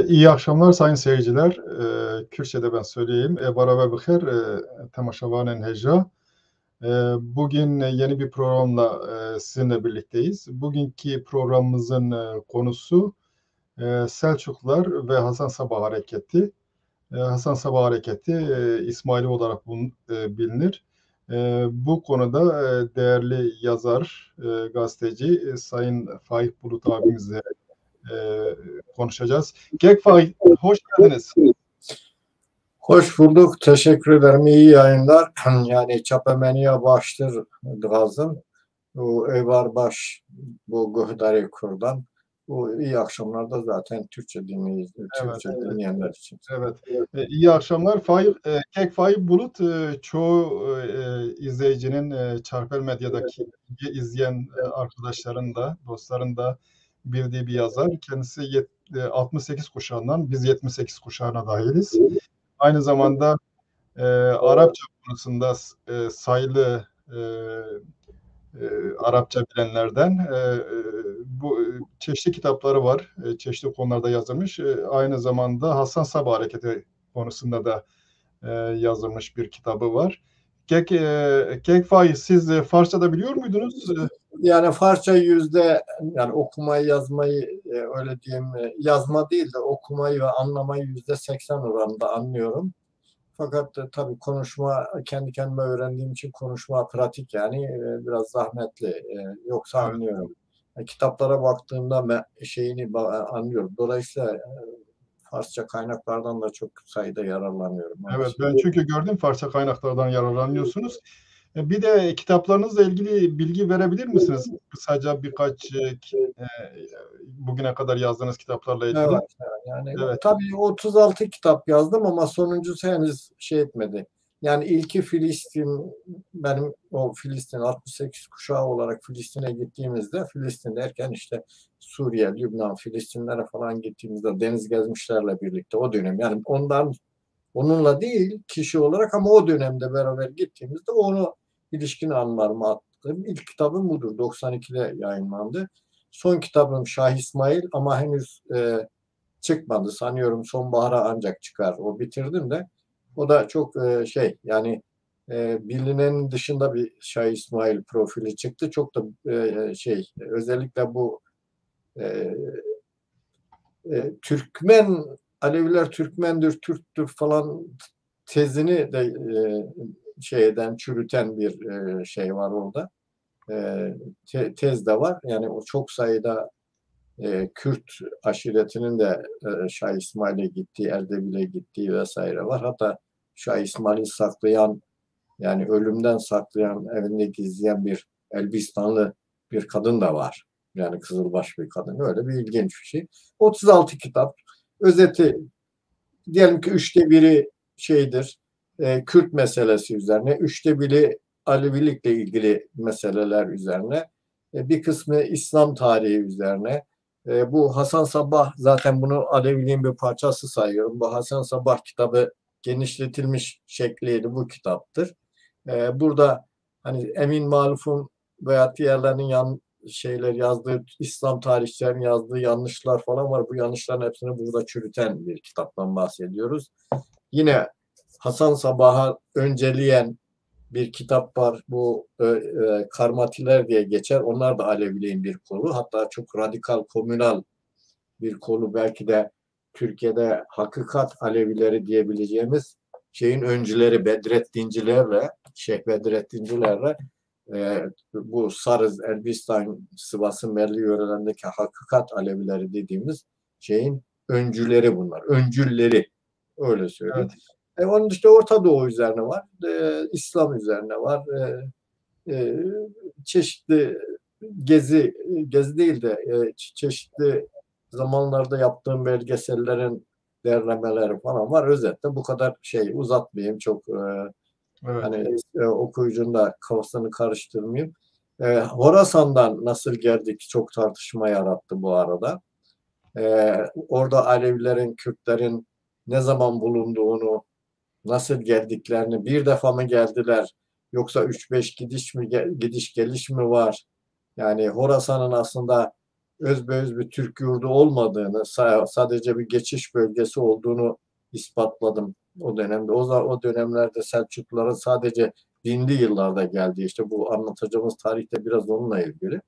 İyi akşamlar sayın seyirciler. Kürtçe'de ben söyleyeyim. Beraber bixer, temaşavanın heja. Bugün yeni bir programla sizinle birlikteyiz. Bugünkü programımızın konusu Selçuklular ve Hasan Sabah Hareketi. Hasan Sabah Hareketi İsmaili olarak bilinir. Bu konuda değerli yazar, gazeteci Sayın Faik Bulut abimizle e, konuşacağız. Gek Faik, hoş geldiniz. Hoş bulduk. Teşekkür ederim. İyi yayınlar. Yani çapemeniye baştır lazım. Bu Evar Baş, bu Guhdari Kur'dan. Bu iyi akşamlarda zaten Türkçe dinleyiz, Evet, Türkçe dinleyenler için. evet. İyi akşamlar. Faik, Kek Faik Bulut, çoğu izleyicinin Çarpel Medya'daki izleyen arkadaşların da, dostların da bildiği bir yazar. Kendisi 68 kuşağından, biz 78 kuşağına dahiliz. Aynı zamanda Arapça konusunda sayılı Arapça bilenlerden bu çeşitli kitapları var. Çeşitli konularda yazılmış. Aynı zamanda Hasan Sabah Hareketi konusunda da yazılmış bir kitabı var. Kek Faiz, siz Farsça da biliyor muydunuz? Yani Farsça yüzde, yani okumayı yazmayı öyle diyeyim, yazma değil de okumayı ve anlamayı %80 oranında anlıyorum. Fakat tabii konuşma kendi kendime öğrendiğim için konuşma pratik, yani biraz zahmetli. Yoksa Evet. anlıyorum. Kitaplara baktığımda şeyini anlıyorum. Dolayısıyla Farsça kaynaklardan da çok sayıda yararlanıyorum. Evet, ben çünkü gördüm Farsça kaynaklardan yararlanıyorsunuz. Bir de kitaplarınızla ilgili bilgi verebilir misiniz? Kısaca birkaç bugüne kadar yazdığınız kitaplarla ilgili. Evet, yani Evet. tabii 36 kitap yazdım ama sonuncusu henüz şey etmedi. Yani ilki Filistin, benim o Filistin 68 kuşağı olarak Filistin'e gittiğimizde, Filistin derken işte Suriye, Lübnan, Filistinlere falan gittiğimizde deniz gezmişlerle birlikte o dönem, yani onunla değil kişi olarak ama o dönemde beraber gittiğimizde onu ilişkin anılarımı attım. İlk kitabım budur. 92'de yayınlandı. Son kitabım Şah İsmail ama henüz çıkmadı. Sanıyorum sonbahara ancak çıkar. O bitirdim de. O da çok yani bilinen dışında bir Şah İsmail profili çıktı. Çok da özellikle bu e, Türkmen, Aleviler Türkmendir, Türktür falan tezini de çürüten bir şey var orada. Tez de var. Yani o çok sayıda Kürt aşiretinin de Şah İsmail'e gittiği, Erdebil'e gittiği vesaire var. Hatta Şah İsmail'i saklayan, yani ölümden saklayan, evinde gizleyen bir Elbistanlı bir kadın da var. Yani kızılbaş bir kadın. Öyle bir ilginç bir şey. 36 kitap. Özeti, diyelim ki 1/3 şeydir, Kürt meselesi üzerine, 1/3 Alevilikle ilgili meseleler üzerine, bir kısmı İslam tarihi üzerine. Bu Hasan Sabah, zaten bunu Aleviliğin bir parçası sayıyorum. Bu Hasan Sabah kitabı genişletilmiş şekliyle bu kitaptır. Burada hani Emin Maluf'un veya diğerlerinin yazdığı, İslam tarihçilerin yazdığı yanlışlar falan var. Bu yanlışların hepsini burada çürüten bir kitaptan bahsediyoruz. Yine Hasan Sabah'a önceleyen bir kitap var. Bu Karmatiler diye geçer. Onlar da Aleviliğin bir kolu. Hatta çok radikal, komünal bir kolu. Belki de Türkiye'de hakikat Alevileri diyebileceğimiz şeyin öncüleri Bedrettincilerle, Şeyh Bedrettincilerle bu Sarız, Elbistan, Sivas'ın belli yörelerindeki hakikat Alevileri dediğimiz şeyin öncüleri bunlar. Öncülleri. Öyle söyleyeyim. Evet. Onun dışında Orta Doğu üzerine var. İslam üzerine var. Çeşitli gezi değil de çeşitli zamanlarda yaptığım belgesellerin derlemeleri falan var. Özetle bu kadar uzatmayayım. Çok Evet. hani okuyucunun da kafasını karıştırmayayım. Horasan'dan nasıl geldik çok tartışma yarattı bu arada. Orada Alevilerin, Kürtlerin ne zaman bulunduğunu, nasıl geldiklerini, bir defa mı geldiler yoksa 3-5 gidiş geliş mi var? Yani Horasan'ın aslında özbeöz bir Türk yurdu olmadığını, sadece bir geçiş bölgesi olduğunu ispatladım o dönemde. O dönemlerde Selçukluların sadece binli yıllarda geldiği, işte bu anlatacağımız tarihte biraz onunla ilgili.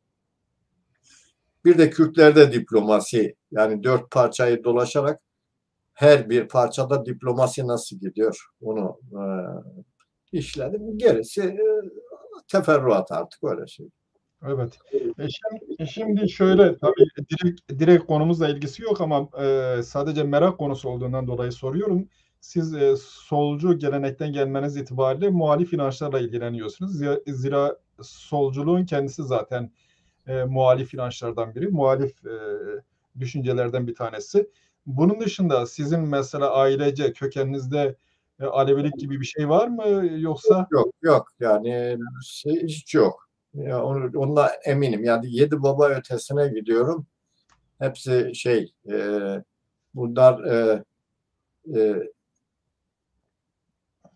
Bir de Kürtlerde diplomasi, yani 4 parçayı dolaşarak her bir parçada diplomasi nasıl gidiyor onu işledim. Gerisi teferruat artık, öyle şey. Evet. Şimdi şöyle, tabii direkt konumuzla ilgisi yok ama sadece merak konusu olduğundan dolayı soruyorum. Siz solcu gelenekten gelmeniz itibariyle muhalif inançlarla ilgileniyorsunuz. Zira solculuğun kendisi zaten muhalif inançlardan biri, muhalif düşüncelerden bir tanesi. Bunun dışında sizin mesela ailece kökeninizde Alevilik gibi bir şey var mı, yoksa? Yok yok, yani hiç yok. Ya onunla eminim. Yani 7 baba ötesine gidiyorum. Hepsi bunlar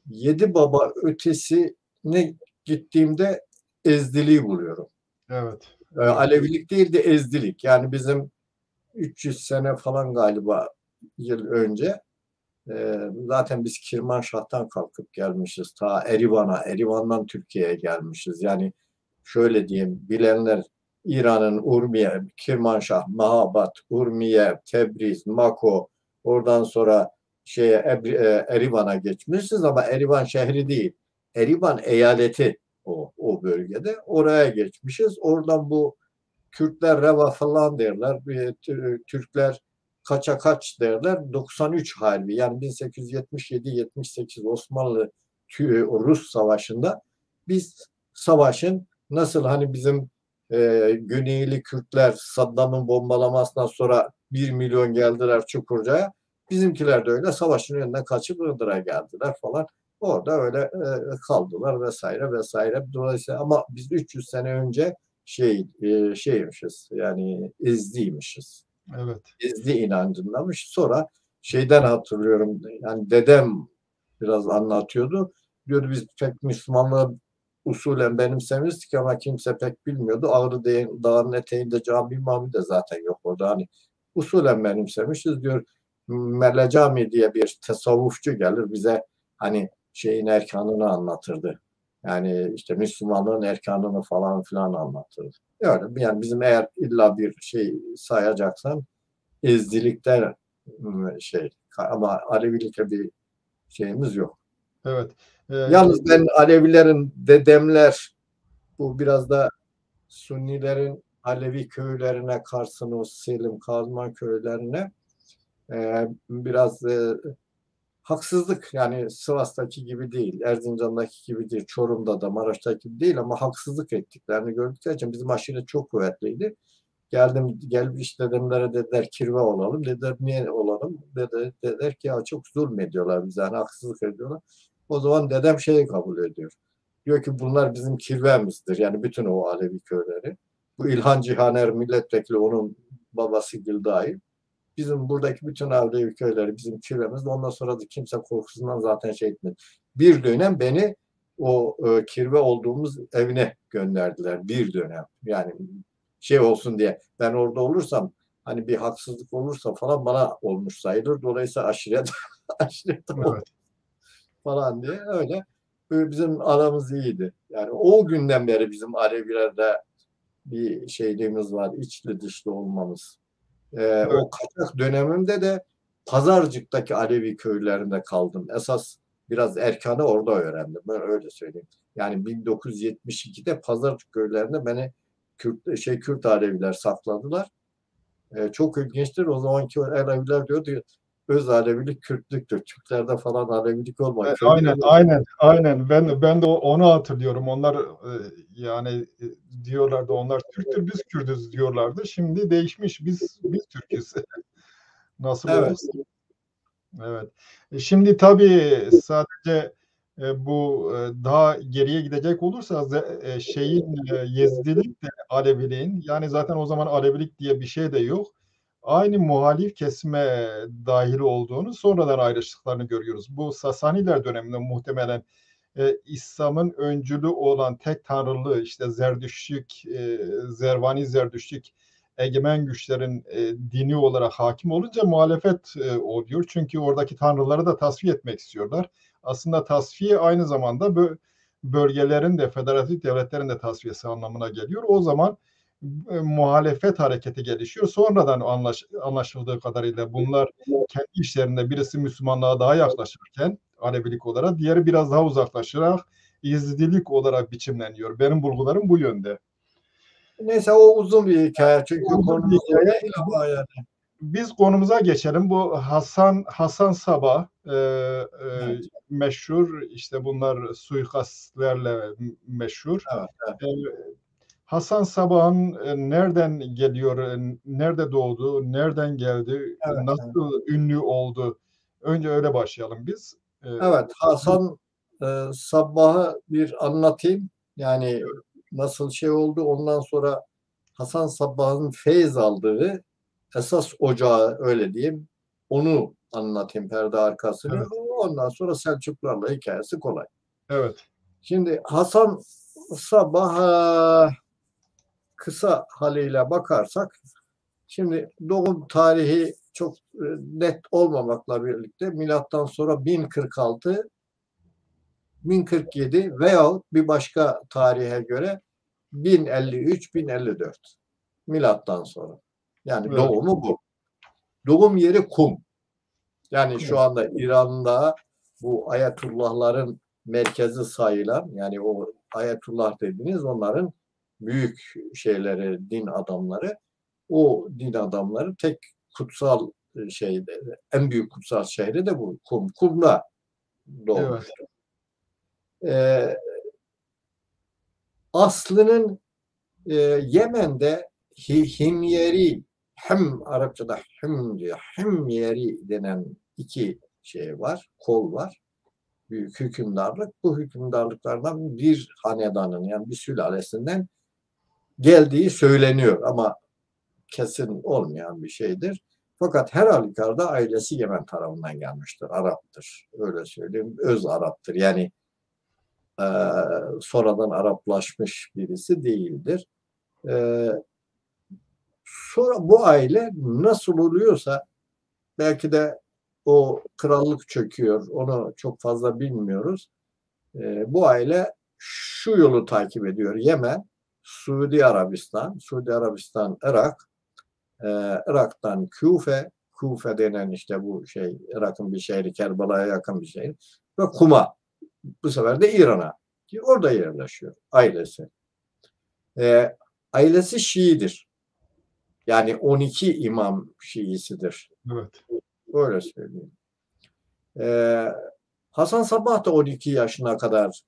7 baba ötesine gittiğimde ezdiliği buluyorum. Evet. Evet. Alevilik değil de ezdilik. Yani bizim 300 sene falan galiba yıl önce zaten biz Kirmanşah'tan kalkıp gelmişiz. Ta Erivan'dan Türkiye'ye gelmişiz. Yani şöyle diyeyim, bilenler İran'ın Urmiye, Kirmanşah, Mahabat, Urmiye, Tebriz, Mako, oradan sonra Erivan'a geçmişiz ama Erivan şehri değil. Erivan eyaleti o bölgede. Oraya geçmişiz. Oradan bu Kürtler Reva falan derler. Türkler kaça kaç derler. 93 Harbi, yani 1877-78 Osmanlı Rus Savaşı'nda biz savaşın nasıl, hani bizim Güneyli Kürtler Saddam'ın bombalamasından sonra 1 milyon geldiler Çukurca'ya. Bizimkiler de öyle savaşın önünden kaçıp Iğdır'a geldiler falan. Orada öyle kaldılar vesaire vesaire. Dolayısıyla ama biz 300 sene önce şeymişiz, yani Ezdiymişiz. Evet. Ezdi inancındamış. Sonra şeyden hatırlıyorum, yani dedem biraz anlatıyordu. Diyordu biz pek Müslümanlığı usulen benimsemiştik ama kimse pek bilmiyordu. Ağrı Dağı'nın eteğinde cami imamı da zaten yok orada. Hani usulen benimsemişiz diyor. Melle Cami diye bir tasavvufçu gelir bize, hani şeyin erkanını anlatırdı. Yani işte Müslümanlığın erkanını falan filan anlatırdı. Öyle, yani bizim eğer illa bir şey sayacaksan ezdilikten ama Alevilikle bir şeyimiz yok. Evet. Yalnız ben Alevilerin dedemler, bu biraz da Sunnilerin Alevi köylerine, Kars'ın Selim Kazman köylerine biraz haksızlık, yani Sivas'taki gibi değil, Erzincan'daki gibi değil, Çorum'da da Maraş'taki gibi değil ama haksızlık ettiklerini gördükleri için bizim aşiret çok kuvvetliydi. Gelmiş dedemlere dediler kirve olalım. Dediler niye olalım? Dediler ki ya çok zulmediyorlar bize, yani haksızlık ediyorlar. O zaman dedem şeyi kabul ediyor. Diyor ki bunlar bizim kirvemizdir. Yani bütün o Alevi köyleri. Bu İlhan Cihaner milletvekili, onun babası Gildai. Bizim buradaki bütün Alevi köyleri bizim kirvemiz. Ondan sonra da kimse korkusundan zaten şey etmedi. Bir dönem beni o kirve olduğumuz evine gönderdiler. Bir dönem. Yani şey olsun diye. Ben orada olursam, hani bir haksızlık olursa falan bana olmuş sayılır. Dolayısıyla aşiret evet. falan diye öyle. Böyle bizim aramız iyiydi. Yani o günden beri bizim Alevilerde bir şeyliğimiz var. İçli dışlı olmamız. Evet. O kaçak dönemimde de Pazarcık'taki Alevi köylerinde kaldım. Esas biraz erkanı orada öğrendim. Ben öyle söyleyeyim. Yani 1972'de Pazarcık köylerinde beni Kürt Aleviler sakladılar. Çok ilginçtir. O zamanki Aleviler diyordu, öz Alevilik Kürtlüktür. Türklerde falan Alevilik olmaz. Aynen, aynen, aynen. Ben de onu hatırlıyorum. Onlar yani diyorlardı, onlar Türktür, biz Kürdüz diyorlardı. Şimdi değişmiş. Biz Türk'üz. Nasıl Evet. olduysa. Evet. Şimdi tabii sadece bu daha geriye gidecek olursa Yezidilik de Aleviliğin, yani zaten o zaman Alevilik diye bir şey de yok. Aynı muhalif kesime dahil olduğunu, sonradan ayrıştıklarını görüyoruz. Bu Sasaniler döneminde muhtemelen İslam'ın öncülü olan tek tanrılığı, işte Zerdüştlük, Zervani Zerdüştlük egemen güçlerin dini olarak hakim olunca muhalefet oluyor. Çünkü oradaki tanrıları da tasfiye etmek istiyorlar. Aslında tasfiye aynı zamanda bölgelerin de federatif devletlerin de tasfiyesi anlamına geliyor. O zaman muhalefet hareketi gelişiyor. Sonradan anlaşıldığı kadarıyla bunlar kendi işlerinde birisi Müslümanlığa daha yaklaşırken Alevilik olarak, diğeri biraz daha uzaklaşarak İzdilik olarak biçimleniyor. Benim bulgularım bu yönde. Neyse o uzun bir hikaye çünkü Uzun bir konumuz o hikaye. değil ama yani. Biz konumuza geçelim. Bu Hasan Sabah Evet, meşhur, işte bunlar suikastlerle meşhur. evet, evet. E, Hasan Sabah'ın nereden geliyor, nerede doğdu, nereden geldi, Evet, evet. nasıl ünlü oldu? Önce öyle başlayalım biz. Evet, Hasan Sabbah'ı bir anlatayım. Yani nasıl şey oldu ondan sonra Hasan Sabbah'ın feyz aldığı esas ocağı öyle diyeyim. Onu anlatayım perde arkasını. Evet, Ondan sonra Selçuklularla hikayesi kolay. evet, Şimdi Hasan Sabbah kısa haliyle bakarsak şimdi doğum tarihi çok net olmamakla birlikte milattan sonra 1046 1047 veyahut bir başka tarihe göre 1053-1054 milattan sonra. Yani evet. doğumu bu. Doğum yeri Kum. Yani şu Kum. anda İran'da bu Ayetullahların merkezi sayılan yani o Ayetullah dediğiniz onların büyük şeyleri, din adamları. O din adamları tek kutsal şeyde en büyük kutsal şehri de bu Kum. Kum'da Evet, doğmuştu. Ee, aslının Yemen'de Himyeri hem Arapçada him diyor. Himyeri denen iki şey var, kol var. Büyük hükümdarlık. Bu hükümdarlıklardan bir hanedanın yani bir sülalesinden geldiği söyleniyor ama kesin olmayan bir şeydir. Fakat her halükarda ailesi Yemen tarafından gelmiştir. Arap'tır. Öyle söyleyeyim. Öz Arap'tır. Yani e, sonradan Araplaşmış birisi değildir. E, sonra bu aile nasıl oluyorsa belki de o krallık çöküyor. Onu çok fazla bilmiyoruz. Bu aile şu yolu takip ediyor. Yemen, Suudi Arabistan, Suudi Arabistan, Irak, Irak'tan Küfe, Küfe denen işte bu şey Irak'ın bir şehri, Kerbala'ya yakın bir şehir ve Kuma. Bu sefer de İran'a. Orada yerleşiyor ailesi. Ailesi Şiidir. Yani 12 imam Şiisidir. evet. Öyle söyleyeyim. Ee, Hasan Sabbah da 12 yaşına kadar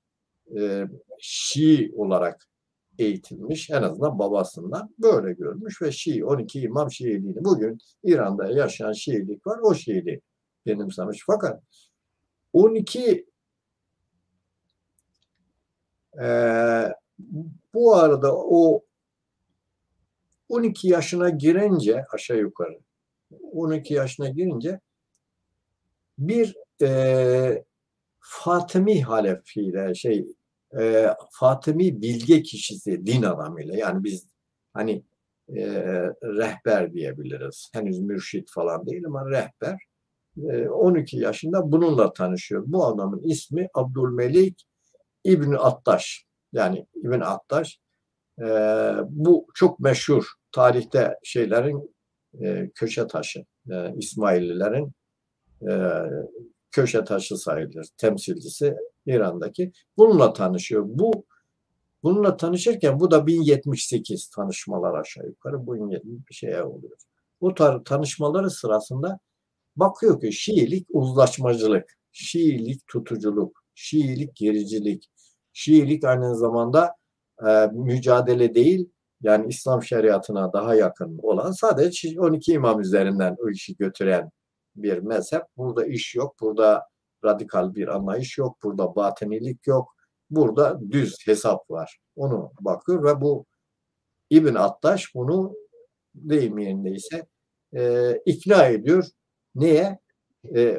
Şii olarak eğitilmiş. En azından babasından böyle görmüş ve Şii, 12 imam Şiiliğini bugün İran'da yaşayan Şiilik var. O Şiiliği benimsemiş. Fakat 12 e, bu arada o 12 yaşına girince aşağı yukarı 12 yaşına girince bir Fatımi halefiyle Fatımi bilge kişisi din adamıyla yani biz hani rehber diyebiliriz. Henüz mürşit falan değil ama rehber. 12 yaşında bununla tanışıyor. Bu adamın ismi Abdülmelik İbni Attaş. Yani İbn Attaş. Bu çok meşhur tarihte şeylerin köşe taşı. İsmaililerin e, köşe taşı sayılır. Temsilcisi İran'daki. Bununla tanışıyor. Bununla tanışırken bu da 1078 tanışmalar aşağı yukarı. Bu 1070 bir şeye oluyor. Bu tanışmaları sırasında bakıyor ki Şiilik uzlaşmacılık, Şiilik tutuculuk, Şiilik gericilik, Şiilik aynı zamanda mücadele değil, yani İslam şeriatına daha yakın olan sadece 12 imam üzerinden o işi götüren bir mezhep. Burada iş yok, burada radikal bir anlayış yok, burada batınilik yok, burada düz hesap var. Onu bakıyor ve bu İbn Attaş bunu deyim yerindeyse ikna ediyor. Niye?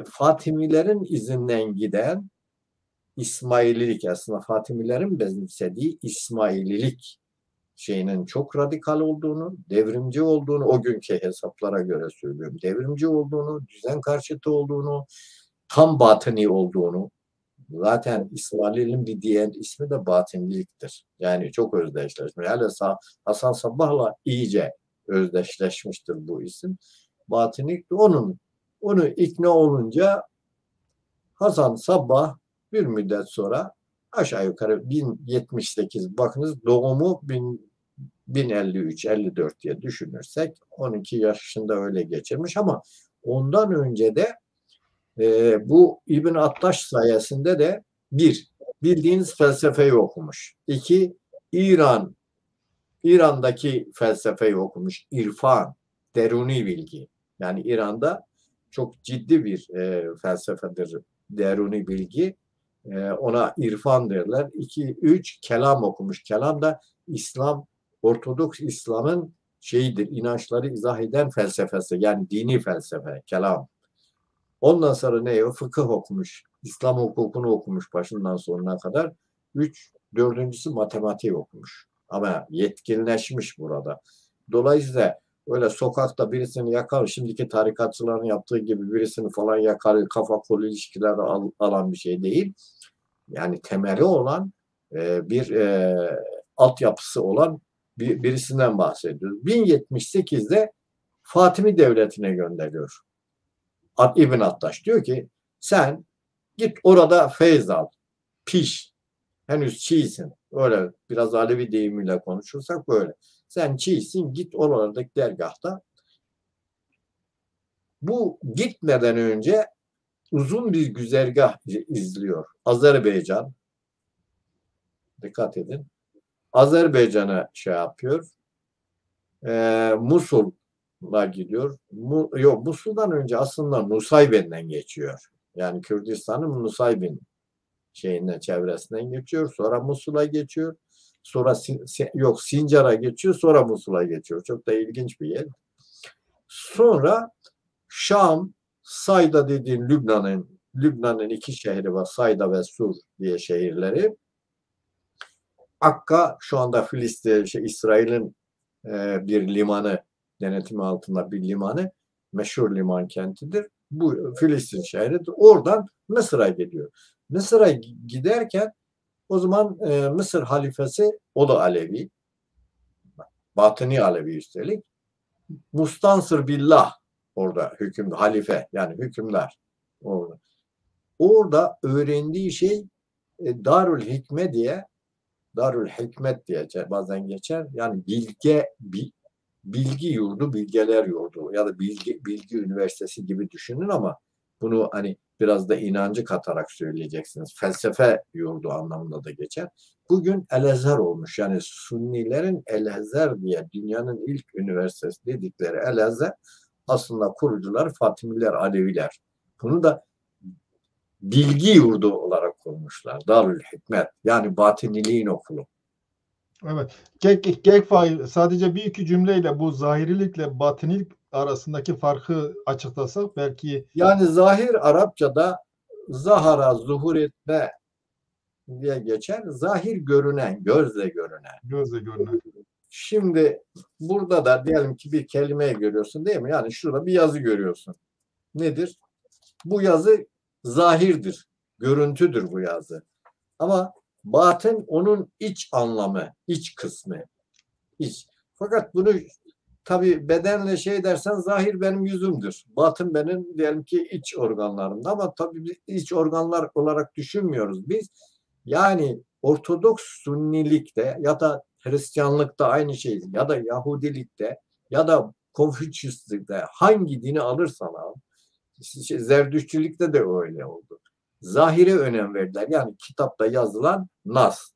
Fatimilerin izinden giden İsmaililik aslında Fatimilerin benimsediği İsmaililik şeyinin çok radikal olduğunu, devrimci olduğunu, o günkü hesaplara göre söylüyorum, devrimci olduğunu, düzen karşıtı olduğunu, tam batıni olduğunu, zaten İsmail'in bir diğer ismi de batıniliktir. Yani çok özdeşleşmiş. Hele Hasan Sabbah'la iyice özdeşleşmiştir bu isim. Batınilik de onu ikna olunca Hasan Sabbah bir müddet sonra aşağı yukarı 1078, bakınız doğumu 1053-54 diye düşünürsek 12 yaşında öyle geçirmiş ama ondan önce de bu İbn Attaş sayesinde de bildiğiniz felsefeyi okumuş. İki, İran'daki felsefeyi okumuş. İrfan, deruni bilgi. Yani İran'da çok ciddi bir felsefedir deruni bilgi. Ona irfan derler. 2, 3 kelam okumuş. Kelam da Ortodoks İslam'ın şeyidir, inançları izah eden felsefesi. Yani dini felsefe, kelam. Ondan sonra ne? Fıkıh okumuş. İslam hukukunu okumuş başından sonuna kadar. 4'üncüsü matematiği okumuş. Ama yetkinleşmiş burada. Dolayısıyla öyle sokakta birisini yakar, şimdiki tarikatçıların yaptığı gibi birisini falan yakar, kafa kolu ilişkileri alan bir şey değil. Yani temeli olan bir altyapısı olan birisinden bahsediyoruz. 1078'de Fatimi Devleti'ne gönderiyor. İbn Attaş diyor ki sen git orada feyz al, piş, henüz çiğsin. Öyle biraz Alevi deyimiyle konuşursak böyle. Sen çiğsin, git oralardaki dergahta. Bu gitmeden önce uzun bir güzergah izliyor. Azerbaycan, dikkat edin. Azerbaycan'a şey yapıyor. Musul'a gidiyor. Musul'dan önce aslında Nusaybin'den geçiyor. Yani Kürdistan'ın Nusaybin çevresinden geçiyor. Sonra Musul'a geçiyor. Sonra Sincar'a geçiyor. Sonra Musul'a geçiyor. Çok da ilginç bir yer. Sonra Şam, Sayda dediğin Lübnan'ın 2 şehri var. Sayda ve Sur diye şehirleri. Akka şu anda İsrail'in bir limanı, denetimi altında bir limanı, meşhur liman kentidir. Bu Filistin şehridir. Oradan Mısır'a gidiyor. Mısır'a giderken o zaman Mısır halifesi, o da Alevi, Batıni Alevi üstelik, Mustansır Billah orada halife, yani hükümdar orada. Orada öğrendiği şey Darül Hikmet diye bazen geçer. Yani bilgi yurdu, bilgeler yurdu ya da bilgi üniversitesi gibi düşünün ama bunu hani biraz da inancı katarak söyleyeceksiniz. Felsefe yurdu anlamında da geçer. Bugün El-Ezher olmuş. Yani Sünnilerin El-Ezher diye dünyanın ilk üniversitesi dedikleri El-Ezher aslında kurucular Fatimiler, Aleviler. Bunu da bilgi yurdu olarak kurmuşlar. Darül Hikmet, yani batıniliğin okulu. Evet. Sadece bir iki cümleyle bu zahirilikle batınilik arasındaki farkı açıklasak belki. Yani zahir Arapçada zahara, zuhur etme diye geçer. Zahir görünen, gözle görünen. Gözle görünen. Şimdi burada da diyelim ki bir kelimeyi görüyorsun değil mi? Yani şurada bir yazı görüyorsun. Nedir? Bu yazı zahirdir. Görüntüdür bu yazı. Ama batın onun iç anlamı, iç kısmı. Fakat bunu tabii bedenle dersen zahir benim yüzümdür. Batın benim diyelim ki iç organlarımda ama tabii iç organlar olarak düşünmüyoruz biz. Yani Ortodoks Sünnilikte ya da Hristiyanlıkta aynı şey ya da Yahudilikte ya da Konfüçyüs'te hangi dini alırsan al, Zerdüştçülükte de öyle oldu. Zahire önem verdiler. Yani kitapta yazılan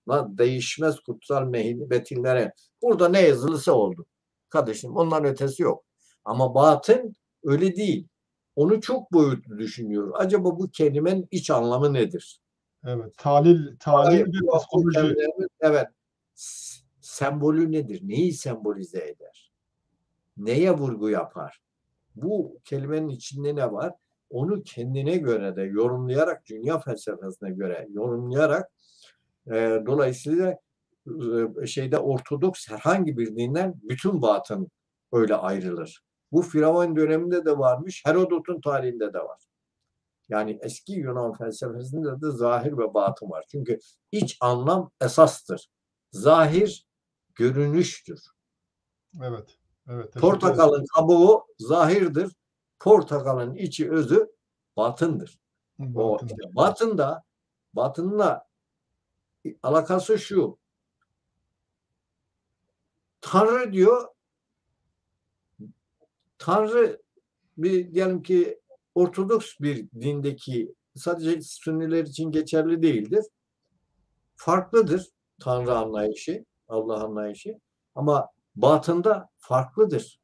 değişmez kutsal metinlere. Burada ne yazılırsa oldu. Kardeşim ondan ötesi yok. Ama batın öyle değil. Onu çok boyutlu düşünüyor. Acaba bu kelimenin iç anlamı nedir? Evet. Talil ve psikoloji. Evet. Sembolü nedir? Neyi sembolize eder? Neye vurgu yapar? Bu kelimenin içinde ne var? Onu kendine göre de yorumlayarak, dünya felsefesine göre yorumlayarak dolayısıyla şeyde Ortodoks herhangi bir dinden bütün batın öyle ayrılır. Bu Firavun döneminde de varmış, Herodot'un tarihinde de var. Yani eski Yunan felsefesinde de zahir ve batın var. Çünkü iç anlam esastır. Zahir görünüştür. Evet. Evet. Teşekkür ederim. Portakalın kabuğu zahirdir. Portakalın içi özü batındır. O Batın. işte batınla alakası şu. Tanrı diyor, Tanrı bir diyelim ki Ortodoks bir dindeki sadece Sünniler için geçerli değildir. Farklıdır Tanrı anlayışı, Allah anlayışı ama batında farklıdır.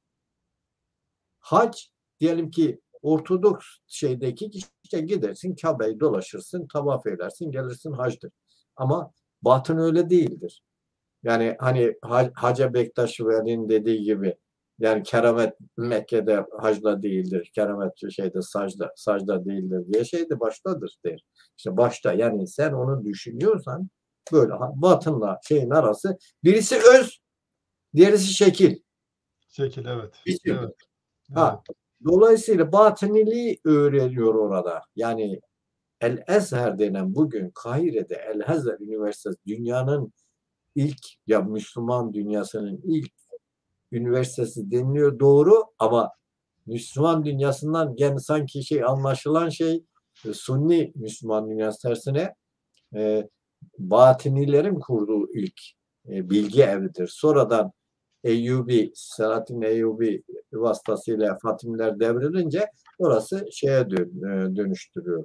Hac diyelim ki Ortodoks şeydeki işte gidersin Kabe'yi dolaşırsın, tavaf edersin, gelirsin hacdır. Ama batın öyle değildir. Yani hani Hacı Bektaş Veli'nin dediği gibi yani keramet Mekke'de hacda değildir, keramet şeyde sacda değildir diye şeyde baştadır der. İşte başta yani sen onu düşünüyorsan böyle batınla şeyin arası birisi öz, diğerisi şekil. Şekil, evet. Biçim. Evet. Evet. Ha, dolayısıyla batıniliği öğreniyor orada. Yani El-Ezher denen bugün Kahire'de El-Ezher Üniversitesi dünyanın ilk ya Müslüman dünyasının ilk üniversitesi deniliyor doğru ama Müslüman dünyasından gene sanki şey anlaşılan şey Sunni Müslüman dünyası tersine Batinilerin kurduğu ilk bilgi evidir. Sonradan Selahaddin Eyyubi vasıtasıyla Fatimiler devrilince orası şeye dönüştürüyor.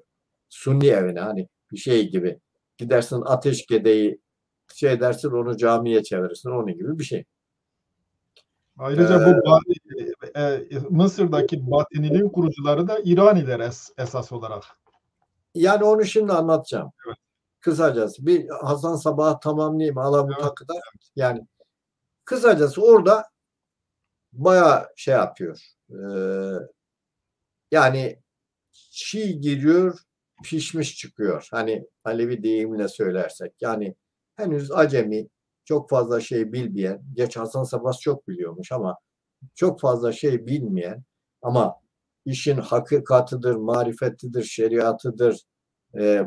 Sunni evine hani bir şey gibi. Gidersin Ateşgede'yi şey dersin onu camiye çevirirsin onun gibi bir şey. Ayrıca bu Mısır'daki Batiniliğin kurucuları da İraniler esas olarak. Yani onu şimdi anlatacağım. Evet. Kısacası bir Hasan Sabah'ı tamamlayayım Evet. Alabutak'ta. Yani kısacası orada bayağı şey yapıyor. Yani çiğ giriyor, pişmiş çıkıyor. Hani Alevi deyimle söylersek. Yani henüz acemi, çok fazla şey bilmeyen, geç Hasan Sabah çok biliyormuş ama çok fazla şey bilmeyen ama işin hakikatıdır, marifetidir, şeriatıdır.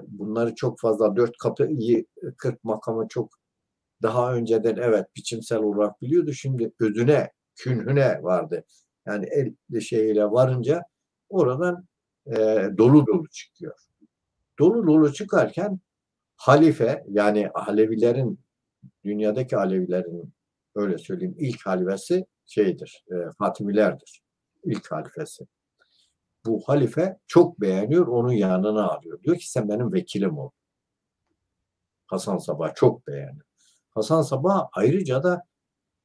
Bunları çok fazla 4 kapıyı 40 makamı çok daha önceden evet biçimsel olarak biliyordu. Şimdi özüne, künhüne vardı. Yani el şeyiyle varınca oradan dolu dolu çıkıyor. Dolu dolu çıkarken halife yani Alevilerin dünyadaki Alevilerin öyle söyleyeyim ilk halifesi şeydir, Fatimilerdir. İlk halifesi. Bu halife çok beğeniyor, onun yanına alıyor. Diyor ki sen benim vekilim ol. Hasan Sabah çok beğeniyor. Hasan Sabah ayrıca da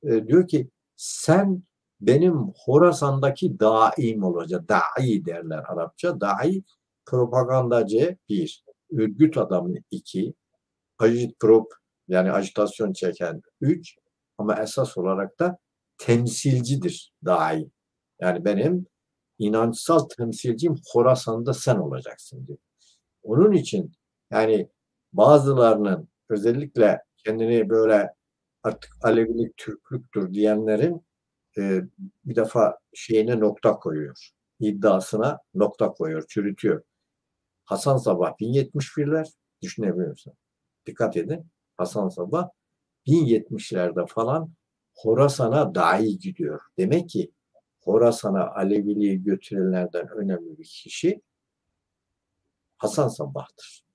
diyor ki sen benim Horasan'daki daim olacak. Da'i derler Arapça. Da'i propagandacı bir, örgüt adamı iki, agitprop yani ajitasyon çeken üç ama esas olarak da temsilcidir da'i. Yani benim inançsal temsilcim Horasan'da sen olacaksın diyor. Onun için yani bazılarının özellikle kendini böyle artık Alevilik Türklüktür diyenlerin bir defa şeyine nokta koyuyor. İddiasına nokta koyuyor, çürütüyor. Hasan Sabah 1071'ler düşünebiliyor musun? Dikkat edin. Hasan Sabah 1070'lerde falan Horasan'a dahi gidiyor. Demek ki Horasan'a Aleviliği götürenlerden önemli bir kişi Hasan Sabah'tır.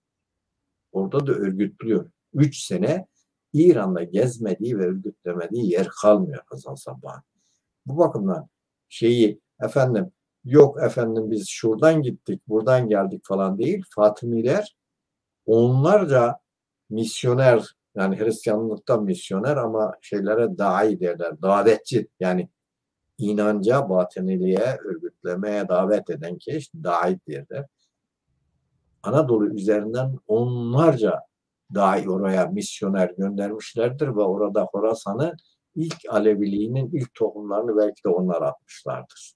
Orada da örgütlüyor. 3 sene İran'da gezmediği ve örgütlemediği yer kalmıyor Hasan Sabah'ın. Bu bakımdan şeyi efendim yok efendim biz şuradan gittik buradan geldik falan değil. Fatimiler onlarca misyoner yani Hristiyanlıktan misyoner ama şeylere dahi derler. Davetçi yani inanca, batıniliğe, örgütlemeye davet eden kişi dahi derler. Anadolu üzerinden onlarca dahi oraya misyoner göndermişlerdir ve orada Horasan'ı ilk Aleviliğinin ilk tohumlarını belki de onlar atmışlardır.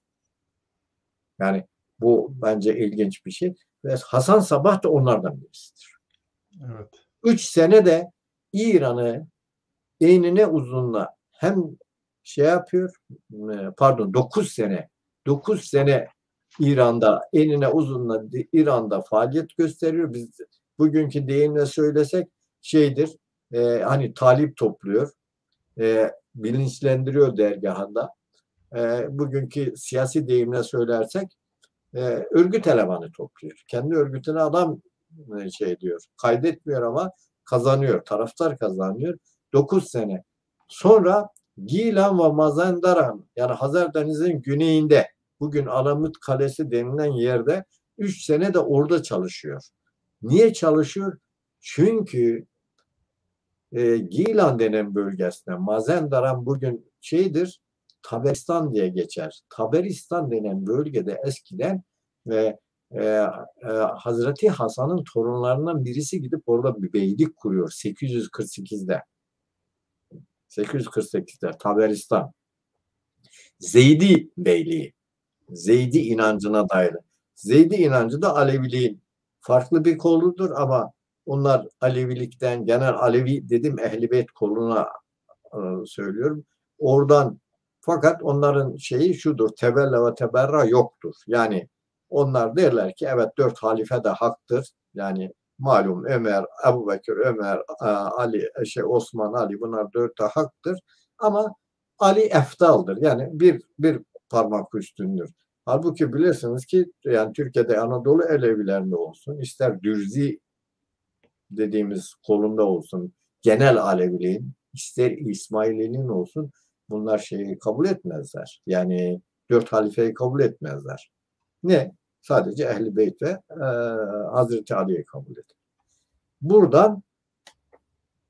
Yani bu bence ilginç bir şey. Ve Hasan Sabah da onlardan birisidir. Evet. 3 sene de İran'ı enine uzunla hem şey yapıyor, 9 sene İran'da enine uzunla İran'da faaliyet gösteriyor. Biz bugünkü deyimle söylesek şeydir, hani talip topluyor, bilinçlendiriyor dergahında. Bugünkü siyasi deyimle söylersek örgüt elemanı topluyor. Kendi örgütüne adam şey diyor, kaydetmiyor ama kazanıyor, taraftar kazanıyor. 9 sene. Sonra Gilan ve Mazandaran, yani Hazar Denizi'nin güneyinde, bugün Alamut Kalesi denilen yerde 3 sene de orada çalışıyor. Niye çalışıyor? Çünkü Gilan denen bölgesine, Mazandaran bugün şeydir, Taberistan diye geçer. Taberistan denen bölgede eskiden ve Hazreti Hasan'ın torunlarından birisi gidip orada bir beylik kuruyor 848'de. 848'de Taberistan. Zeydi Beyliği. Zeydi inancına dayalı. Zeydi inancı da Aleviliğin farklı bir koludur ama onlar Alevilikten, genel Alevi dedim, Ehl-i Beyt koluna söylüyorum. Oradan, fakat onların şeyi şudur, tebelle ve teberra yoktur. Yani onlar derler ki evet 4 halife de haktır. Yani malum Ömer, Ebubekir, Ömer, Ali, Osman, Ali, bunlar 4 de haktır. Ama Ali eftaldır. Yani bir parmak üstündür. Halbuki bilirsiniz ki yani Türkiye'de Anadolu Alevilerinde olsun, ister Dürzi dediğimiz kolunda olsun, genel Aleviliğin, ister İsmaililiğin olsun, bunlar şeyi kabul etmezler. Yani 4 halifeyi kabul etmezler. Ne? Sadece Ehl-i Beyt ve Hazreti Ali'yi kabul eder. Buradan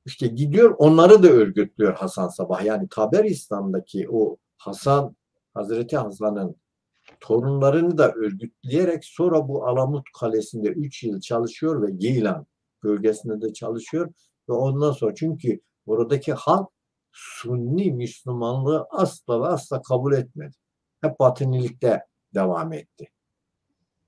işte gidiyor, onları da örgütlüyor Hasan Sabah. Yani Taberistan'daki o Hazreti Hasan'ın torunlarını da örgütleyerek sonra bu Alamut Kalesi'nde 3 yıl çalışıyor ve Gilan bölgesinde de çalışıyor ve ondan sonra, çünkü oradaki halk Sunni Müslümanlığı asla ve asla kabul etmedi. Hep Batınilikte devam etti.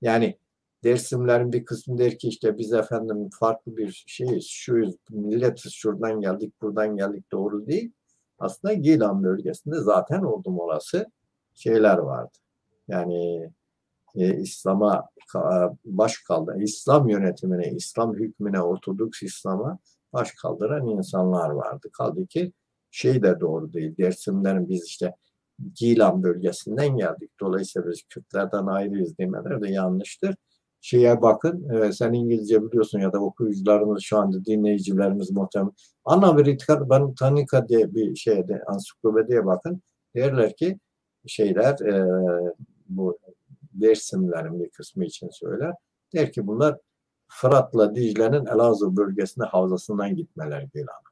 Yani Dersimlerin bir kısmı der ki işte biz efendim farklı bir şeyiz, şuyuz, milletiz, şuradan geldik, buradan geldik, doğru değil. Aslında Gilan bölgesinde zaten oldum olası şeyler vardı. Yani İslam'a baş kaldıran, İslam yönetimine, İslam hükmüne, Ortodoks İslam'a baş kaldıran insanlar vardı. Kaldı ki şey de doğru değil. Dersimlerin biz işte Gilan bölgesinden geldik. Dolayısıyla biz Kürtlerden ayrıyız demeleri de yanlıştır. Şeye bakın, sen İngilizce biliyorsun ya da okuyucularımız, şu anda dinleyicilerimiz muhtemelen. Britannica diye bir şeyde, ansiklopediye bakın. Derler ki şeyler, bu Dersimlerin bir kısmı için söyler. Der ki bunlar Fırat'la Dicle'nin Elazığ bölgesinde havzasından gitmeler Gilan'a.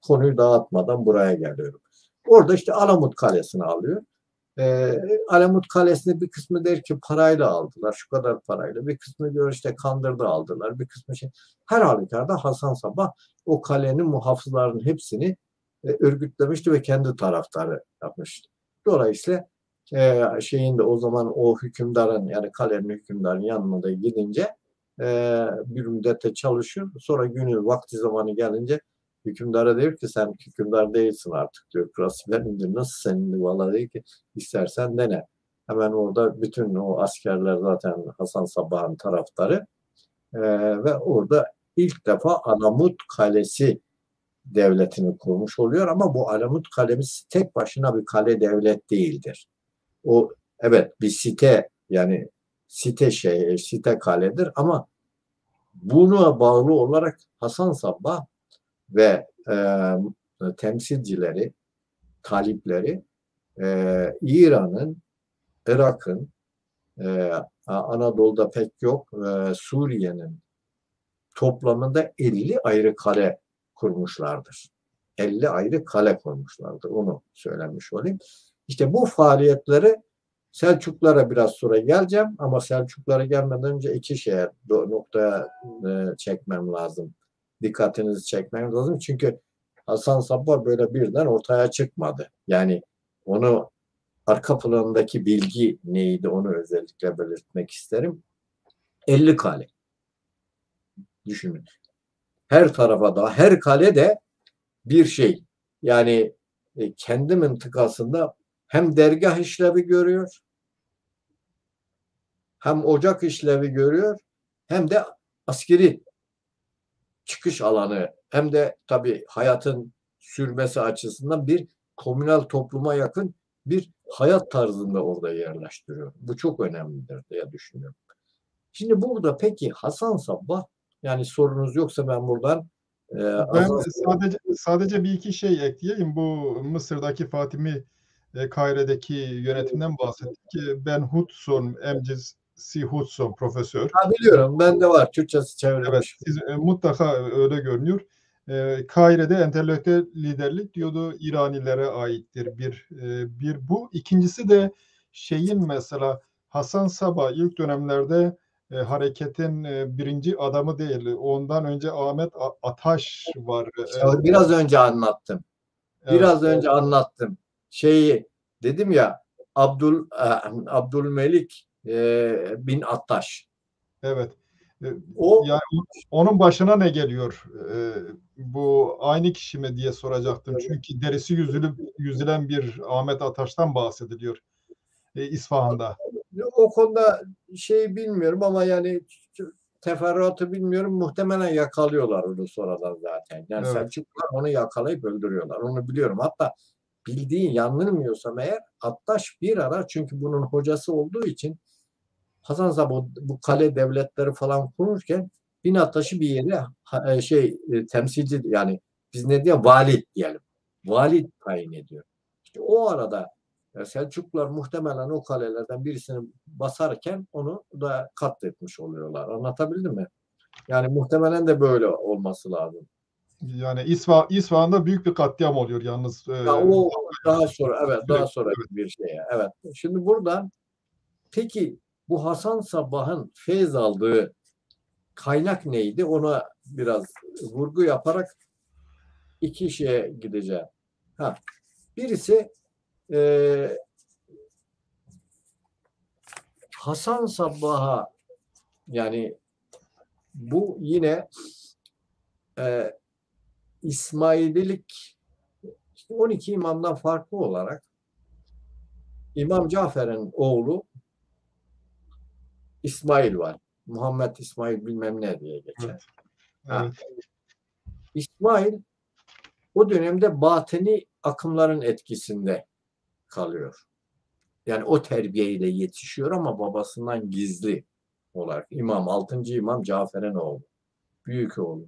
Konuyu dağıtmadan buraya geliyorum. Orada işte Alamut Kalesi'ni alıyor. Alamut Kalesi'ni bir kısmı der ki parayla aldılar, şu kadar parayla. Bir kısmı diyor işte Kandır'da aldılar. Bir kısmı şey. Her halükarda Hasan Sabah o kalenin muhafızlarının hepsini örgütlemişti ve kendi taraftarı yapmıştı. Dolayısıyla şeyin de o zaman o hükümdarın, yani kalenin hükümdarın yanına da gidince bir müddete çalışıyor. Sonra günü vakti zamanı gelince hükümdara diyor ki sen hükümdar değilsin artık diyor. Burası benimdir. Nasıl senindir? Vallahi diyor ki istersen dene. Hemen orada bütün o askerler zaten Hasan Sabah'ın taraftarı ve orada ilk defa Alamut Kalesi devletini kurmuş oluyor ama bu Alamut Kalesi tek başına bir kale devlet değildir. O evet bir site, yani site kaledir ama buna bağlı olarak Hasan Sabbah ve temsilcileri, talipleri İran'ın, Irak'ın, Anadolu'da pek yok, Suriye'nin toplamında 50 ayrı kale kurmuşlardır. 50 ayrı kale kurmuşlardır. Onu söylemiş olayım. İşte bu faaliyetleri Selçuklara biraz sonra geleceğim ama Selçuklara gelmeden önce iki noktaya çekmem lazım. Dikkatinizi çekmem lazım. Çünkü Hasan Sabbah böyle birden ortaya çıkmadı. Yani onu, arka planındaki bilgi neydi onu özellikle belirtmek isterim. 50 kale. Düşünün. Her tarafa da, her kale de bir şey. Yani kendi mıntıkasında hem dergah işlevi görüyor, hem ocak işlevi görüyor, hem de askeri çıkış alanı, hem de tabii hayatın sürmesi açısından bir komünal topluma yakın bir hayat tarzında orada yerleştiriyor. Bu çok önemlidir diye düşünüyorum. Şimdi burada peki Hasan Sabbah, yani sorunuz yoksa ben buradan Ben Hasan sadece bir iki şey ekleyeyim. Bu Mısır'daki Fatimi Kahire'deki yönetimden bahsettik. Ben Hudson, M.C. Hudson profesör. biliyorum, bende var, Türkçesi Evet, çevrilmiş. siz mutlaka öyle görünüyor. Kahire'de entelektüel liderlik diyordu İranilere aittir. Bir bu. İkincisi de şeyin mesela Hasan Sabbah ilk dönemlerde hareketin birinci adamı değil. Ondan önce Ahmet Ataş var. İşte biraz önce anlattım. Evet, Biraz önce anlattım. Şeyi dedim ya, Abdülmelik bin Attaş. evet. O Yani onun başına ne geliyor? Bu aynı kişi mi diye soracaktım. Çünkü derisi yüzülen bir Ahmet Ataş'tan bahsediliyor İsfahan'da. o konuda şey bilmiyorum ama yani teferruatı bilmiyorum. Muhtemelen yakalıyorlar onu sonradan zaten. Yani Evet. Selçuklular onu yakalayıp öldürüyorlar. Onu biliyorum. Hatta bildiğin, yanılmıyorsam eğer, Attaş bir ara, çünkü bunun hocası olduğu için Hasan Sabbah bu kale devletleri falan kururken Bin Attaş'ı bir yere temsilci, yani biz ne diye, vali diyelim. Vali tayin ediyor. İşte o arada Selçuklular muhtemelen o kalelerden birisini basarken onu da katletmiş oluyorlar. Anlatabildim mi? Yani muhtemelen de böyle olması lazım. Yani İsfahan'da büyük bir katliam oluyor yalnız. Ya o daha sonra, evet, daha Sürekli. sonra Evet. bir şeye. Evet. Şimdi buradan peki bu Hasan Sabbah'ın feyz aldığı kaynak neydi? Ona biraz vurgu yaparak iki şeye gideceğim. Ha, birisi e, Hasan Sabbah'a, yani bu yine e, İsmaililik, işte 12 imamdan farklı olarak İmam Cafer'in oğlu İsmail var. Muhammed İsmail bilmem ne diye geçer. Evet. Ha, Evet. İsmail o dönemde batini akımların etkisinde kalıyor. Yani o terbiyeyle yetişiyor ama babasından gizli olarak. İmam, 6. İmam Cafer'in oğlu. Büyük oğlu.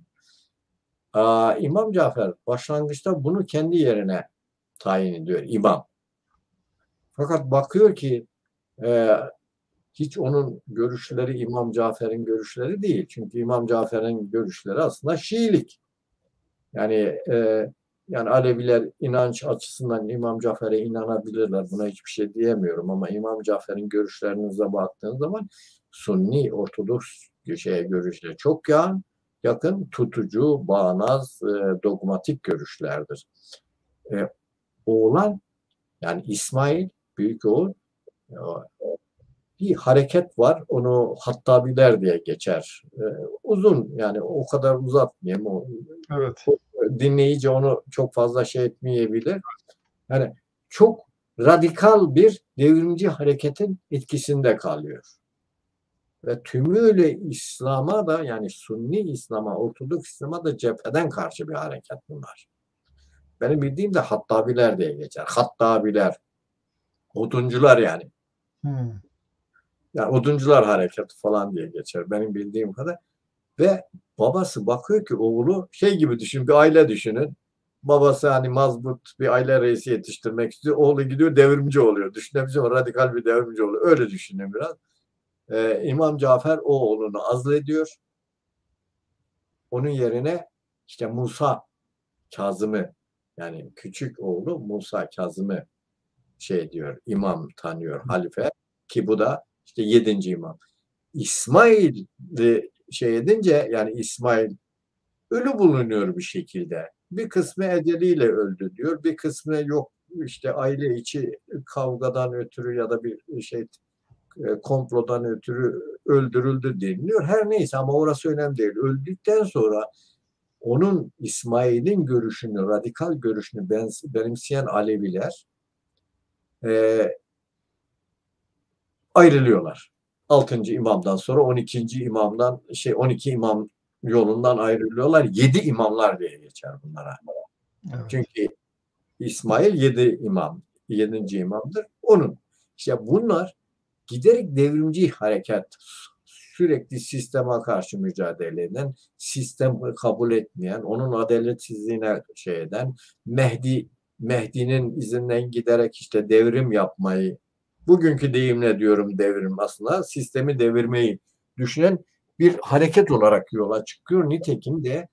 İmam Cafer başlangıçta bunu kendi yerine tayin ediyor, imam. Fakat bakıyor ki e, hiç onun görüşleri İmam Cafer'in görüşleri değil. Çünkü İmam Cafer'in görüşleri aslında Şiilik. Yani yani Aleviler inanç açısından İmam Cafer'e inanabilirler. Buna hiçbir şey diyemiyorum ama İmam Cafer'in görüşlerinize baktığınız zaman Sunni, Ortodoks görüşleri çok yakın, tutucu, bağnaz, dogmatik görüşlerdir. E, Oğlan, yani İsmail, büyük oğul, bir hareket var. Onu Hattabiler diye geçer. Uzun, yani o kadar uzatmayayım. Evet. Dinleyici onu çok fazla şey etmeyebilir. Yani çok radikal bir devrimci hareketin etkisinde kalıyor. Ve tümüyle İslam'a da, yani Sunni İslam'a, Ortodoks İslam'a da cepheden karşı bir hareket bunlar. Benim bildiğim de Hattabiler diye geçer. Hattabiler, oduncular yani. Hmm. Yani oduncular hareketi falan diye geçer benim bildiğim kadar. Ve babası bakıyor ki oğlu, şey gibi düşün, bir aile düşünün. Babası hani mazbut bir aile reisi yetiştirmek istiyor. Oğlu gidiyor devrimci oluyor. Düşünebiliyor musun? Radikal bir devrimci oluyor. Öyle düşünün biraz. İmam Cafer o oğlunu azlediyor. Onun yerine işte Musa Kazım'ı, yani küçük oğlu Musa Kazım'ı şey diyor, imam tanıyor, halife, ki bu da işte 7. imam. İsmail'i şey edince, yani İsmail ölü bulunuyor bir şekilde. Bir kısmı eceliyle öldü diyor. Bir kısmı yok işte aile içi kavgadan ötürü ya da bir komplodan ötürü öldürüldü deniliyor. Her neyse ama orası önemli değil. Öldükten sonra onun İsmail'in görüşünü, radikal görüşünü benimseyen Aleviler ayrılıyorlar. 6. imamdan sonra 12. imamdan 12 imam yolundan ayrılıyorlar. 7 imamlar diye geçer bunlara. Evet. Çünkü İsmail 7 imam, 7. imamdır. Onun. İşte bunlar giderek devrimci hareket, sürekli sisteme karşı mücadele eden, sistem kabul etmeyen, onun adaletsizliğine eden, Mehdi'nin izinden giderek işte devrim yapmayı, bugünkü deyimle diyorum devrim, aslında sistemi devirmeyi düşünen bir hareket olarak yola çıkıyor. Nitekim de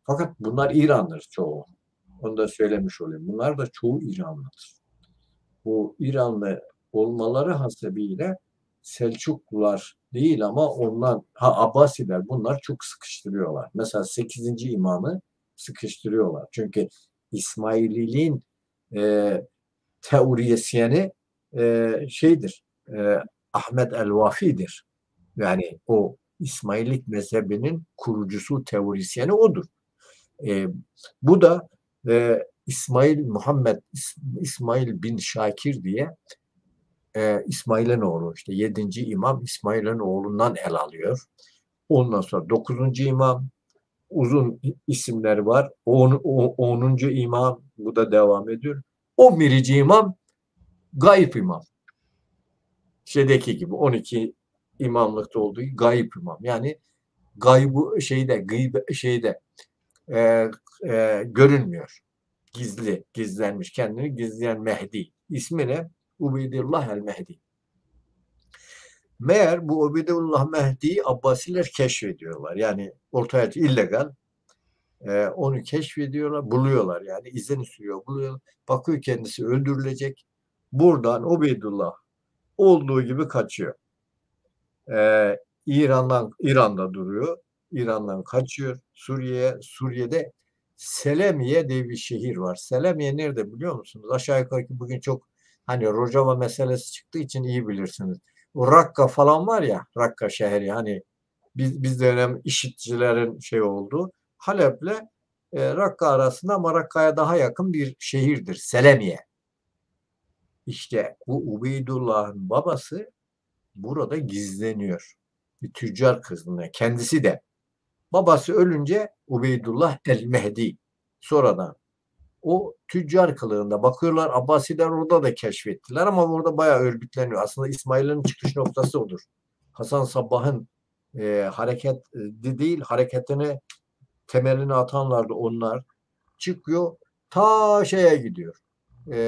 fakat bunlar İran'dır çoğu. Onu da söylemiş olayım. Bunlar da çoğu İranlıdır. Bu İranlı olmaları hasebiyle Selçuklular değil ama ondan Abbasiler, bunlar çok sıkıştırıyorlar. Mesela 8. imamı sıkıştırıyorlar. Çünkü İsmaililiğin teorisyeni Ahmet el-Vafi'dir. Yani o İsmaillik mezhebinin kurucusu, teorisyeni odur. Bu da İsmail bin Şakir diye İsmail'in oğlu, işte 7. imam İsmail'in oğlundan el alıyor. Ondan sonra 9. imam, uzun isimleri var. 10. imam, bu da devam ediyor. 11. imam gayip imam. Şeydeki gibi 12 imamlıkta olduğu gayip imam. Yani gaybı görünmüyor. Gizlenmiş, kendini gizleyen Mehdi. İsmi ne? Ubeydullah el-Mehdi. Meğer bu Ubeydullah Mehdi'yi Abbasiler keşfediyorlar. Yani ortaya illegal. Onu keşfediyorlar, buluyorlar yani. İzini sürüyor, buluyorlar. Bakıyor kendisi öldürülecek. Buradan Ubeydullah olduğu gibi kaçıyor. İran'da duruyor. İran'dan kaçıyor Suriye'de Selemiye diye bir şehir var. Selemiye nerede biliyor musunuz? Aşağı yukarı bugün çok hani Rojava meselesi çıktığı için iyi bilirsiniz. O Rakka falan var ya, Rakka şehri, hani biz dönem IŞİD'cilerin oldu. Halep'le Rakka arasında ama Rakka'ya daha yakın bir şehirdir Selemiye. İşte bu Ubeydullah'ın babası burada gizleniyor. Bir tüccar kızına. Kendisi de. Babası ölünce Ubeydullah el-Mehdi. Sonradan o tüccar kılığında bakıyorlar. Abbasiler orada da keşfettiler ama orada bayağı örgütleniyor. Aslında İsmail'in çıkış noktası odur. Hasan Sabbah'ın hareketine temelini atanlardı onlar. Çıkıyor ta gidiyor.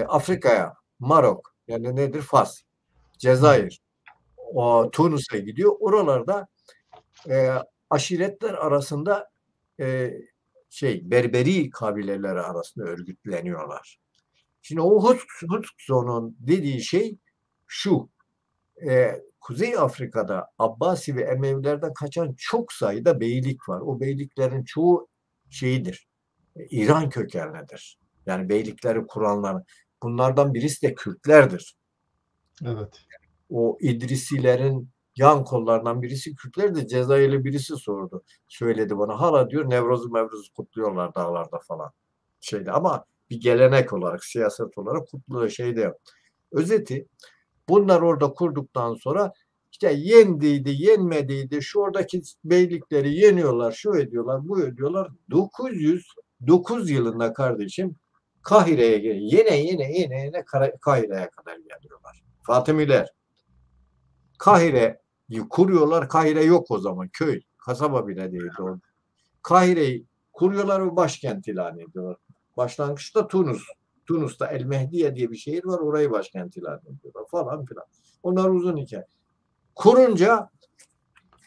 Afrika'ya, Marok, yani nedir? Fas, Cezayir, Tunus'a gidiyor. Oralarda aşiretler arasında Berberi kabileleri arasında örgütleniyorlar. Şimdi o Hutsu'nun dediği şey şu: Kuzey Afrika'da Abbasi ve Emevilerden kaçan çok sayıda beylik var. O beyliklerin çoğu İran kökenlidir. Yani beylikleri kuranlar. Bunlardan birisi de Kürtlerdir. Evet. O İdrisilerin yan kollarından birisi Kürtlerdi. Cezayirli birisi söyledi bana. Hala diyor Nevruz'u kutluyorlar dağlarda falan. Ama bir gelenek olarak, siyaset olarak kutluyor Özeti, bunlar orada kurduktan sonra işte yenmediydi. Şu oradaki beylikleri yeniyorlar, şu ediyorlar, bu ediyorlar. 909 yılında kardeşim Kahire'ye geliyor. Yine Kahire'ye kadar geliyorlar. Fatımiler. Kahire'yi kuruyorlar. Kahire yok o zaman. Köy. Kasaba bile değildi orada. Kahire'yi kuruyorlar ve başkent ilan ediyorlar. Başlangıçta Tunus. Tunus'ta El Mehdiye diye bir şehir var. Orayı başkent ilan ediyorlar falan filan. Onlar uzun hikaye. Kurunca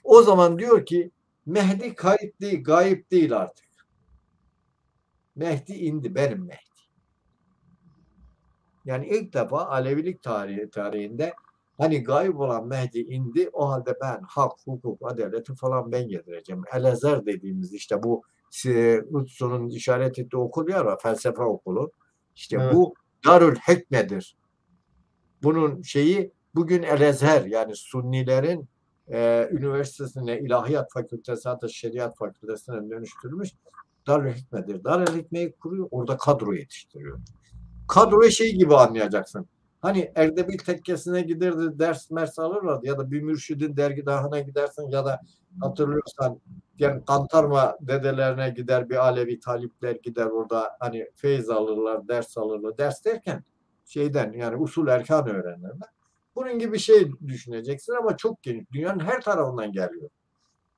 o zaman diyor ki Mehdi gayip değil artık. Mehdi indi, benim Mehdi. Yani ilk defa Alevilik tarihinde hani gayb olan Mehdi indi, o halde ben hak, hukuk, adaleti falan ben getireceğim. El-Ezer dediğimiz işte bu Utsu'nun işaret ettiği okul var, felsefe okulu. İşte evet. Bu Darül Hekme'dir. Bunun bugün El-Ezer, yani Sunnilerin Üniversitesine, İlahiyat Fakültesi hatta Şeriat Fakültesine dönüştürmüş. Darülhikme'dir. Darülhikme'yi kuruyor, orada kadro yetiştiriyor. Kadroyu şey gibi anlayacaksın. Hani Erdebil tekkesine giderdi, ders mers alırlardı ya da bir mürşidin dergahına gidersin ya da hatırlıyorsan yani Kantarma dedelerine gider, bir Alevi talipler gider orada hani feyiz alırlar, ders alırlar. Ders derken şeyden yani usul erkan öğrenirler. Bunun gibi şey düşüneceksin ama çok geniş. Dünyanın her tarafından geliyor.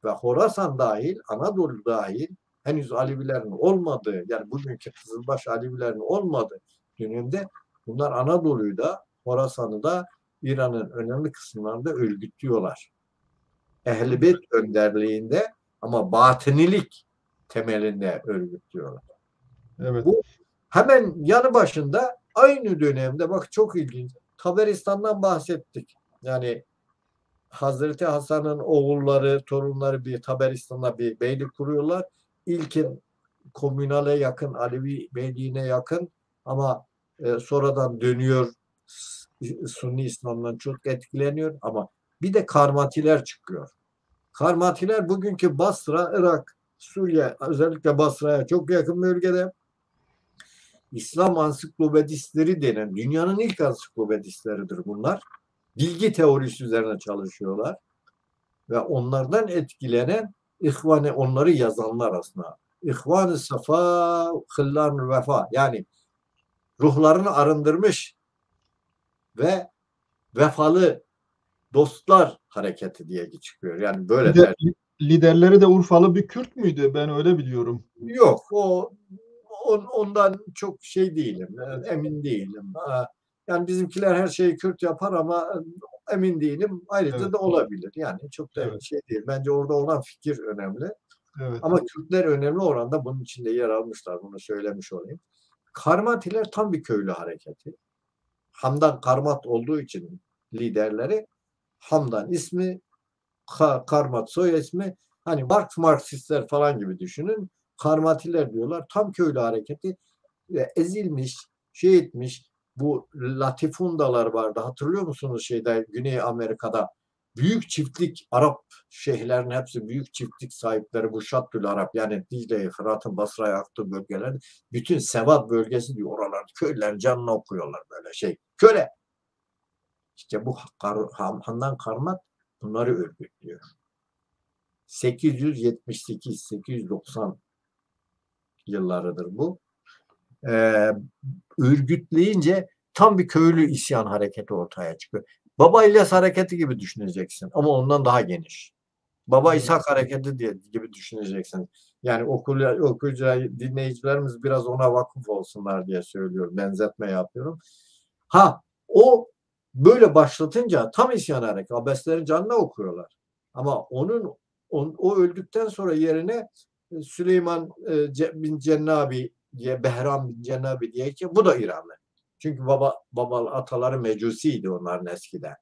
Ve Horasan dahil, Anadolu dahil henüz Alevilerin olmadığı yani bugünkü Kızılbaş Alevilerin olmadığı dönemde bunlar Anadolu'yu da Horasan'ı da İran'ın önemli kısımlarında örgütlüyorlar. Ehl-i Beyt önderliğinde ama batınilik temelinde örgütlüyorlar. Evet. Bu hemen yanı başında aynı dönemde bak çok ilginç. Taberistan'dan bahsettik. Yani Hazreti Hasan'ın oğulları, torunları bir Taberistan'da bir beylik kuruyorlar. İlkin komünale yakın, Alevi beyliğine yakın ama sonradan dönüyor Sunni İslam'dan çok etkileniyor ama bir de Karmatiler çıkıyor. Karmatiler bugünkü Basra, Irak, Suriye özellikle Basra'ya çok yakın bölgede İslam ansiklopedistleri denen dünyanın ilk ansiklopedistleridir bunlar. Bilgi teorisi üzerine çalışıyorlar ve onlardan etkilenen ihvane onları yazanlar aslında. İhvan-ı safa, hıllan vefa yani ruhlarını arındırmış ve vefalı dostlar hareketi diye çıkıyor. Yani böyle der. Liderleri de Urfalı bir Kürt müydü? Ben öyle biliyorum. Yok ondan çok şey değilim. Emin değilim. Yani bizimkiler her şeyi Kürt yapar ama emin değilim. Ayrıca Evet. da olabilir. Yani çok da Evet. şey değil. Bence orada olan fikir önemli. Evet. Ama Kürtler önemli oranda bunun içinde yer almışlar. Bunu söylemiş olayım. Karmatiler tam bir köylü hareketi. Hamdan Karmat olduğu için liderleri Hamdan ismi Karmat soy ismi hani Marksistler falan gibi düşünün. Karmatiler diyorlar. Tam köylü hareketi ezilmiş, şey etmiş. Bu latifundalar vardı. Hatırlıyor musunuz şeyde Güney Amerika'da büyük çiftlik Arap şeyhlerin hepsi büyük çiftlik sahipleri bu Şattül Arap yani Dicle'yi, Fırat'ın Basra'ya aktığı bölgeler bütün Sevat bölgesi diyor oralar köylerin canını okuyorlar böyle şey. Köle. İşte bu Handan Karmat bunları örgütlüyor. 878-890 yıllarıdır bu. Örgütleyince tam bir köylü isyan hareketi ortaya çıkıyor. Baba İlyas hareketi gibi düşüneceksin ama ondan daha geniş. Baba İshak hareketi diye gibi düşüneceksin. Yani okuyucu dinleyicilerimiz biraz ona vakıf olsunlar diye söylüyorum. Benzetme yapıyorum. O böyle başlatınca tam isyan hareketi. Abeslerin canına okuyorlar. Ama o öldükten sonra yerine Süleyman bin Cennabi diye Behram bin Cennabi diye ki bu da İranlı. Çünkü baba ataları Mecusiydi onların eskiden.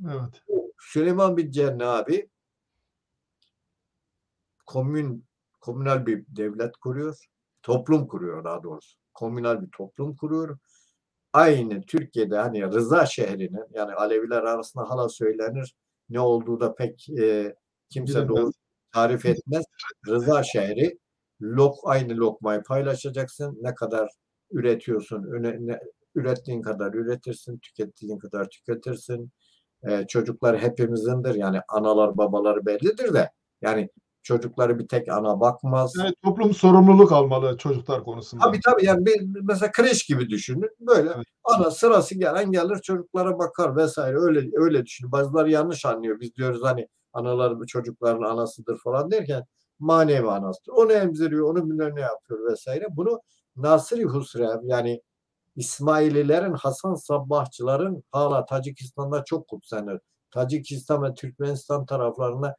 Evet. Süleyman bin Cennabi komünal bir devlet kuruyor. Toplum kuruyor daha doğrusu. Komünal bir toplum kuruyor. Aynı Türkiye'de hani Rıza şehrinin yani Aleviler arasında hala söylenir. Ne olduğu da pek kimse doğru tarif etmez. Rıza şehri aynı lokmayı paylaşacaksın. Ne kadar üretiyorsun, ürettiğin kadar üretirsin, tükettiğin kadar tüketirsin. Çocuklar hepimizindir. Yani analar babaları bellidir de yani çocukları bir tek ana bakmaz. Evet, toplum sorumluluk almalı çocuklar konusunda. Tabii yani mesela kreş gibi düşünün. Böyle evet. ana sırası gelen gelir çocuklara bakar vesaire öyle düşünün. Bazıları yanlış anlıyor. Biz diyoruz hani analar çocukların anasıdır falan derken manevi anasıdır. Onu emziriyor, onu bilmem ne yapıyor vesaire. Bunu Nasır-ı Husrev yani İsmaililerin, Hasan Sabbahçıların hala Tacikistan'da çok kutsanır. Tacikistan ve Türkmenistan taraflarında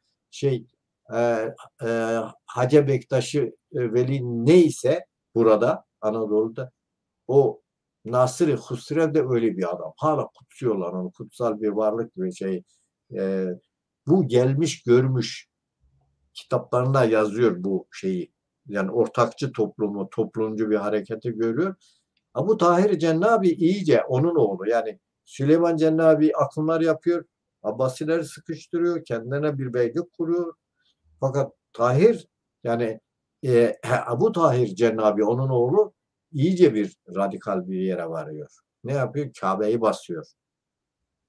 Hacı Bektaş'ı Veli neyse burada Anadolu'da o Nasır-ı Husrev de öyle bir adam. Hala kutsuyorlar onu. Kutsal bir varlık gibi şey. Bu gelmiş görmüş kitaplarında yazıyor bu şeyi. Yani ortakçı toplumu, toplumcu bir hareketi görüyor. Abu Tahir Cennabi iyice onun oğlu. Yani Süleyman Cennabi akımlar yapıyor. Abbasileri sıkıştırıyor, kendine bir beylik kuruyor. Fakat Tahir, yani Ebu Tahir Cennabi, onun oğlu, iyice bir radikal bir yere varıyor. Ne yapıyor? Kabe'yi basıyor.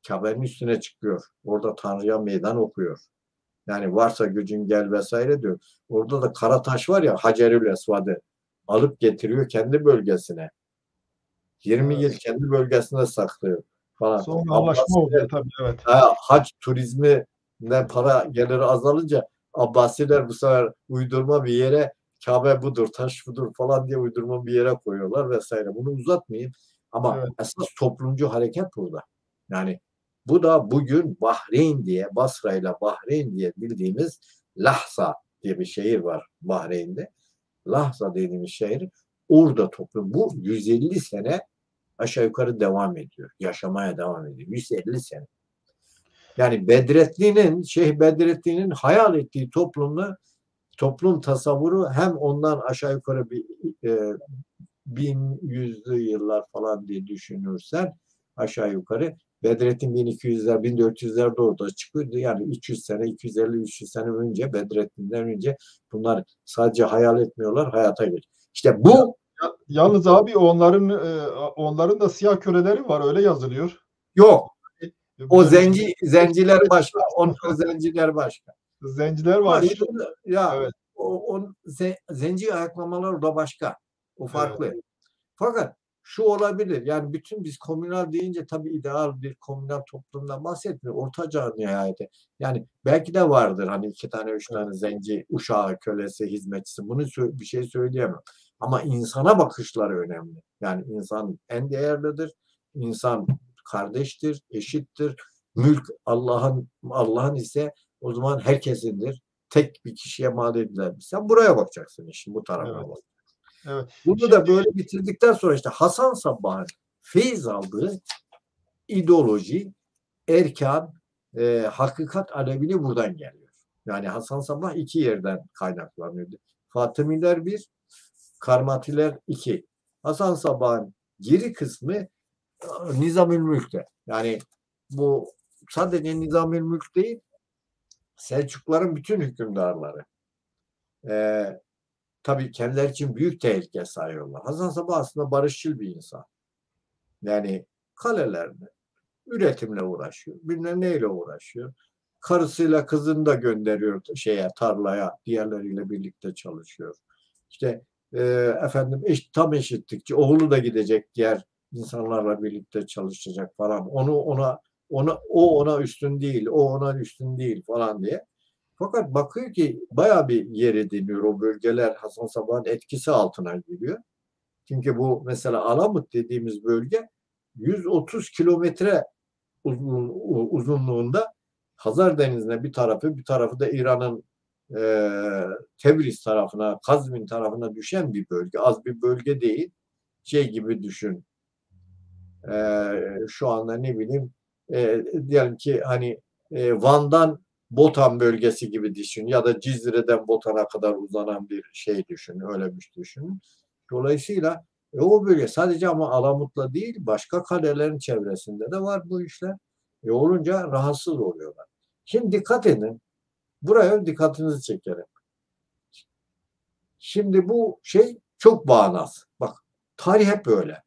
Kabe'nin üstüne çıkıyor. Orada Tanrı'ya meydan okuyor. Yani varsa gücün gel vesaire diyor. Orada da Karataş var ya, Hacerül Esvad'ı alıp getiriyor kendi bölgesine. 20 Evet. yıl kendi bölgesinde saklıyor falan. Sonra anlaşma Abbasiler, oluyor tabii, evet. hac turizminden para geliri azalınca Abbasiler bu sefer uydurma bir yere, Kabe budur, taş budur falan diye uydurma bir yere koyuyorlar vesaire. Bunu uzatmayayım. Ama Evet. esas toplumcu hareket burada. Yani bu da bugün Bahreyn diye, Basra ile Bahreyn diye bildiğimiz Lahsa diye bir şehir var Bahreyn'de. Lahsa dediğimiz şehir, orada toplum. Bu 150 sene aşağı yukarı devam ediyor. Yaşamaya devam ediyor. 150 sene. Yani Şeyh Bedrettin'in hayal ettiği toplum tasavvuru hem ondan aşağı yukarı bir 1100'lü yıllar falan diye düşünürsen, aşağı yukarı Bedrettin 1200'ler 1400'lerde orada çıkıyordu. Yani 300 sene, 250-300 sene önce, Bedrettin'den önce bunlar sadece hayal etmiyorlar, hayata geçiyor. İşte bu Yalnız abi onların da siyah köleleri var, öyle yazılıyor. yok. O Demişler. zenciler başka. O zenciler başka. Zenciler Ama varmış. şunu, ya Evet, zenci ayaklamalar da başka. O evet, farklı. Fakat şu olabilir. Yani bütün biz komünal deyince tabii ideal bir komünal toplumdan bahsetmiyor. Ortaca nihayeti. Yani belki de vardır hani 2 tane 3 evet, tane zenci uşağı, kölesi, hizmetçisi. Bunu bir şey söyleyemem. Ama insana bakışları önemli. Yani insan en değerlidir. İnsan kardeştir, eşittir. Mülk Allah'ın ise o zaman herkesindir. Tek bir kişiye mal edilen. Sen buraya bakacaksın, işin bu tarafına evet, bak. evet. Bunu Şimdi da böyle bitirdikten sonra işte Hasan Sabbah'ın feyiz aldığı ideoloji, erkan, hakikat alevini buradan geliyor. Yani Hasan Sabbah 2 yerden kaynaklanıyordu. Fatımiler 1, Karmatiler 2. Hasan Sabbah'ın geri kısmı Nizamül Mülk'te. Yani bu sadece Nizamül Mülk değil, Selçukluların bütün hükümdarları. Tabii kendileri için büyük tehlike sayıyorlar. Hasan Sabbah aslında barışçıl bir insan. Yani kalelerde üretimle uğraşıyor. Bilmem neyle uğraşıyor. Karısıyla kızını da gönderiyor tarlaya, diğerleriyle birlikte çalışıyor. İşte efendim tam eşitlikçi, oğlu da gidecek diğer insanlarla birlikte çalışacak falan. O ona üstün değil, o ona üstün değil falan diye. Fakat bakıyor ki bayağı bir yer ediniyor, o bölgeler Hasan Sabbah'ın etkisi altına giriyor. Çünkü bu mesela Alamut dediğimiz bölge 130 kilometre uzunluğunda, Hazar Denizi'ne bir tarafı da İran'ın Tebriz tarafına, Kazvin tarafına düşen bir bölge. Az bir bölge değil. Şey gibi düşün. Şu anda ne bileyim, diyelim ki hani Van'dan Botan bölgesi gibi düşün ya da Cizre'den Botan'a kadar uzanan bir şey düşün. Öyle bir şey düşünün. Dolayısıyla o bölge sadece ama Alamut'la değil, başka kalelerin çevresinde de var bu işler. Olunca rahatsız oluyorlar. Şimdi dikkat edin. Buraya dikkatinizi çekerim. Şimdi bu şey çok bağnaz. Bak, tarih hep böyle.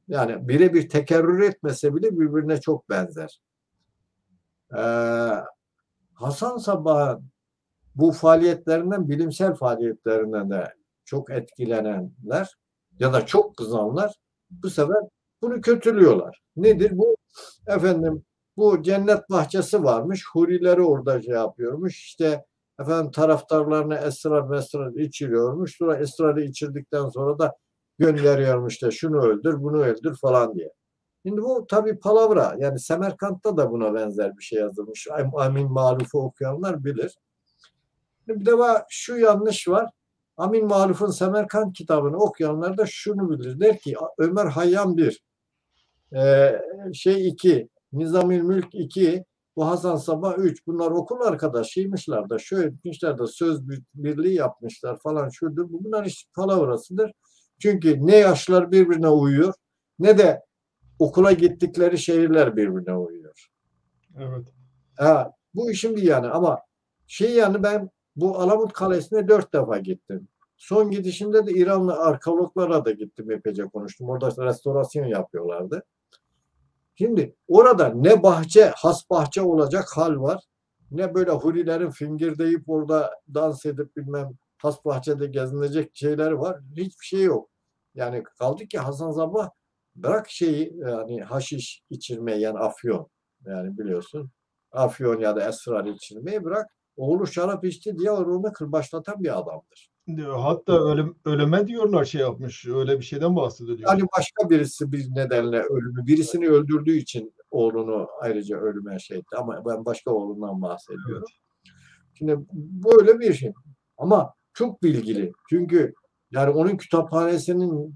Yani birebir tekerrür etmese bile birbirine çok benzer. Hasan Sabbah'ın bu faaliyetlerinden, bilimsel faaliyetlerinden de çok etkilenenler ya da çok kızanlar bu sefer bunu kötülüyorlar. Nedir bu? Efendim, bu cennet bahçesi varmış. Hurileri orada şey yapıyormuş. İşte efendim taraftarlarına esrar içiriyormuş. Sonra esrarı içirdikten sonra da gönderiyormuş da şunu öldür, bunu öldür falan diye. Şimdi bu tabii palavra. Yani Semerkant'ta da buna benzer bir şey yazılmış. Amin Maluf'u okuyanlar bilir. Bir de şu yanlış var. Amin Maluf'un Semerkant kitabını okuyanlar da şunu bilir. Der ki Ömer Hayyam 1, 2, Nizamül Mülk 2, bu Hasan Sabbah 3. Bunlar okul arkadaşıymışlar da şöyle etmişler de söz birliği yapmışlar falan şudur. Bunlar işte palavrasıdır. Çünkü ne yaşlar birbirine uyuyor ne de okula gittikleri şehirler birbirine uyuyor. evet. Bu işin bir yanı ama yani ben bu Alamut Kalesi'ne 4 defa gittim. Son gidişimde de İranlı arkeologlara da gittim, epeyce konuştum. Orada restorasyon yapıyorlardı. Şimdi orada ne bahçe, has bahçe olacak hal var, ne böyle hurilerin fingirdeyip orada dans edip bilmem has bahçede gezinecek şeyleri var. Hiçbir şey yok. Yani kaldı ki Hasan Sabbah bırak yani haşiş içirmeyi, yani afyon, yani biliyorsun afyon ya da esrar içirmeyi bırak, oğlu şarap içti diye onu kırbaçlatan bir adamdır. Hatta ölüme diyorlar şey yapmış. Öyle bir şeyden bahsediliyor. Yani başka birisi bir nedenle birisini öldürdüğü için oğlunu ayrıca ölüme şey etti. Ama ben başka oğlundan bahsediyorum. Evet. Şimdi böyle bir şey. Ama çok bilgili. Çünkü yani onun kütüphanesinin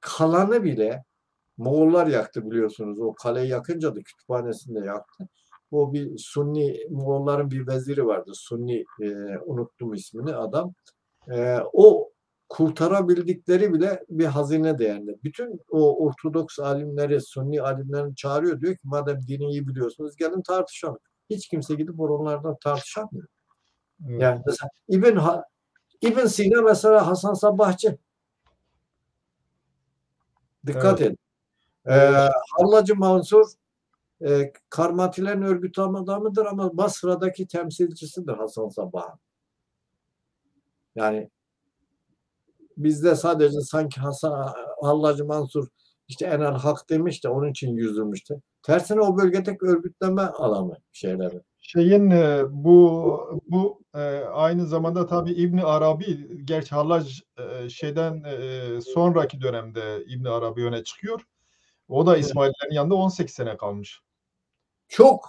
kalanı bile Moğollar yaktı, biliyorsunuz. O kaleyi yakınca da kütüphanesini de yaktı. O bir Sunni, Moğolların bir veziri vardı. Sunni, unuttum ismini adam. O kurtarabildikleri bile bir hazine değerli. Bütün o Ortodoks alimleri, Sunni alimlerini çağırıyor. Diyor ki madem dini iyi biliyorsunuz gelin tartışalım. Hiç kimse gidip onlardan tartışamıyor. Evet. Yani mesela İbn Sina mesela Hasan Sabbahçı. Dikkat edin. Hallacı Mansur Karmatilerin örgütü adamıdır ama Basra'daki temsilcisidir Hasan Sabbah'ın. Yani bizde sadece sanki Hallacı Mansur işte Enel Hak demiş de onun için yüzülmüştü. Tersine o bölgedeki örgütleme alanı şeyleri. Bu aynı zamanda tabii İbn Arabi, gerçi Hallac sonraki dönemde İbn Arabi öne çıkıyor. O da İsmail'lerin yanında 18 sene kalmış. Çok.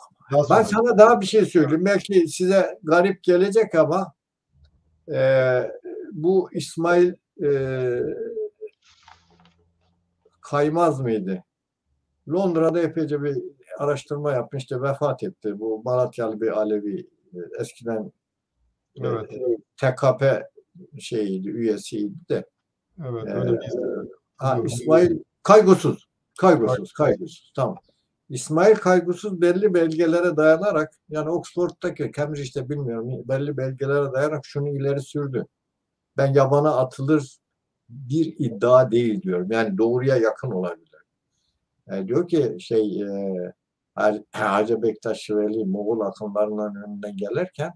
Ben sana daha bir şey söyleyeyim. Belki size garip gelecek ama bu İsmail Kaymaz mıydı? Londra'da epeyce bir araştırma yapmıştı, vefat etti. Bu Malatyalı bir Alevi, eskiden evet. TKP üyesiydi de. Evet, öyle İsmail Kaygusuz. Tamam. İsmail Kaygusuz belli belgelere dayanarak, yani Oxford'daki, Cambridge'de bilmiyorum, belli belgelere dayanarak şunu ileri sürdü. Ben yabana atılır bir iddia değil diyorum. Yani doğruya yakın olabilir. Diyor ki Hacı Bektaş Veli Moğol akımlarının önünden gelirken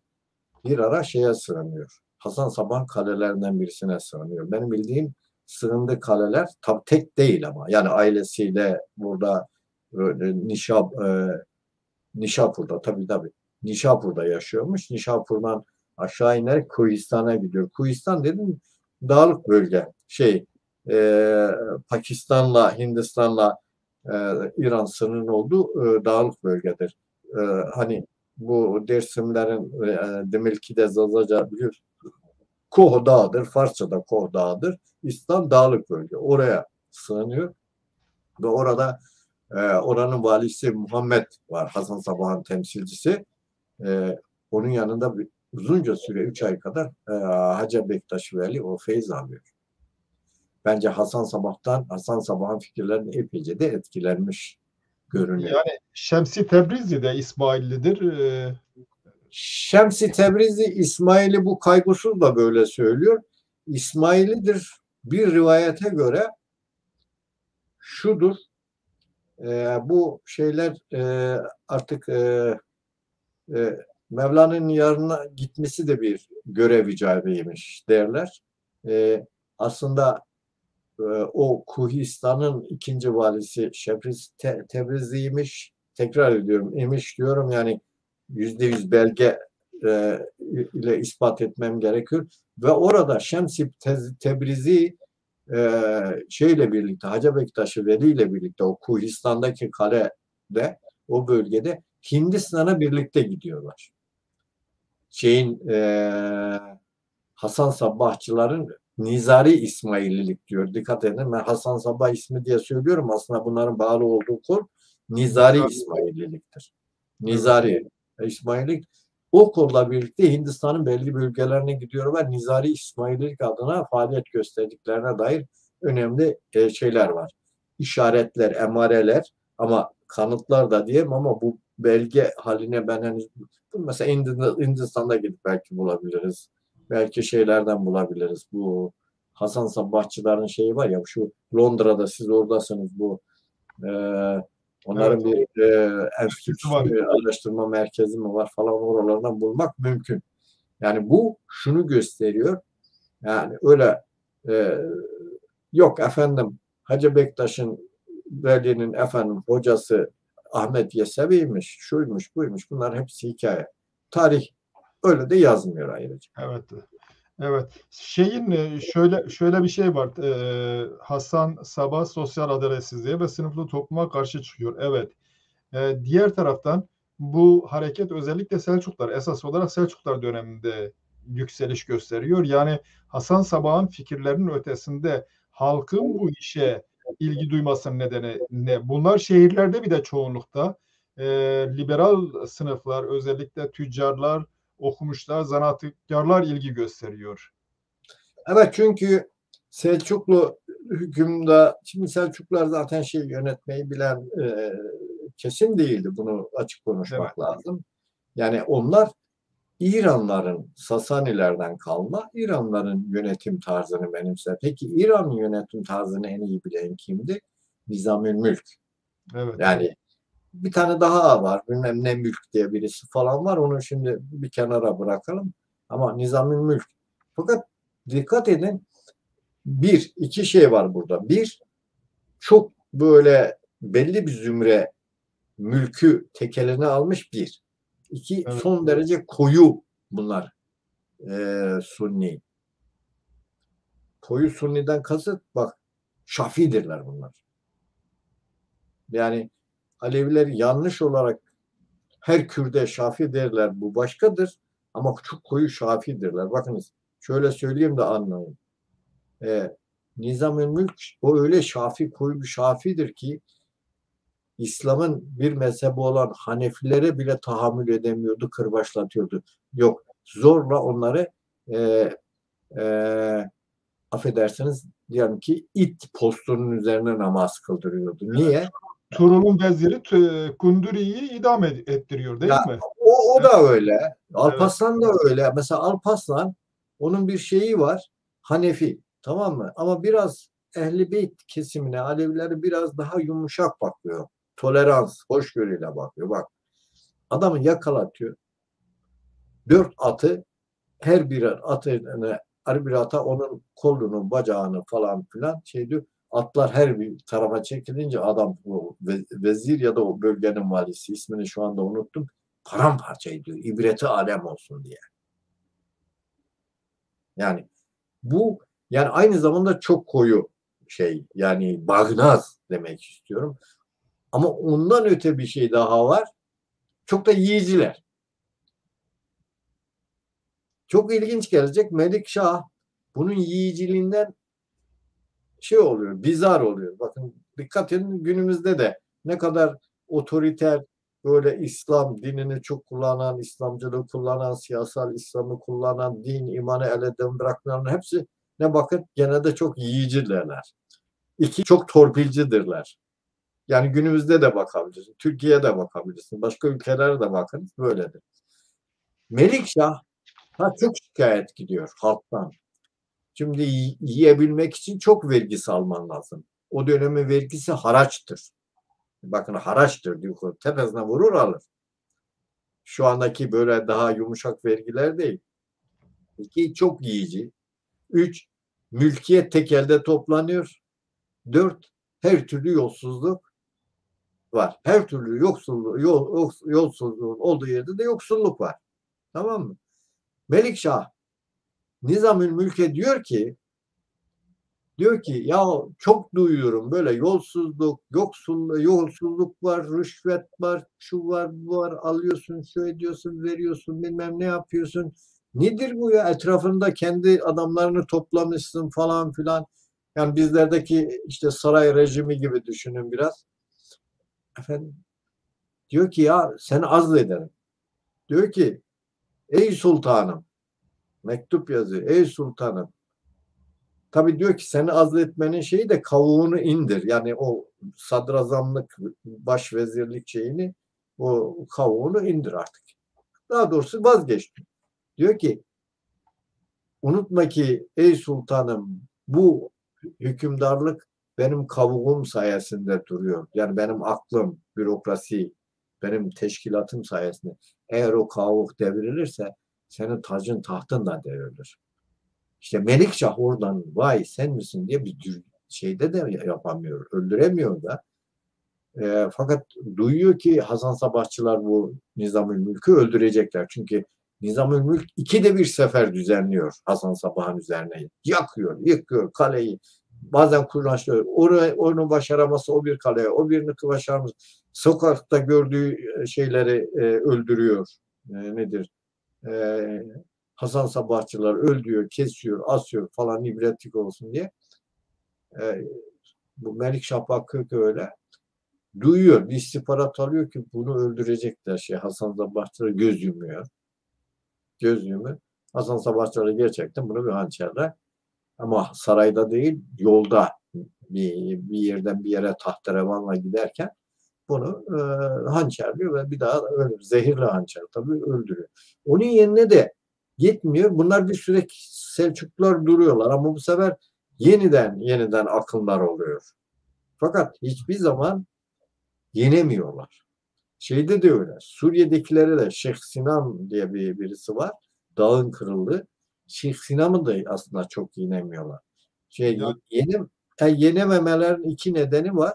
bir ara sığınıyor. Hasan Sabbah'ın kalelerinden birisine sığınıyor. Benim bildiğim sığındığı kaleler tabi tek değil ama yani ailesiyle burada Nişapur'da tabii Nişapur'da yaşıyormuş. Nişapur'dan aşağı iner Kuhistan'a gidiyor. Kuhistan dedim dağlık bölge. Pakistan'la Hindistan'la İran sınırının olduğu dağlık bölgedir. Hani bu Dersimlerin Demelki'de Zazaca biliyorsunuz. Koh Dağı'dır. Farsça'da Koh Dağı'dır. İslam dağlık bölge. Oraya sığınıyor. Ve orada oranın valisi Muhammed var. Hasan Sabbah'ın temsilcisi. Onun yanında uzunca süre 3 ay kadar Hacı Bektaş Veli o feyiz alıyor. Bence Hasan Sabbah'ın fikirlerinin epeyce de etkilenmiş görünüyor. Yani Şemsi Tebrizi de İsmaillidir. Şemsi Tebrizi İsmail'i bu Kaygusuz da böyle söylüyor. İsmail'idir. Bir rivayete göre şudur. Bu şeyler artık Mevla'nın yarına gitmesi de bir görev icabıymış derler. Aslında o Kuhistan'ın ikinci valisi Şemsi Tebrizi'ymiş. Tekrar ediyorum, imiş diyorum, yani %100 belge ile ispat etmem gerekiyor. Ve orada Şemsi Tebrizi şeyle birlikte, Hacı Bektaş Veli ile birlikte o Kuhistan'daki kalede, o bölgede Hindistan'a birlikte gidiyorlar. Hasan Sabbahçıların Nizari İsmaililik diyor. Dikkat edin, ben Hasan Sabbah ismi diye söylüyorum. Aslında bunların bağlı olduğu kol Nizari İsmaililiktir. Nizari İsmaililik. O kolla birlikte Hindistan'ın belli bölgelerine gidiyor ve Nizari İsmaililik adına faaliyet gösterdiklerine dair önemli şeyler var. İşaretler, emareler, ama kanıtlar da diyeyim ama bu belge haline ben henüz mesela Hindistan'da gidip belki bulabiliriz. Belki şeylerden bulabiliriz. Bu Hasan Sabbahçıların şeyi var ya şu Londra'da siz oradasınız bu e, onların Evet, bir etkisi enstitüsü var. araştırma merkezi mi var falan oralardan bulmak mümkün. Yani bu şunu gösteriyor. Yani öyle e, yok efendim Hacı Bektaş'ın Veli'nin efendim hocası Ahmet Yesevi'ymiş, şuymuş, buymuş. Bunlar hepsi hikaye. Tarih öyle de yazmıyor ayrıca. Evet. Evet. Şöyle bir şey var. Hasan Sabah sosyal adaletsizliğe ve sınıflı topluma karşı çıkıyor. Evet. Diğer taraftan bu hareket özellikle Selçuklar, esas olarak Selçuklar döneminde yükseliş gösteriyor. Yani Hasan Sabah'ın fikirlerinin ötesinde halkın bu işe ilgi duymasının nedeni ne? Bunlar şehirlerde bir de çoğunlukta liberal sınıflar, özellikle tüccarlar, okumuşlar, zanaatkarlar ilgi gösteriyor. Evet çünkü Selçuklu hükümda şimdi Selçuklular zaten şey yönetmeyi bilen kesim değildi. Bunu açık Evet, konuşmak lazım. Yani onlar İranların Sasanilerden kalma İranların yönetim tarzını benimser. Peki İran'ın yönetim tarzını en iyi bilen kimdi? Nizamülmülk. evet. Yani bir tane daha var. Bilmem ne mülk diye birisi falan var. Onu şimdi bir kenara bırakalım. Ama Nizamülmülk. Fakat dikkat edin iki şey var burada. Bir, çok böyle belli bir zümre mülkü tekeline almış bir. İki, Evet. son derece koyu bunlar Sunni. Koyu Sunni'den kasıt bak Şafidirler bunlar. Yani Aleviler yanlış olarak her Kürde Şafi derler bu başkadır ama çok koyu Şafidirler. Bakınız şöyle söyleyeyim de anlayın. Nizam-ı Mülk o öyle Şafi koyu bir Şafidir ki İslam'ın bir mezhebi olan Hanefilere bile tahammül edemiyordu, kırbaçlatıyordu. Yok, zorla onları e, e, affedersiniz diyelim ki it postunun üzerine namaz kıldırıyordu. Niye? Tuğrul'un veziri Kunduri'yi idam ettiriyor değil Ya mi? o Evet, da öyle. evet, Alparslan da öyle. Mesela Alparslan onun bir şeyi var. Hanefi. Tamam mı? Ama biraz Ehl-i Beyt kesimine, Alevileri biraz daha yumuşak bakıyor. Tolerans, hoşgörüyle bakıyor. Bak adamı yakalatıyor. Dört atı her bir atını her bir ata onun kolunu, bacağını falan filan şey diyor. Atlar her bir tarafa çekilince adam o vezir ya da o bölgenin valisi ismini şu anda unuttum. Paramparça ediyor. İbreti alem olsun diye. Yani bu yani aynı zamanda çok koyu şey yani bağnaz demek istiyorum. Ama ondan öte bir şey daha var. Çok da yiyiciler. Çok ilginç gelecek. Melikşah bunun yiyiciliğinden şey oluyor, bizar oluyor. Bakın dikkat edin günümüzde de ne kadar otoriter böyle İslam dinini çok kullanan, İslamcılığı kullanan, siyasal İslam'ı kullanan, din, imanı elden bırakmayanların hepsi ne bakın gene de çok yiyicidirler. İki, çok torpilcidirler. Yani günümüzde de bakabilirsin, Türkiye'de bakabilirsin, başka ülkelere de bakın böyledir. Melikşah çok şikayet gidiyor halktan. Şimdi yiyebilmek için çok vergi salman lazım. O dönemin vergisi haraçtır. Bakın haraçtır diyor. Tepesine vurur alır. Şu andaki böyle daha yumuşak vergiler değil. İki, çok yiyici. Üç, mülkiyet tek elde toplanıyor. Dört, her türlü yolsuzluk var. Her türlü yolsuzluğun olduğu yerde de yoksulluk var. Tamam mı? Melikşah Nizamül Mülk'e diyor ki ya çok duyuyorum böyle yolsuzluk, yolsuzluk var, rüşvet var, şu var, bu var, alıyorsun, şu ediyorsun, veriyorsun, bilmem ne yapıyorsun. Nedir bu ya? Etrafında kendi adamlarını toplamışsın falan filan. Yani bizlerdeki işte saray rejimi gibi düşünün biraz. Efendim diyor ki ya seni azlederim. Diyor ki ey sultanım mektup yazıyor. Ey sultanım tabii diyor ki seni azletmenin şeyi de kavuğunu indir. Yani o sadrazamlık, başvezirlik şeyini, o kavuğunu indir artık. Daha doğrusu vazgeç. Diyor ki unutma ki ey sultanım, bu hükümdarlık benim kavuğum sayesinde duruyor. Yani benim aklım, bürokrasi, benim teşkilatım sayesinde. Eğer o kavuk devrilirse senin tacın tahtın da devrilir. İşte Melikşah oradan vay sen misin diye bir şeyde de yapamıyor, öldüremiyor da. Fakat duyuyor ki Hasan Sabahçılar bu Nizamülmülk'ü öldürecekler. Çünkü Nizamülmülk 2'de bir sefer düzenliyor Hasan Sabah'ın üzerine. Yakıyor, yıkıyor kaleyi. Bazen kurnazlıyor. Onu başaramazsa o bir kaleye, o birini başaramaz. Sokakta gördüğü şeyleri öldürüyor. Nedir? Hasan Sabahçılar öldürüyor, kesiyor, asıyor falan ibretlik olsun diye. Bu Melikşah Hakkı öyle. Duyuyor, bir istihbarat alıyor ki bunu öldürecekler. Hasan Sabahçılar göz yumuyor. Göz yumuyor. Hasan Sabahçılar gerçekten bunu bir hançerle, ama sarayda değil, yolda bir yerden bir yere tahterevanla giderken bunu hançerliyor ve bir daha ölür. Zehirli hançer tabii öldürüyor. Onun yerine de gitmiyor. Bunlar bir süre Selçuklular duruyorlar ama bu sefer yeniden akınlar oluyor. Fakat hiçbir zaman yenemiyorlar. Şeyde de öyle. Suriye'dekilere de Şeyh Sinan diye birisi var. Dağın kırıldı. Şeyh Sinan'ı da aslında çok yenemiyorlar. Yani, Yenememelerin iki nedeni var.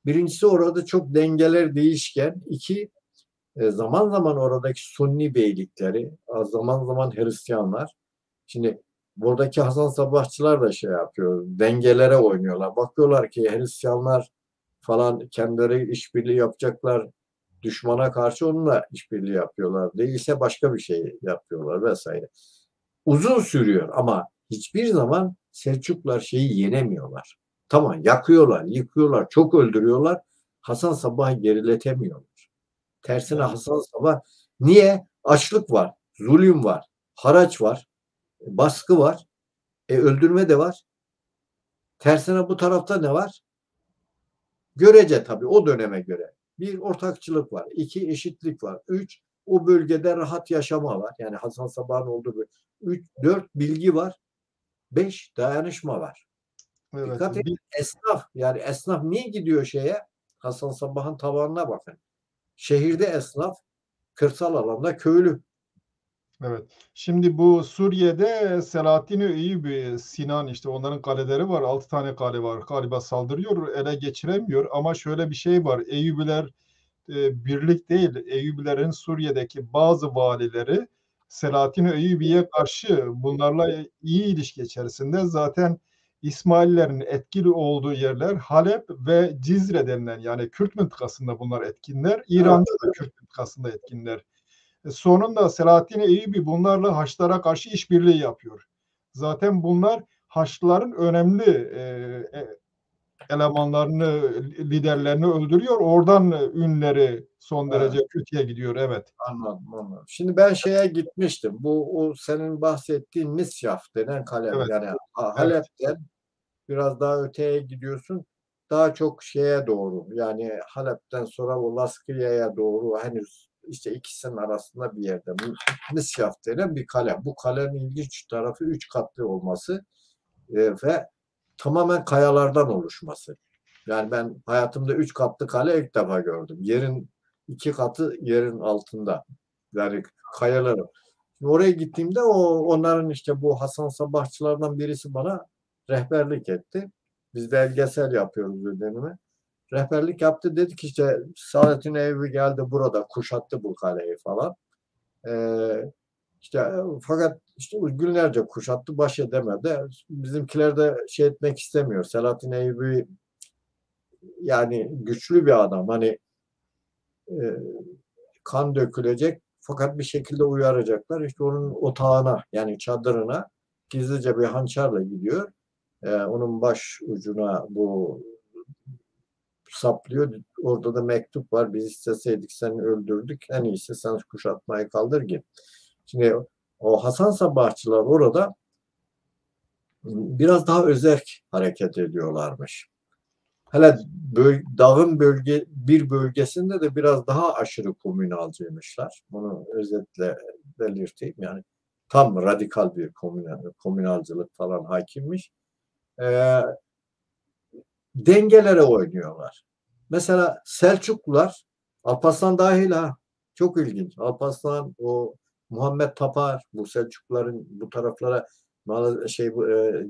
Birincisi orada çok dengeler değişken. İki, zaman zaman oradaki Sunni beylikleri, zaman zaman Hristiyanlar. Şimdi buradaki Hasan Sabahçılar da şey yapıyor, dengelere oynuyorlar. Bakıyorlar ki Hristiyanlar falan kendileri işbirliği yapacaklar, düşmana karşı onunla işbirliği yapıyorlar. Değilse başka bir şey yapıyorlar vesaire. Uzun sürüyor ama hiçbir zaman Selçuklular şeyi yenemiyorlar. Tamam, yakıyorlar, yıkıyorlar, çok öldürüyorlar. Hasan Sabah'ı geriletemiyorlar. Tersine yani Hasan Sabah, niye? Açlık var, zulüm var, haraç var, baskı var, öldürme de var. Tersine bu tarafta ne var? Görece tabii o döneme göre. Bir, ortakçılık var. İki, eşitlik var. Üç, o bölgede rahat yaşama var. Yani Hasan Sabah'ın olduğu bir. Üç, dört, bilgi var. Beş, dayanışma var. evet. Dikkat edin, esnaf. Yani esnaf niye gidiyor şeye? Hasan Sabah'ın tavanına bakın. Şehirde esnaf, kırsal alanda köylü. Evet. Şimdi bu Suriye'de Selahattin Eyyubi, Sinan işte onların kaleleri var. 6 tane kale var. Galiba saldırıyor, ele geçiremiyor. Ama şöyle bir şey var. Eyyubiler birlik değil. Eyyubilerin Suriye'deki bazı valileri Selahattin Eyyubi'ye karşı bunlarla iyi ilişki içerisinde. Zaten İsmaillerin etkili olduğu yerler Halep ve Cizre denilen yani Kürt mıntıkasında bunlar etkinler. Evet, İran'da da Kürt mıntıkasında etkinler. Sonunda Selahattin Eyyubi bunlarla Haçlılara karşı işbirliği yapıyor. Zaten bunlar Haçlıların önemli elemanlarını, liderlerini öldürüyor. Oradan ünleri son evet. derece kötüye gidiyor. Evet. Anladım. Şimdi ben şeye gitmiştim. O senin bahsettiğin Misyaf denen kale. Evet. Yani Evet. Halep'ten biraz daha öteye gidiyorsun. Daha çok şeye doğru. Yani Halep'ten sonra o Laskiya'ya doğru henüz işte ikisinin arasında bir yerde. Misyaf denen bir kale. Bu kalenin ilginç tarafı 3 katlı olması ve tamamen kayalardan oluşması. Yani ben hayatımda 3 katlı kale ilk defa gördüm. Yerin 2 katı yerin altında. Yani kayalarım. Şimdi oraya gittiğimde onların işte bu Hasan Sabahçılardan birisi bana rehberlik etti. Biz belgesel yapıyoruz ödenimi. Rehberlik yaptı. Dedi ki işte Saadettin Eyyubi geldi burada kuşattı bu kaleyi falan. İşte fakat işte günlerce kuşattı baş edemedi. Bizimkiler de şey etmek istemiyor. Selahattin Eyyubi yani güçlü bir adam. Hani e, kan dökülecek fakat bir şekilde uyaracaklar. İşte onun otağına yani çadırına gizlice bir hançerle gidiyor. Onun baş ucuna bu saplıyor. Orada da mektup var. Biz isteseydik seni öldürdük. En iyisi sen kuşatmayı kaldır git. Şimdi o Hasan Sabahçılar orada biraz daha özerk hareket ediyorlarmış. Hele dağın bir bölgesinde de biraz daha aşırı komünalcıymışlar. Bunu özetle belirteyim. Yani tam radikal bir komünalcılık falan hakimmiş. Ee, dengelere oynuyorlar. Mesela Selçuklular, Alparslan dahil ha, çok ilginç. Alparslan, o Muhammed Tapar, bu Selçukluların bu taraflara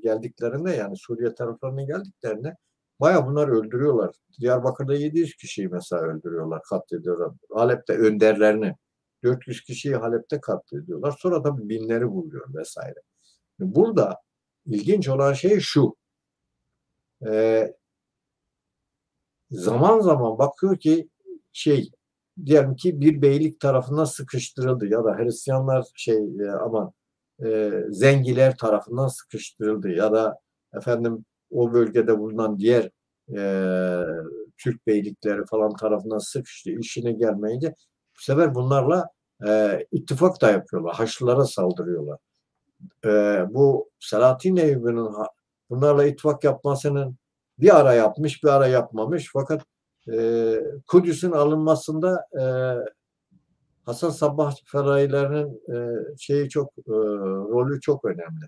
geldiklerinde, yani Suriye taraflarına geldiklerinde bayağı bunlar öldürüyorlar. Diyarbakır'da 700 kişiyi mesela öldürüyorlar, katlediyorlar. Halep'te önderlerini 400 kişiyi Halep'te katlediyorlar. Sonra tabii binleri buluyor vesaire. Burada ilginç olan şey şu. E, zaman zaman bakıyor ki diyelim ki bir beylik tarafından sıkıştırıldı ya da Hristiyanlar Zengiler tarafından sıkıştırıldı ya da efendim o bölgede bulunan diğer e, Türk beylikleri falan tarafından sıkıştı, işine gelmeyince bu sefer bunlarla ittifak da yapıyorlar. Haçlılara saldırıyorlar. Bu Selahattin Eyyubi'nin bunlarla ittifak yapmasının bir ara yapmış, bir ara yapmamış. Fakat Kudüs'ün alınmasında Hasan Sabbah fedailerinin rolü çok önemli.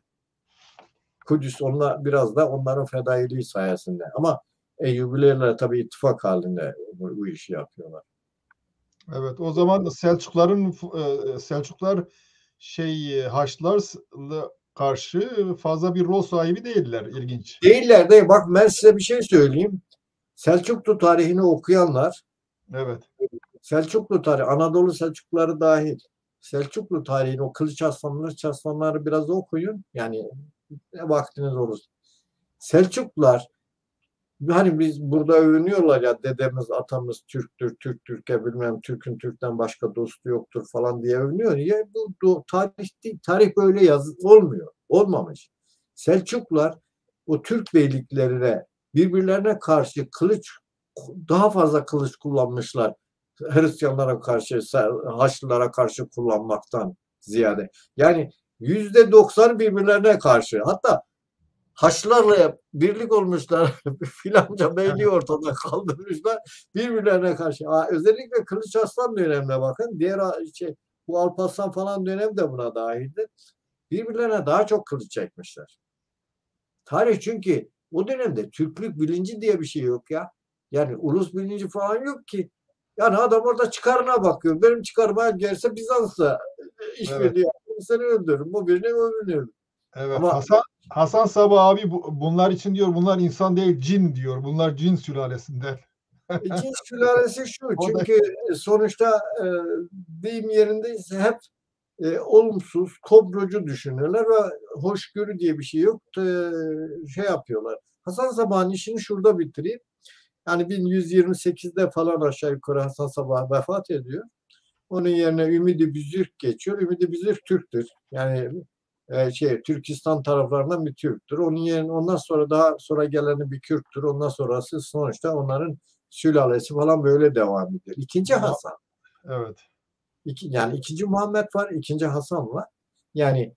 Kudüs biraz da onların fedailiği sayesinde. Ama Eyyubilerle tabii ittifak halinde bu işi yapıyorlar. Evet, o zaman Selçuklar Haçlılarla karşı fazla bir rol sahibi değiller. İlginç. Değiller de, bak ben size bir şey söyleyeyim. Selçuklu tarihini okuyanlar, Evet. Selçuklu tarihi, Anadolu Selçukluları dahil, Selçuklu tarihini, o Kılıç Arslanları biraz okuyun. Yani ne vaktiniz olur. Selçuklular, hani biz burada övünüyorlar ya, dedemiz, atamız Türktür, Türk Türk'e bilmem Türk'ün Türk'ten başka dostu yoktur falan diye övünüyor. Ya bu tarih değil. Tarih böyle olmuyor. Olmamış. Selçuklular o Türk beyliklerine, birbirlerine karşı daha fazla kılıç kullanmışlar. Hristiyanlara karşı, Haçlılara karşı kullanmaktan ziyade. Yani %90 birbirlerine karşı. Hatta Haçlılarla birlik olmuşlar. Filanca beyliği ortadan kaldırmışlar. Birbirlerine karşı. Özellikle Kılıç Arslan dönemine bakın. Bu Alparslan falan dönem de buna dahildi. Birbirlerine daha çok kılıç çekmişler. Tarih, çünkü o dönemde Türklük bilinci diye bir şey yok ya. Yani ulus bilinci falan yok ki. Yani adam orada çıkarına bakıyor. Benim çıkarıma gelirse Bizans'la Evet. işbirliği yapıp seni öldürürüm. Bu birini öldürürüm. Evet. Ama Hasan Sabbah abi bunlar için diyor, bunlar insan değil cin diyor. Bunlar cin sülalesinden. cins sülalesi şu, O da çünkü sonuçta deyim yerindeyse hep olumsuz, kobrocu düşünürler ve hoşgörü diye bir şey yok. Yapıyorlar. Hasan Sabbah'ın işini şurada bitireyim. Yani 1128'de falan aşağı yukarı Hasan Sabbah vefat ediyor. Onun yerine Ümidi Büzürk geçiyor. Ümidi Büzürk Türktür. Yani Türkistan taraflarından bir Türktür. Onun yerine ondan sonra daha sonra geleni bir Kürttür. Ondan sonrası sonuçta onların sülalesi falan böyle devam ediyor. İkinci Hasan. evet. Yani ikinci Muhammed var, ikinci Hasan var. Yani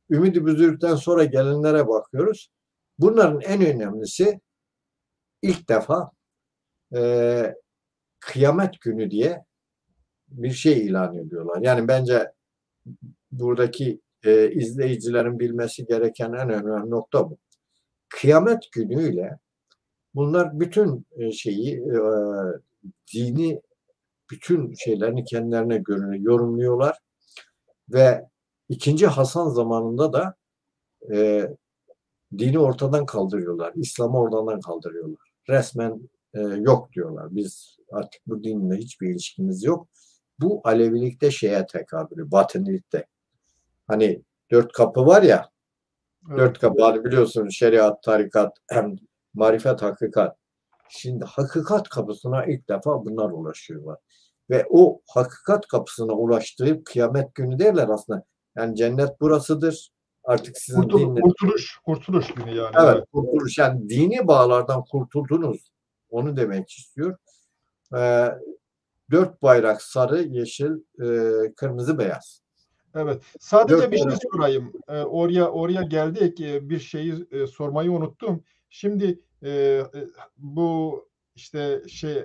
Ümidi Büzürk'ten sonra gelenlere bakıyoruz. Bunların en önemlisi, ilk defa e, kıyamet günü diye bir şey ilan ediyorlar. Yani bence buradaki izleyicilerin bilmesi gereken en önemli nokta bu. Kıyamet günüyle bunlar bütün dini, bütün şeylerini kendilerine göre yorumluyorlar ve ikinci Hasan zamanında da e, dini ortadan kaldırıyorlar. İslam'ı ortadan kaldırıyorlar. Resmen yok diyorlar. Biz artık bu dinle hiçbir ilişkimiz yok. Bu Alevilikte tekabülü, Batınilikte. Hani 4 kapı var ya, Evet. 4 kapı var biliyorsun, şeriat, tarikat, marifet, hakikat. Şimdi hakikat kapısına ilk defa bunlar ulaşıyorlar. Ve o hakikat kapısına ulaştığı kıyamet günü derler aslında. Yani cennet burasıdır. Artık sizin dinle. Kurtuluş günü yani. Evet, Evet. kurtuluş. Yani dini bağlardan kurtuldunuz. Onu demek istiyor. Ee, 4 bayrak, sarı, yeşil, kırmızı, beyaz. Evet. Sadece 4 bir şey bayrak. sorayım. Oraya geldik. Bir şeyi sormayı unuttum. Şimdi bu işte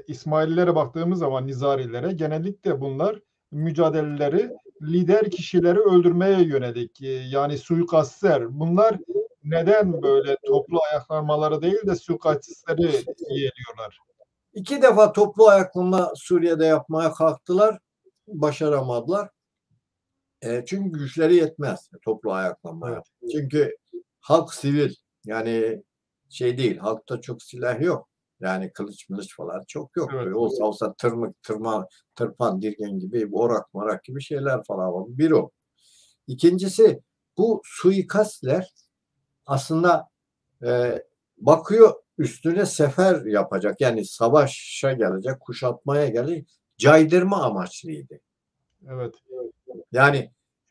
İsmaililere baktığımız zaman Nizarilere genellikle bunlar mücadeleleri lider kişileri öldürmeye yönelik yani suikastler. Bunlar neden böyle toplu ayaklanmaları değil de suikastleri yeğliyorlar? 2 defa toplu ayaklanma Suriye'de yapmaya kalktılar. Başaramadılar. Çünkü güçleri yetmez toplu ayaklanmaya. Evet. Çünkü halk sivil. Yani şey değil. Halkta çok silah yok. Yani kılıç mılıç falan çok yok. Evet. Olsa tırpan, dirgen gibi, orak marak gibi şeyler falan var. Bir o. İkincisi, bu suikastler aslında bakıyor üstüne sefer yapacak. Yani savaşa gelecek, kuşatmaya gelecek. Caydırma amaçlıydı. Evet. Yani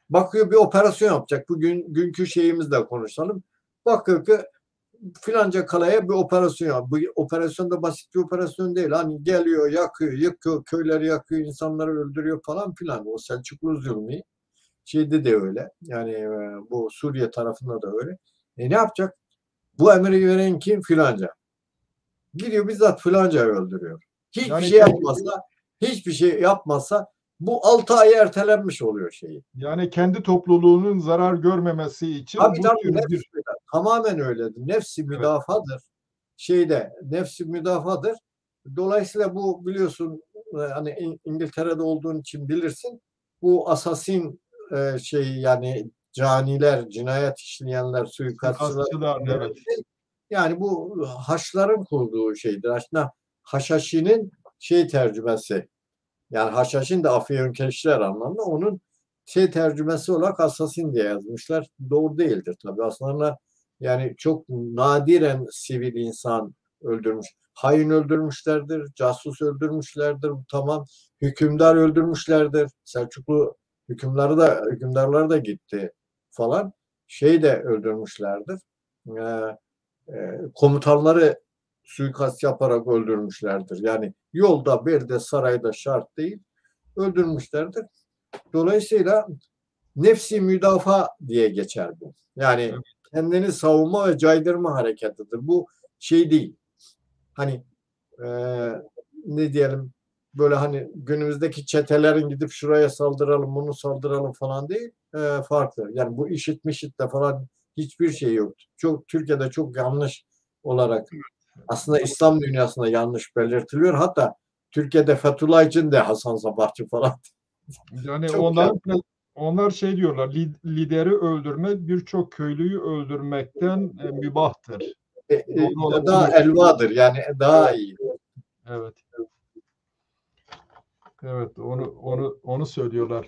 bakıyor bir operasyon yapacak. Günkü şeyimizle konuşalım. Bakıyor ki filanca kalaya bir operasyon yap. Bu operasyon da basit bir operasyon değil. Hani geliyor, yakıyor, yıkıyor, köyleri yakıyor, insanları öldürüyor falan filan. O Selçuklu zulmü şeyde de öyle. Yani bu Suriye tarafında da öyle. Ne yapacak? Bu emri veren kim? Filanca. Gidiyor bizzat filancayı öldürüyor. Hiçbir Yani şey yapmazsa, hiçbir şey yapmazsa bu 6 ay ertelenmiş oluyor şeyi. yani kendi topluluğunun zarar görmemesi için Tabii bu tabii tür bir tamamen öyledir. Nefsi evet. müdafadır. Nefsi müdafadır. Dolayısıyla bu biliyorsun hani İngiltere'de olduğun için bilirsin. Bu asasin yani caniler, cinayet işleyenler, suikastçılar Suikastçılar evet. yani bu Haçların kurduğu şeydir. Aslında Haşhaşi'nin tercümesi. Yani Haşhaşin de Afyonkeleşler anlamında onun tercümesi olarak Assassin diye yazmışlar. Doğru değildir tabii. Aslında yani çok nadiren sivil insan öldürmüş. Hain öldürmüşlerdir, casus öldürmüşlerdir. Tamam. Hükümdar öldürmüşlerdir. Selçuklu hükümdarları da gitti falan. De öldürmüşlerdir. Komutanları suikast yaparak öldürmüşlerdir. Yani yolda, bir de sarayda şart değil, öldürmüşlerdir. Dolayısıyla nefsi müdafaa diye geçer bu. Yani Evet. kendini savunma ve caydırma hareketidir. Bu şey değil. Hani e, ne diyelim böyle hani günümüzdeki çetelerin gidip şuraya saldıralım, bunu saldıralım falan değil. Farklı. Yani bu IŞİD falan hiçbir şey yok. Türkiye'de çok yanlış olarak aslında İslam dünyasında yanlış belirtiliyor. Hatta Türkiye'de Fethullah için de Hasan Sabahçı falan Yani çok yanlış. onlar diyorlar lideri öldürmek birçok köylüyü öldürmekten mübahtır. Doğru olan Daha budur. elvadır yani daha Evet, iyi. evet, evet. Onu söylüyorlar.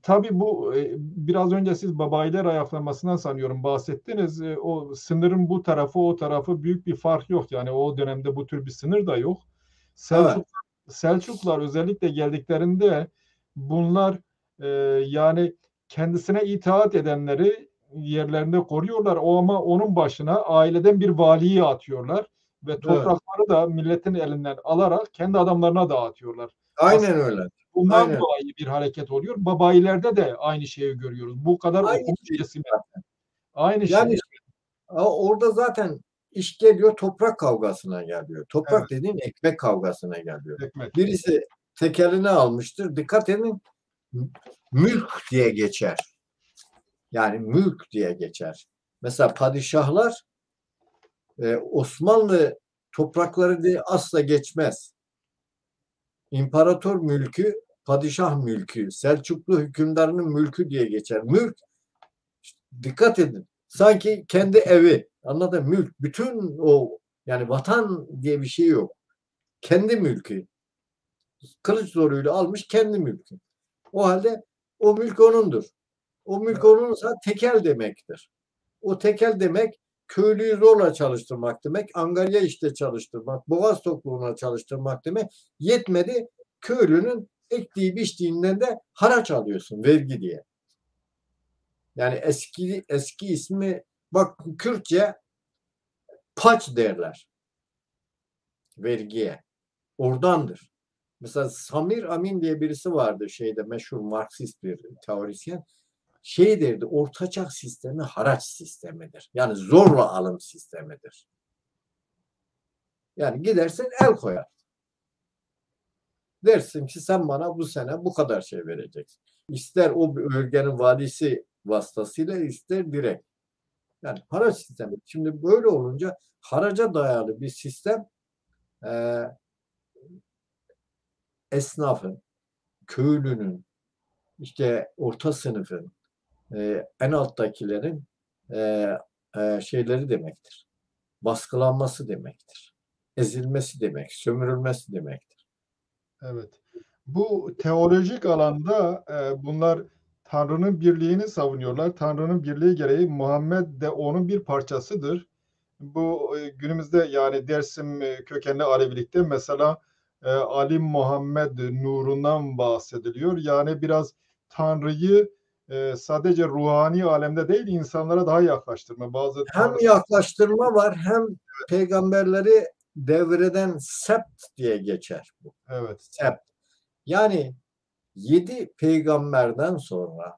Tabii bu biraz önce siz Babayiler ayaklanmasından sanıyorum bahsettiniz. O sınırın bu tarafı o tarafı büyük bir fark yok. Yani o dönemde bu tür bir sınır da yok. Evet. Selçuk Selçuklular özellikle geldiklerinde bunlar e, yani kendisine itaat edenleri yerlerinde koruyorlar. Ama onun başına aileden bir valiyi atıyorlar ve Evet. toprakları da milletin elinden alarak kendi adamlarına dağıtıyorlar. Aynen Aslında öyle. bundan Aynen. dolayı bir hareket oluyor. Babayilerde de aynı şeyi görüyoruz. Bu kadar Aynı okumuş şey. kesimi. Aynı Yani şey. orada zaten iş geliyor toprak kavgasına geliyor. Evet, Toprak dediğin ekmek kavgasına geliyor. ekmek. Birisi tekelini almıştır. Dikkat edin mülk diye geçer. Yani mülk diye geçer. Mesela padişahlar Osmanlı toprakları diye asla geçmez. İmparator mülkü, padişah mülkü, Selçuklu hükümdarının mülkü diye geçer. Mülk, dikkat edin. Sanki kendi evi. Anladın mı? Mülk. Bütün o yani vatan diye bir şey yok. Kendi mülkü. Kılıç zoruyla almış kendi mülkü. O halde o mülk onundur. O mülk onunsa tekel demektir. O tekel demek köylüyü zorla çalıştırmak demek, angarya işte çalıştırmak, boğaz tokluğuna çalıştırmak demek. Yetmedi köylünün ektiği biçtiğinden de haraç alıyorsun vergi diye. Yani eski ismi bak Kürtçe paç derler vergiye. Oradandır. Mesela Samir Amin diye birisi vardı meşhur Marksist bir teorisyen. şey derdi, ortaçağ sistemi haraç sistemidir. Yani zorla alım sistemidir. Yani gidersin el koyar. Dersin ki sen bana bu sene bu kadar şey vereceksin. İster o bölgenin valisi vasıtasıyla ister direkt. Yani haraç sistemi. Şimdi böyle olunca haraca dayalı bir sistem e, esnafın, köylünün, işte orta sınıfın, en alttakilerin e, şeyleri demektir. Baskılanması demektir. Ezilmesi demek, sömürülmesi demektir. Evet. Bu teolojik alanda bunlar Tanrı'nın birliğini savunuyorlar. Tanrı'nın birliği gereği Muhammed de onun bir parçasıdır. Bu günümüzde yani Dersim kökenli Alevilikte mesela Ali Muhammed nurundan bahsediliyor. Yani biraz Tanrı'yı sadece ruhani alemde değil insanlara daha yaklaştırma. Bazı Hem tanrısal. yaklaştırma var hem peygamberleri devreden sept diye geçer bu. Evet. Sept. Yani 7 peygamberden sonra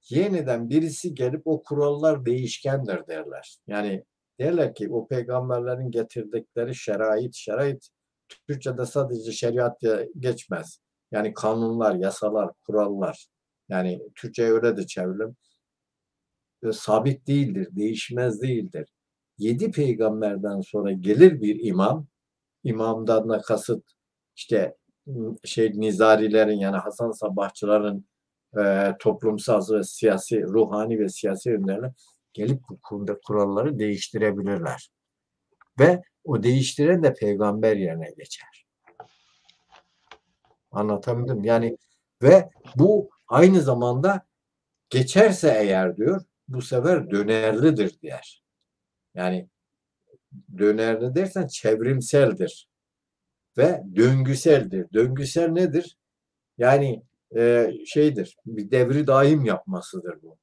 yeniden birisi gelip o kurallar değişkendir derler. Yani derler ki o peygamberlerin getirdikleri şerait Türkçe'de sadece şeriat diye geçmez. Yani kanunlar, yasalar, kurallar. Yani Türkçe'ye öyle de çevirelim. Sabit değildir, değişmez değildir. 7 peygamberden sonra gelir bir imam. İmamdan da kasıt işte Nizarilerin yani Hasan Sabahçıların toplumsal ve siyasi, ruhani ve siyasi yönlerine gelip bu kuralları değiştirebilirler. Ve o değiştiren de peygamber yerine geçer. Anlatabildim. Yani ve bu aynı zamanda geçerse eğer diyor bu sefer dönerlidir diyor. Yani dönerli dersen çevrimseldir ve döngüseldir. Döngüsel nedir? Yani şeydir, bir devri daim yapmasıdır bu.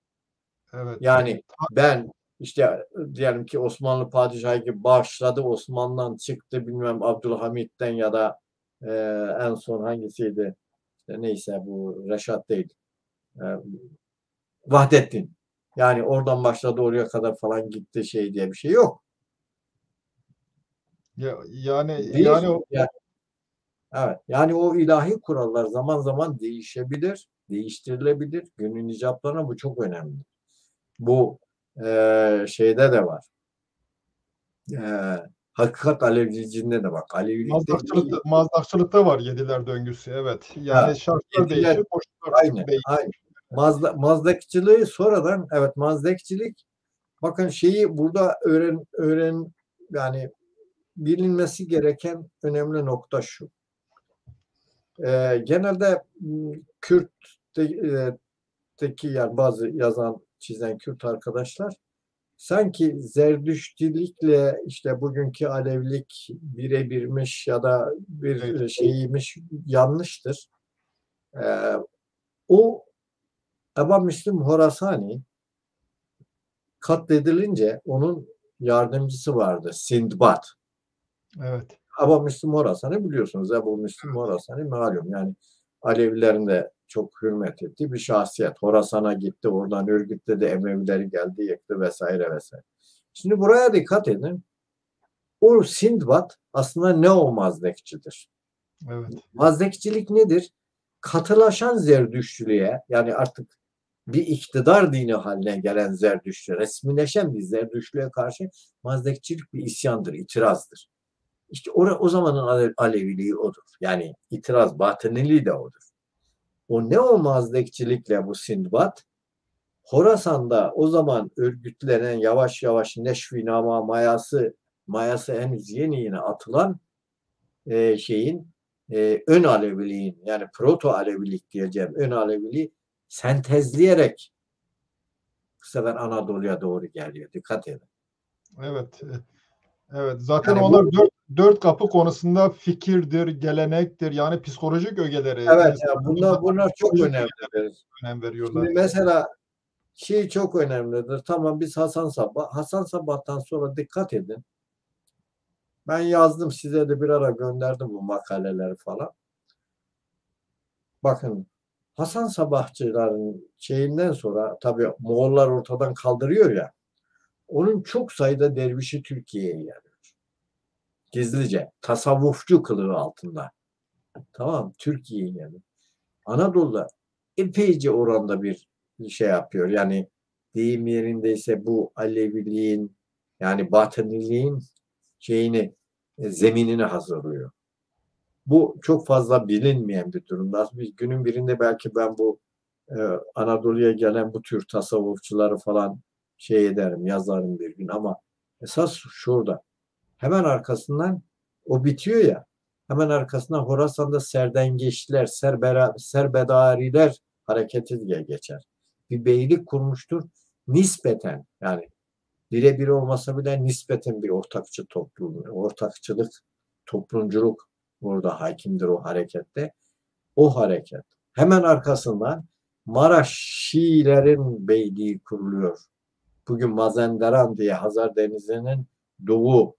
Evet. Yani ben işte diyelim ki Osmanlı padişahı gibi başladı, Osmanlı'dan çıktı, bilmem Abdülhamit'ten ya da en son hangisiydi? İşte neyse bu Reşat değil. E, Vahdettin. Yani oradan başladı oraya kadar falan gitti şey diye bir şey yok. Yani o Evet. Yani o ilahi kurallar zaman zaman değişebilir, değiştirilebilir. Günün icablarına bu çok önemli. Bu şeyde de var. E, Hakikat Aleviciliğinde de bak. Alevilikte iki, Mazdakçılıkta var yediler döngüsü. Evet. ha, Yani şartlar yediler, değişir, koşullar aynı, değişir. aynı. Mazdakçılığı sonradan, evet mazdakçılık, bakın şeyi burada yani bilinmesi gereken önemli nokta şu. Genelde Kürt'teki yani bazı yazan, çizen Kürt arkadaşlar sanki Zerdüştilikle işte bugünkü Alevilik birebirmiş ya da Değil. bir şeymiş yanlıştır. Ee, O Eba Müslim Horasani katledilince onun yardımcısı vardı Sindbad. Evet. Eba Müslim Horasani biliyorsunuz. Ebu Müslim Horasani malum yani Alevilerin de çok hürmet ettiği bir şahsiyet. Horasan'a gitti, oradan örgütledi, Emevileri geldi, yıktı vesaire vesaire. Şimdi buraya dikkat edin. O Sindbad aslında neo-Mazdekçidir. Evet. Mazdekçilik nedir? Katılaşan Zerdüştlüğe yani artık bir iktidar dini haline gelen Zerdüştlü, resmileşen bir Zerdüştlüğe karşı Mazdekçilik bir isyandır, itirazdır. İşte o zamanın Aleviliği odur. Yani itiraz, batıniliği de odur. O neo-Mazdekçilikle bu Sindbad, Horasan'da o zaman örgütlenen yavaş yavaş Neşvinama mayası henüz yeni atılan şeyin ön Aleviliğin yani proto Alevilik diyeceğim ön Aleviliği sentezleyerek bu sefer Anadolu'ya doğru geliyor. Dikkat edin. Evet. Evet. Zaten Yani onlar bu dört kapı konusunda fikirdir, gelenektir. Yani psikolojik ögeleri. evet ya İnsanların bunlar çok psikolojik önemlidir. önem Şimdi veriyorlar. mesela şey çok önemlidir. Tamam biz Hasan Sabah'tan sonra dikkat edin. Ben yazdım size de bir ara gönderdim bu makaleleri falan. Bakın Hasan Sabahçıların şeyinden sonra tabii Moğollar ortadan kaldırıyor ya. Onun çok sayıda dervişi Türkiye'ye geliyor. Gizlice. Tasavvufçu kılığı altında. Tamam, Türkiye'ye geliyor. Anadolu'da epeyce oranda bir şey yapıyor. Yani deyim yerindeyse bu Aleviliğin yani Batıniliğin şeyini zeminini hazırlıyor. Bu çok fazla bilinmeyen bir durumda. Bir günün birinde belki ben bu e, Anadolu'ya gelen bu tür tasavvufçuları falan şey ederim, yazarım bir gün ama esas şurada. Hemen arkasından o bitiyor ya. Hemen arkasından Horasan'da Serdengeçliler, Serbedariler hareketi diye geçer. Bir beylik kurmuştur. Nispeten yani birebir olmasa bile nispeten bir ortakçılık, toplumculuk burada hakimdir o harekette. O hareket. Hemen arkasından Maraş Şiilerin beyliği kuruluyor. Bugün Mazandaran diye Hazar Denizi'nin doğu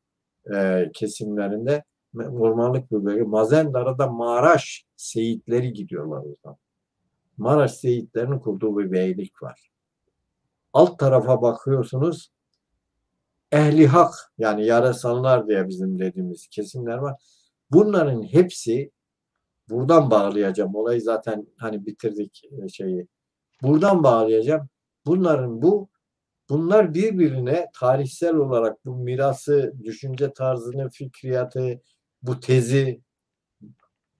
kesimlerinde ormanlık bir bölge. Mazandara'da Maraş Seyitleri gidiyorlar oradan. Maraş Seyitlerinin kurduğu bir beylik var. Alt tarafa bakıyorsunuz ehli hak yani yarasanlar diye bizim dediğimiz kesimler var. Bunların hepsi buradan bağlayacağım. Olayı zaten hani bitirdik şeyi. Buradan bağlayacağım. Bunlar birbirine tarihsel olarak bu mirası, düşünce tarzını, fikriyatı, bu tezi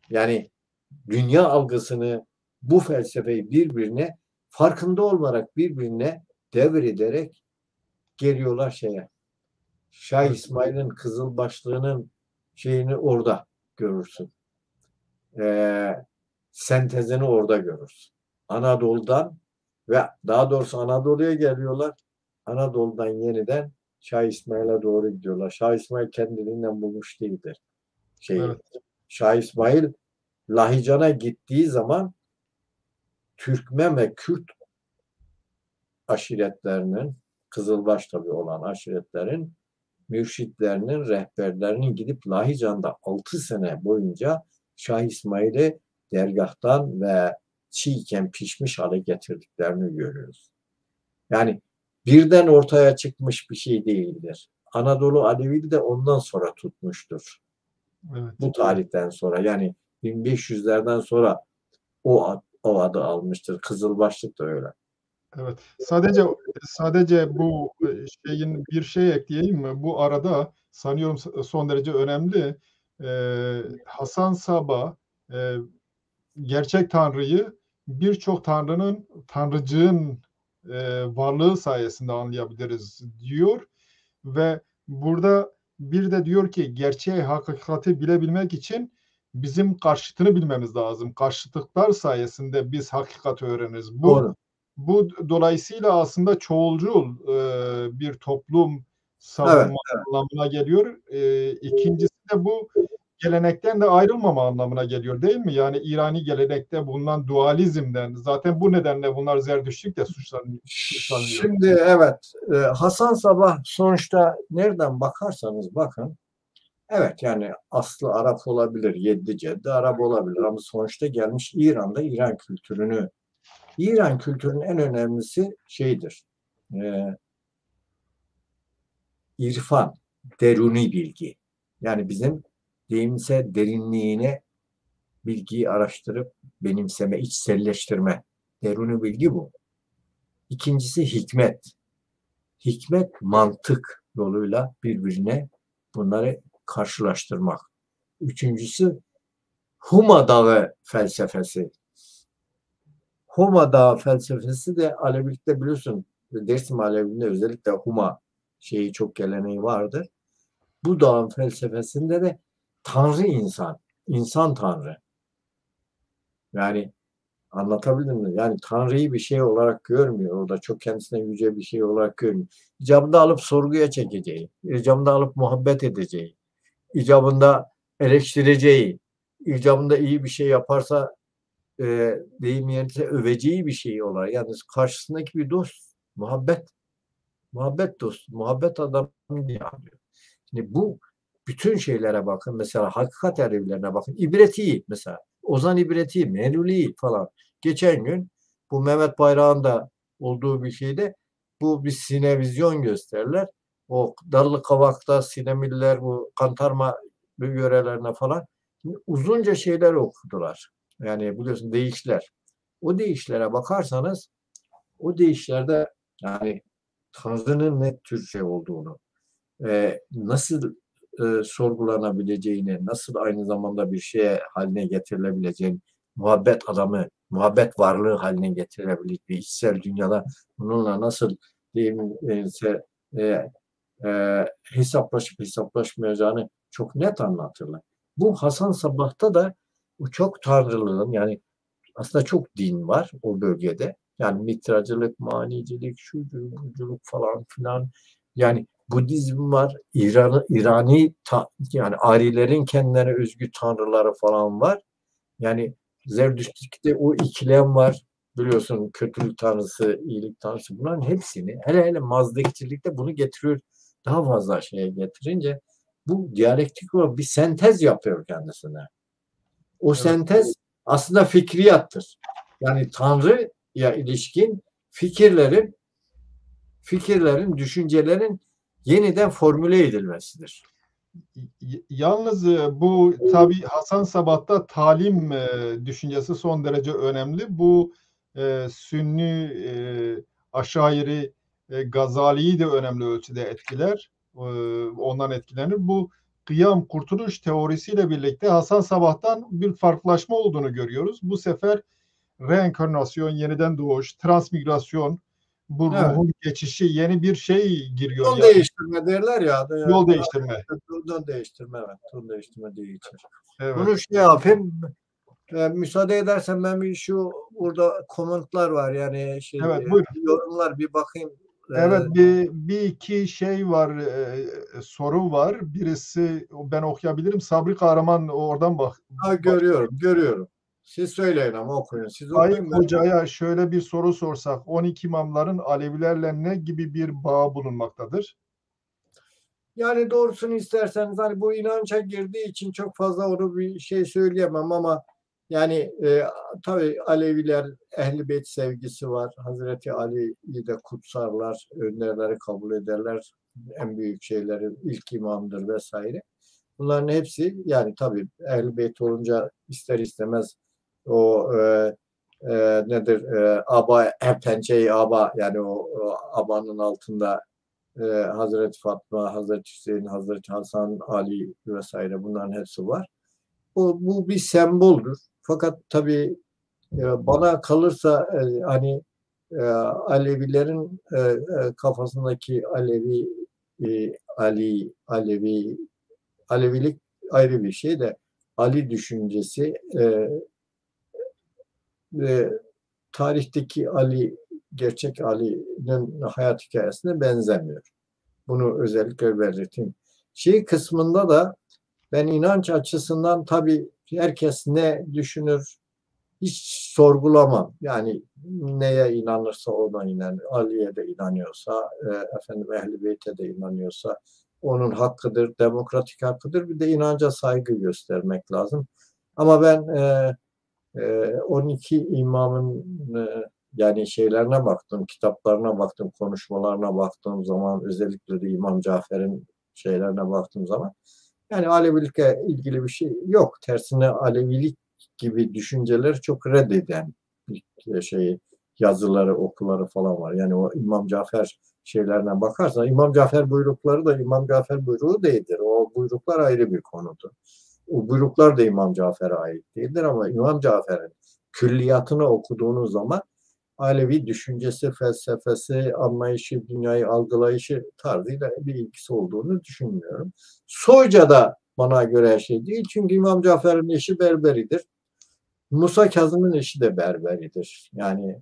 yani dünya algısını, bu felsefeyi birbirine farkında olarak birbirine devrederek geliyorlar şeye. Şah İsmail'in Kızılbaşlığı'nın şeyini orada görürsün. Sentezini orada görürsün. Anadolu'dan ve daha doğrusu Anadolu'ya geliyorlar. Anadolu'dan yeniden Şah İsmail'e doğru gidiyorlar. Şah İsmail kendiliğinden bulmuş değildir. Evet. Şah İsmail Lahican'a gittiği zaman Türkmen ve Kürt aşiretlerinin, Kızılbaş tabii olan aşiretlerin mürşitlerinin, rehberlerinin gidip Lahican'da 6 sene boyunca Şah İsmail'i dergahtan ve çiğken pişmiş hale getirdiklerini görüyoruz. Yani birden ortaya çıkmış bir şey değildir. Anadolu Alevi de ondan sonra tutmuştur. Evet. Bu tarihten sonra yani 1500'lerden sonra o adı almıştır. Kızılbaşlık da öyle. Evet. Sadece bu şeyin bir şey ekleyeyim mi? Bu arada sanıyorum son derece önemli. Hasan Sabbah gerçek Tanrı'yı birçok tanrıcığın varlığı sayesinde anlayabiliriz diyor ve burada bir de diyor ki gerçeği, hakikati bilebilmek için bizim karşıtını bilmemiz lazım. Karşıtlıklar sayesinde biz hakikati öğreniriz. Doğru. Bu dolayısıyla aslında çoğulcul bir toplum Evet. savunma anlamına geliyor. İkincisi de bu gelenekten de ayrılmama anlamına geliyor değil mi? Yani İrani gelenekte bulunan dualizmden zaten bu nedenle bunlar Zerdüştlükle suçlanıyor. Şimdi evet Hasan Sabbah sonuçta nereden bakarsanız bakın evet yani aslı Arap olabilir, yedi ceddi Arap olabilir ama sonuçta gelmiş İran'da İran kültürünün en önemlisi şeydir. İrfan, deruni bilgi. Yani bizim deyimse derinliğine bilgiyi araştırıp benimseme, içselleştirme. Deruni bilgi bu. İkincisi hikmet. Hikmet mantık yoluyla birbirine bunları karşılaştırmak. Üçüncüsü Huma Dağı felsefesi. Huma Dağı felsefesi de Alevilikte biliyorsun Dersim Alevi'nde özellikle Huma şeyi çok geleneği vardır. Bu dağın felsefesinde de Tanrı insan, insan Tanrı. Yani anlatabildim mi? Yani Tanrı'yı bir şey olarak görmüyor. Orada çok kendisine yüce bir şey olarak görmüyor. İcabında alıp sorguya çekeceği, icabında alıp muhabbet edeceği, icabında eleştireceği, icabında iyi bir şey yaparsa deyim yerine öveceği bir şey olarak. Yani karşısındaki bir dost, muhabbet dostu, muhabbet adamı diye anlıyor. Şimdi bu bütün şeylere bakın. Mesela hakikat erevlerine bakın. İbreti mesela. Ozan İbreti, Meluli falan. geçen gün bu Mehmet Bayrak'ın da olduğu bir şeyde bu bir sinevizyon gösterirler. O Darlıkavak'ta Sinemiller bu Kantarma yörelerine falan uzunca şeyler okudular. Yani biliyorsun deyişler. O deyişlere bakarsanız o deyişlerde yani Tanrı'nın ne tür şey olduğunu, nasıl sorgulanabileceğini, nasıl aynı zamanda bir şeye haline getirilebileceğini, muhabbet adamı, muhabbet varlığı haline getirilebileceği, içsel dünyada bununla nasıl diyeyim, e, hesaplaşıp hesaplaşmayacağını çok net anlatırlar. Bu Hasan Sabbah'ta da bu çok tanrılığın yani aslında çok din var o bölgede. Yani mitracılık, manicilik, şuculuk, buculuk falan filan. Yani Budizm var, İrani yani Arilerin kendilerine özgü tanrıları falan var. Yani Zerdüştlük'te o ikilem var. Biliyorsun kötülük tanrısı, iyilik tanrısı bunların hepsini hele hele Mazdakçilikte bunu getiriyor. Daha fazla şeye getirince bu diyalektik olarak bir sentez yapıyor kendisine. O Evet. sentez aslında fikriyattır. Yani Tanrı'ya ilişkin fikirlerin, düşüncelerin yeniden formüle edilmesidir. Yalnız bu tabii Hasan Sabat'ta talim düşüncesi son derece önemli. Bu Sünni Aşairi Gazali'yi de önemli ölçüde etkiler. Ondan etkilenir. Bu kıyam kurtuluş teorisiyle birlikte Hasan Sabat'tan bir farklılaşma olduğunu görüyoruz. Bu sefer reenkarnasyon, yeniden doğuş, transmigrasyon, bu Evet. ruhun geçişi yeni bir şey giriyor. Yol Yani değiştirme derler ya. yol değiştirme. Yol değiştirme, evet. Yol değiştirme diye geçer. Evet. Bunu şey yapayım. Müsaade edersen ben bir şu burada komentler var yani Evet, buyurun. yorumlar bir bakayım. Evet, bir iki şey var, soru var. Birisi ben okuyabilirim. Sabri Kahraman oradan Görüyorum. Siz söyleyin ama okuyun. Siz Tayyip okuyun ben. Hoca'ya şöyle bir soru sorsak, 12 imamların Alevilerle ne gibi bir bağ bulunmaktadır? Yani doğrusunu isterseniz hani bu inança girdiği için çok fazla onu bir şey söyleyemem ama yani tabii Aleviler Ehl-i Beyt sevgisi var. Hazreti Ali'yi de kutsarlar, önderleri kabul ederler. En büyük şeyleri ilk imamdır vesaire. Bunların hepsi yani tabii Ehl-i Beyt olunca ister istemez o nedir aba pençeyi aba yani o abanın altında Hazreti Fatma, Hazreti Hüseyin, Hazreti Hasan, Ali vesaire bunların hepsi var. Bu bir semboldür. Fakat tabii bana kalırsa hani Alevilerin kafasındaki Alevilik ayrı bir şey de Ali düşüncesi tarihteki Ali, gerçek Ali'nin hayat hikayesine benzemiyor. Bunu özellikle belirteyim. Şey kısmında da ben inanç açısından tabii herkes ne düşünür hiç sorgulamam. Yani neye inanırsa ona inanır. Ali'ye de inanıyorsa, efendim Ehl-i Beyt'e de inanıyorsa onun hakkıdır, demokratik hakkıdır. Bir de inanca saygı göstermek lazım. Ama ben 12 imamın yani şeylerine baktım, kitaplarına baktım, konuşmalarına baktığım zaman özellikle de İmam Cafer'in şeylerine baktığım zaman yani Alevilikle ilgili bir şey yok. Tersine Alevilik gibi düşünceleri çok reddeden bir şey yazıları, okuları falan var. Yani o İmam Cafer şeylerine bakarsan İmam Cafer buyrukları da İmam Cafer buyruğu değildir. O buyruklar ayrı bir konudur. O buyruklar da İmam Cafer'e ait değildir ama İmam Cafer'in külliyatını okuduğunuz zaman Alevi düşüncesi, felsefesi, anlayışı, dünyayı algılayışı tarzıyla bir ilgisi olduğunu düşünmüyorum. Soyca da bana göre her şey değil. Çünkü İmam Cafer'in eşi berberidir. Musa Kazım'ın eşi de berberidir. Yani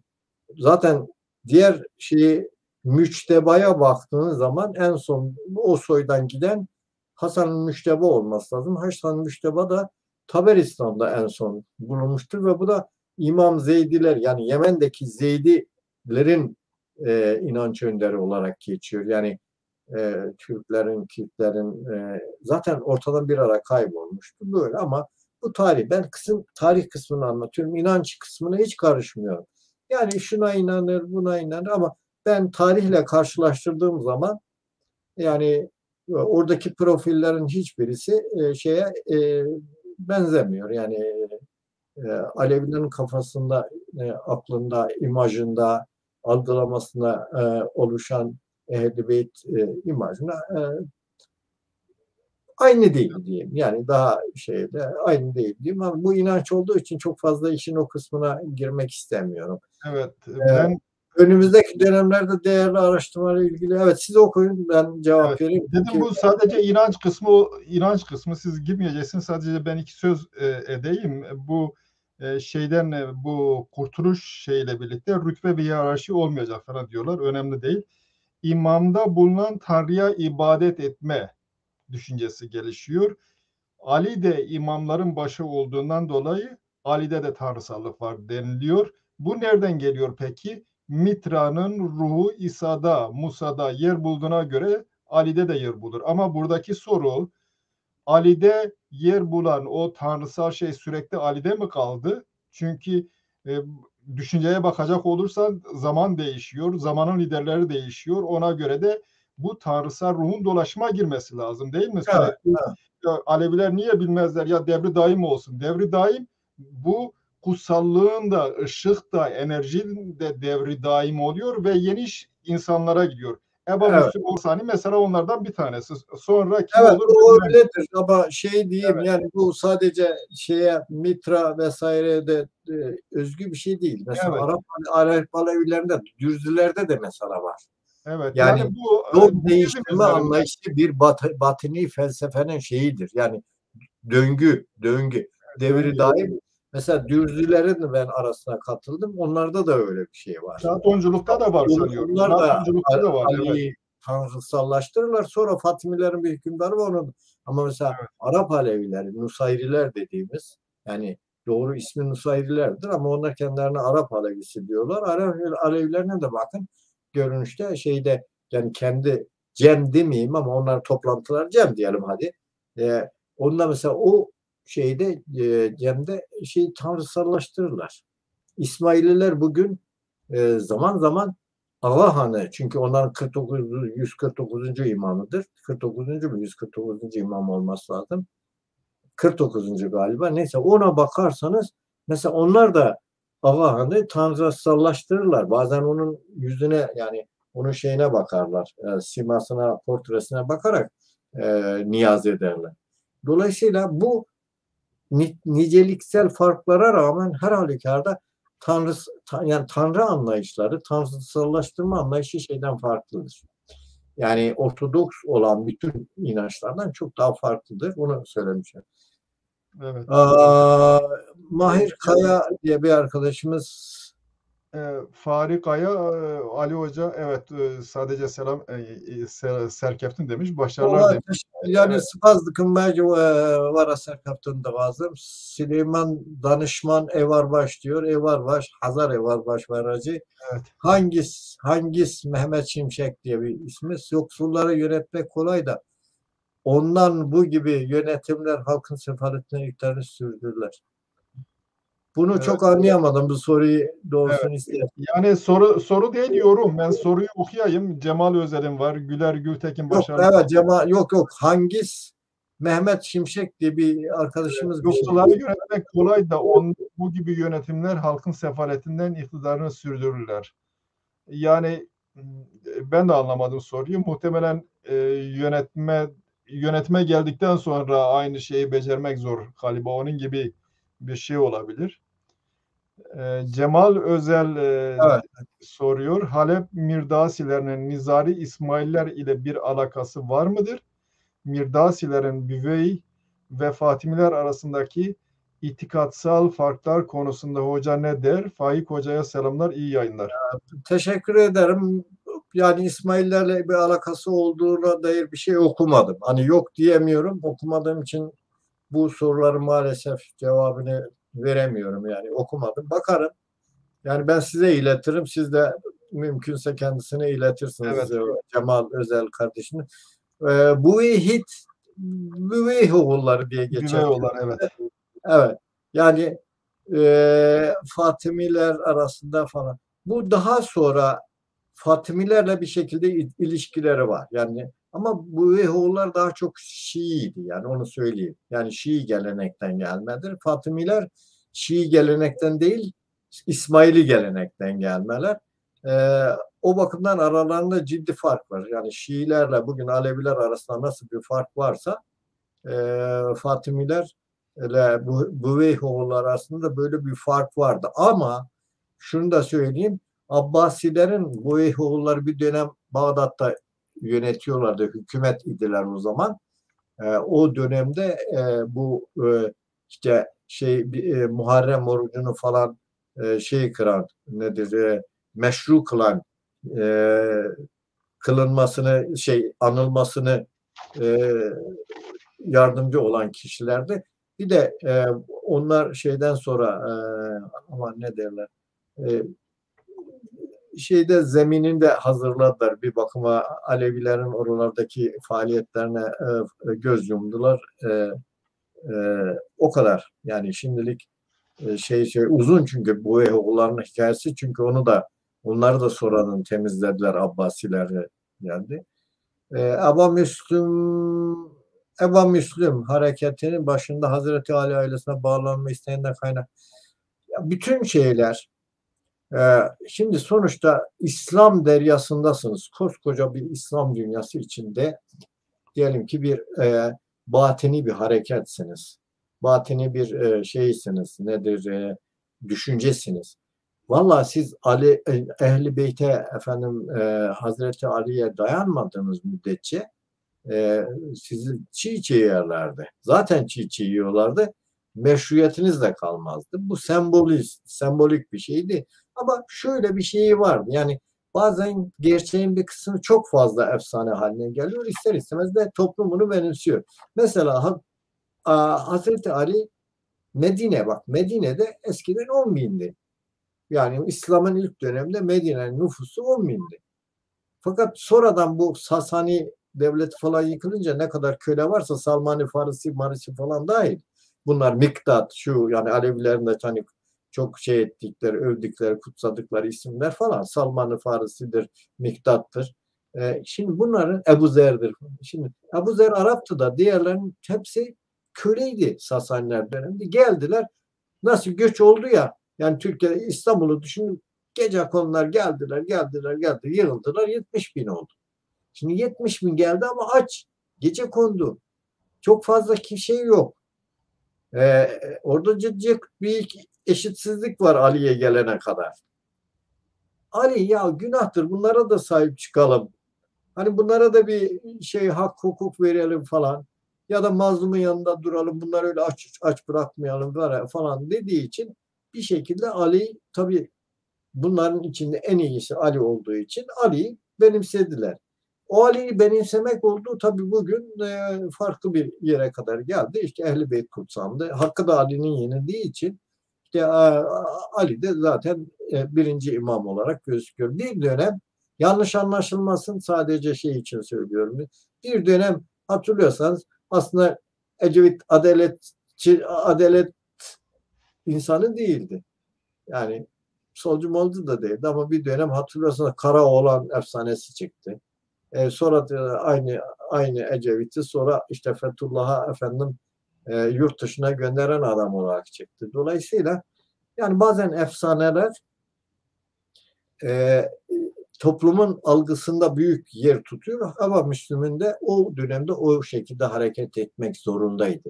zaten diğer şeyi müçtebaya baktığınız zaman en son o soydan giden Hasan-ı Müşteba olması lazım. Hasan-ı Müşteba da Taberistan'da en son bulunmuştur ve bu da İmam Zeydiler yani Yemen'deki Zeydilerin inanç önderi olarak geçiyor. Yani Türklerin, Kürtlerin zaten ortadan bir ara kaybolmuştu böyle ama bu tarih. Ben tarih kısmını anlatıyorum. İnanç kısmına hiç karışmıyorum. Yani şuna inanır, buna inanır ama ben tarihle karşılaştırdığım zaman yani oradaki profillerin hiçbirisi benzemiyor. Yani Alevilerin kafasında, aklında, imajında, algılamasında oluşan Ehl-i Beyt imajına aynı değil diyeyim. Yani daha aynı değil diyeyim ama bu inanç olduğu için çok fazla işin o kısmına girmek istemiyorum. Evet, Ee, ben Önümüzdeki dönemlerde değerli araştırmalarla ilgili, evet siz okuyun, ben cevap evet vereyim. dedim, bu sadece inanç kısmı, siz girmeyeceksiniz. Sadece ben iki söz edeyim. Bu bu kurtuluş şeyle birlikte rütbe ve hiyerarşi olmayacak falan diyorlar. Önemli değil. İmamda bulunan Tanrı'ya ibadet etme düşüncesi gelişiyor. Ali de imamların başı olduğundan dolayı Ali'de de tanrısallık var deniliyor. Bu nereden geliyor peki? Mitra'nın ruhu İsa'da, Musa'da yer bulduğuna göre Ali'de de yer bulur. Ama buradaki soru, Ali'de yer bulan o tanrısal şey sürekli Ali'de mi kaldı? Çünkü düşünceye bakacak olursan zaman değişiyor, zamanın liderleri değişiyor. Ona göre de bu tanrısal ruhun dolaşıma girmesi lazım, değil mi? Evet, Sürekli evet. Aleviler niye bilmezler ya, devri daim olsun. Devri daim, bu kutsallığın da, ışık da, enerjinin de devri daim oluyor ve yeni insanlara gidiyor. Eba Evet. Müslüm Orsani mesela onlardan bir tanesi. Sonra kim Evet, olur o bilmem. öyledir ama diyeyim Evet, yani bu sadece Mitra vesaire de özgü bir şey değil. Mesela evet, Arap Alevilerinde, Dürzülerde de mesela var. evet. Yani Yani bu yol Budizm değiştirme üzerinde. anlayışı bir batini felsefenin şeyidir. Yani döngü. Devri Döngü. daim. Mesela Dürzülerin de ben arasına katıldım. Onlarda da öyle bir şey var. Platonculukta da var sanıyorum. Onlar da Platonculukta da var. Evet, Ali'yi tanrısallaştırırlar. Sonra Fatimilerin bir hükümdarı var onun. Ama mesela evet, Arap Alevileri, Nusayriler dediğimiz, yani doğru ismi Nusayrilerdir ama onlar kendilerine Arap Alevisi diyorlar. Arap Alevilerine de bakın görünüşte yani kendi Cem demeyeyim ama onlar toplantılar Cem diyelim hadi. Onda mesela o Cem'de tanrısallaştırırlar. İsmaililer bugün zaman zaman Ağa Hanı, çünkü onların 149. imamıdır. 49. mu 149. imam olması lazım. 49. galiba. Neyse ona bakarsanız mesela onlar da Ağa Hanı tanrısallaştırırlar. Bazen onun yüzüne, yani onun bakarlar. Simasına, portresine bakarak niyaz ederler. Dolayısıyla bu niceliksel farklara rağmen her halükarda yani Tanrı anlayışları, tanrısallaştırma anlayışı farklıdır. Yani Ortodoks olan bütün inançlardan çok daha farklıdır. Bunu söylemişim. evet. Mahir Kaya diye bir arkadaşımız. Farika'ya Ali Hoca, evet, sadece selam, serkeftin demiş. Başarılar demiş. Yani Evet, spazdıkın bence var serkaptığında bazım. Süleyman Danışman Evarbaş diyor. Evarbaş, Hazar Evarbaş var acı. evet. Hangis Mehmet Şimşek diye bir ismi. Yoksulları yönetmek kolay da ondan bu gibi yönetimler halkın sefaretliliklerini sürdürürler. Bunu Evet. çok anlayamadım, bu soruyu Evet. doğrusunu istedim. Yani soru değil, yorum. Ben soruyu okuyayım. Cemal Özel'in var. Güler Gültekin Yok, başarılı. evet yok hangis Mehmet Şimşek diye bir arkadaşımız bir şey. Yoksulları yönetmek kolay da bu gibi yönetimler halkın sefaletinden iktidarını sürdürürler. Yani ben de anlamadım soruyu. Muhtemelen yönetime geldikten sonra aynı şeyi becermek zor. Galiba onun gibi bir şey olabilir. Cemal Özel Evet. soruyor. Halep Mirdasilerinin Nizari İsmailler ile bir alakası var mıdır? Mirdasilerin Büvey ve Fatimiler arasındaki itikatsal farklar konusunda hoca ne der? Faik Hoca'ya selamlar, iyi yayınlar. Teşekkür ederim. Yani İsmaillerle bir alakası olduğuna dair bir şey okumadım. Hani yok diyemiyorum. Okumadığım için bu soruları maalesef cevabını veremiyorum. Yani okumadım. Bakarım. Yani ben size iletirim. Siz de mümkünse kendisine iletirsiniz, Evet, Cemal Özel kardeşini. Bu Büveyh oğulları diye geçer. Büveyoğullar, evet. Evet. Yani Fatimiler arasında falan. Bu daha sonra Fatimilerle bir şekilde ilişkileri var. Yani ama bu Ehoğullar daha çok Şii'ydi. Yani onu söyleyeyim. Yani Şii gelenekten gelmedir. Fatimiler Şii gelenekten değil, İsmaili gelenekten gelmeler. Ee, O bakımdan aralarında ciddi fark var. Yani Şiilerle bugün Aleviler arasında nasıl bir fark varsa Fatimiler ile bu Buveyhoğullar arasında böyle bir fark vardı. Ama şunu da söyleyeyim, Abbasilerin Buveyhoğulları bir dönem Bağdat'ta yönetiyorlardı, hükümet idiler o zaman. O dönemde bu işte Muharrem orucunu falan kıran nedir meşru kılan e, kılınmasını anılmasını e, yardımcı olan kişilerdi. Bir de onlar şeyden sonra ama ne derler e, zemininde hazırladılar bir bakıma Alevilerin oralardaki faaliyetlerine göz yumdular. E, O kadar. Yani şimdilik uzun çünkü bu oğulların hikayesi çünkü onları da sonradan temizlediler Abbasiler geldi. Eba Müslüm hareketinin başında Hazreti Ali ailesine bağlanma isteğinden kaynak. Ya bütün şeyler şimdi sonuçta İslam deryasındasınız. Koskoca bir İslam dünyası içinde diyelim ki bir batini bir hareketsiniz. Batini bir şeysiniz. Nedir? Düşüncesiniz. Vallahi siz Ehli Beyt'e Hazreti Ali'ye dayanmadığınız müddetçe sizi çiğ çiğ yerlerdi. Zaten çiğ çiğ yiyorlardı. Meşruiyetiniz de kalmazdı. Bu sembolik bir şeydi. Ama şöyle bir şey vardı. Yani bazen gerçeğin bir kısmı çok fazla efsane haline geliyor. İster istemez de toplum bunu benimsiyor. Mesela Hazreti Ali Medine'de eskiden 10 bindi. Yani İslam'ın ilk döneminde Medine'nin nüfusu 10 bindi. Fakat sonradan bu Sasani devleti falan yıkılınca ne kadar köle varsa Salmani Farisi, Marisi falan dahil. Bunlar Miktat, yani Alevilerin de hani çok ettikleri, övdükleri, kutsadıkları isimler falan. Salman-ı Farisi'dir, Miktat'tır. Şimdi bunların Ebu Zer'dir. Şimdi Ebu Zer Arap'tı da diğerlerinin hepsi köleydi Sasaniler döneminde. Geldiler. Nasıl göç oldu ya, yani Türkiye, İstanbul'u düşünün. Gece konular geldi, yığıldılar, 70 bin oldu. Şimdi 70 bin geldi ama aç. Gece kondu. Çok fazla şey yok. Orada ciddi bir eşitsizlik var Ali'ye gelene kadar. Ali ya günahtır, bunlara da sahip çıkalım. Hani bunlara da bir hak hukuk verelim falan. Ya da mazlumun yanında duralım. Bunları öyle aç bırakmayalım falan dediği için bir şekilde Ali tabii bunların içinde en iyisi Ali olduğu için Ali'yi benimsediler. O Ali'yi benimsemek olduğu tabii bugün farklı bir yere kadar geldi. İşte Ehl-i Beyt kutsandı. Hakkı da Ali'nin yenildiği için işte Ali de zaten birinci imam olarak gözüküyor. Bir dönem yanlış anlaşılmasın, sadece için söylüyorum. Bir dönem hatırlıyorsanız aslında Ecevit adalet insanı değildi. Yani solcu molcu da değildi ama bir dönem hatırlıyorsanız Karaoğlan efsanesi çıktı. Sonra aynı Ecevit'i sonra işte Fethullah'a yurt dışına gönderen adam olarak çıktı. Dolayısıyla yani bazen efsaneler e, toplumun algısında büyük yer tutuyor ama Müslüman de o dönemde o şekilde hareket etmek zorundaydı.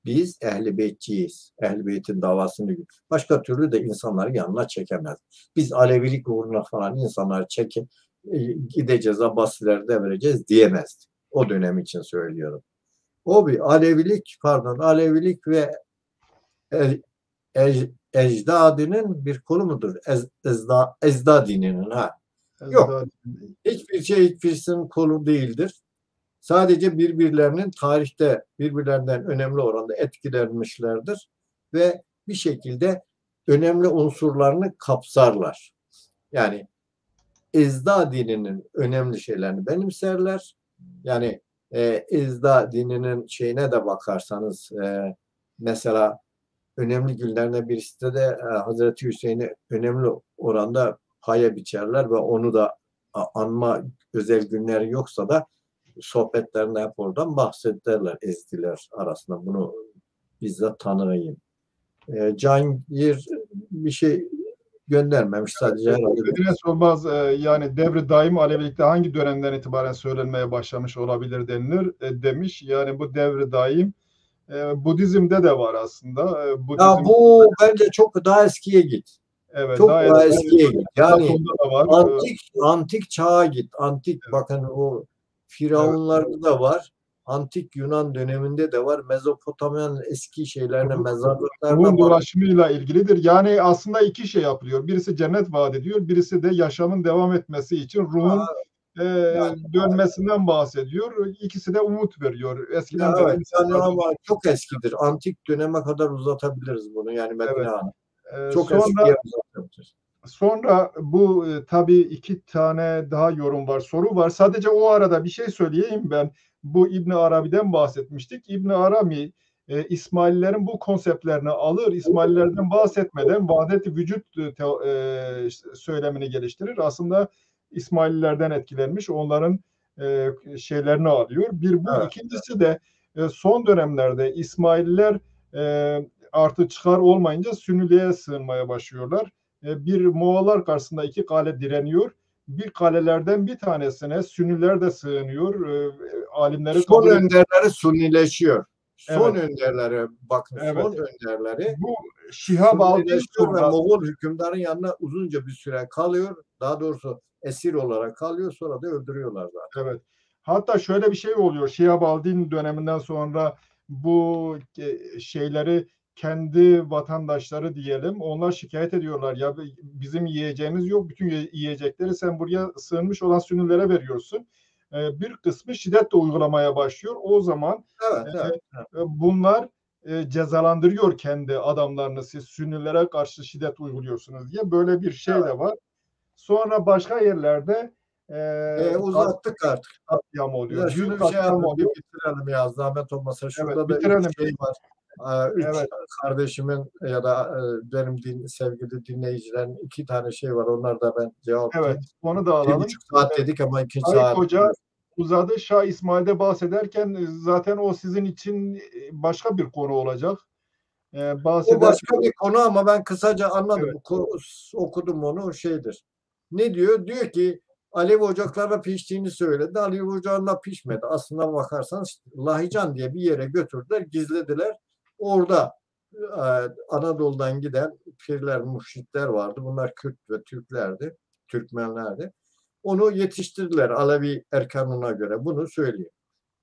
Biz Ehl-i Beytçiyiz. Ehl-i Beyt'in davasını başka türlü de insanları yanına çekemez. Biz Alevilik uğruna falan insanları gideceğiz, Abbasileri devireceğiz diyemezdi. O dönem için söylüyorum. O bir Alevilik ve ecdadinin bir kolu mudur? Ezdadinin Yok. Hiçbirisinin kolu değildir. Sadece birbirlerinin tarihte birbirlerinden önemli oranda etkilenmişlerdir ve bir şekilde önemli unsurlarını kapsarlar. Yani Ezda dininin önemli şeylerini benimserler. Yani Ezda dininin şeyine de bakarsanız mesela önemli günlerine birisi de Hazreti Hüseyin'i önemli oranda paya biçerler ve onu da anma özel günleri yoksa da sohbetlerinde hep oradan bahsederler ezdiler arasında. Bunu bizzat tanıyayım. Cihangir bir şey göndermemiş sadece herhalde. Enes Olmaz yani devri daim Alevilikte hangi dönemden itibaren söylenmeye başlamış olabilir denilir demiş. Yani bu devri daim Budizm'de de var aslında. Ya bu bence çok daha eskiye git. Evet, Çok daha eskiye git. Yani da var. antik çağa git. Antik Evet. bakın o Firavunlarda da var. Antik Yunan döneminde de var. Mezopotamya'nın eski şeylerine, mezarlıklarına Ruhun bak. dolaşımıyla ilgilidir. Yani aslında iki şey yapılıyor. Birisi cennet vaat ediyor. Birisi de yaşamın devam etmesi için ruhun dönmesinden bahsediyor. İkisi de umut veriyor. Eskiden beri Evet, yani insanlar... ama çok eskidir. Antik döneme kadar uzatabiliriz bunu. Yani Medine Evet. Hanım. Çok eskiye uzatabiliriz. Sonra bu tabii iki tane daha yorum var, soru var. Sadece o arada bir şey söyleyeyim ben. Bu İbn Arabi'den bahsetmiştik. İbn Arabi İsmaililerin bu konseptlerini alır. İsmaililerden bahsetmeden vahdet-i vücut söylemini geliştirir. Aslında İsmaililerden etkilenmiş. Onların şeylerini alıyor. Bir bu. Evet. İkincisi de son dönemlerde İsmaililer artı çıkar olmayınca Sünniliğe sığınmaya başlıyorlar. Bir Moğollar karşısında iki kale direniyor. Bir kalelerden bir tanesine Sünniler de sığınıyor. Alimleri Son kabul ediyor. önderleri Sunnileşiyor. Son Evet. önderleri bakın Evet. son önderleri Bu Şihab Aldin Sunnileşiyor ve sonra Moğol hükümdarın yanına uzunca bir süre kalıyor. Daha doğrusu esir olarak kalıyor. Sonra da öldürüyorlar zaten. evet. Hatta şöyle bir şey oluyor. Şihab Aldin döneminden sonra bu şeyleri kendi vatandaşları diyelim. Onlar şikayet ediyorlar. Ya bizim yiyeceğimiz yok. Bütün yiyecekleri sen buraya sığınmış olan Sünnilere veriyorsun. Bir kısmı şiddetle uygulamaya başlıyor. O zaman Evet, evet, evet. bunlar cezalandırıyor kendi adamlarını. Siz Sünnilere karşı şiddet uyguluyorsunuz diye. Böyle bir şey Evet. de var. Sonra başka yerlerde Uzattık artık. katliam Ya oluyor. Büyük şunu bir şey katliam yapın, bir oluyor. bitirelim ya zahmet olmasa. Evet, Şurada da bitirelim. üç şey var. Üç Evet, kardeşimin ya da benim sevgili dinleyicilerin iki tane şey var. Onlar da ben evet. cevaplayayım. Onu da Bir alalım. buçuk saat dedik ama iki Tayyip saat. Hoca uzadı. Şah İsmail'de bahsederken zaten o sizin için başka bir konu olacak. O Bahsederken başka bir konu ama ben kısaca anladım. evet, Okudum onu şeydir. Ne diyor? Diyor ki Alevi ocaklarla piştiğini söyledi. Alevi ocağında pişmedi. Aslına bakarsanız Lahican diye bir yere götürdüler, gizlediler. Orada e, Anadolu'dan giden pirler, mürşitler vardı. Bunlar Kürt ve Türklerdi, Türkmenlerdi. Onu yetiştirdiler Alevi erkanına göre. Bunu söyleyeyim.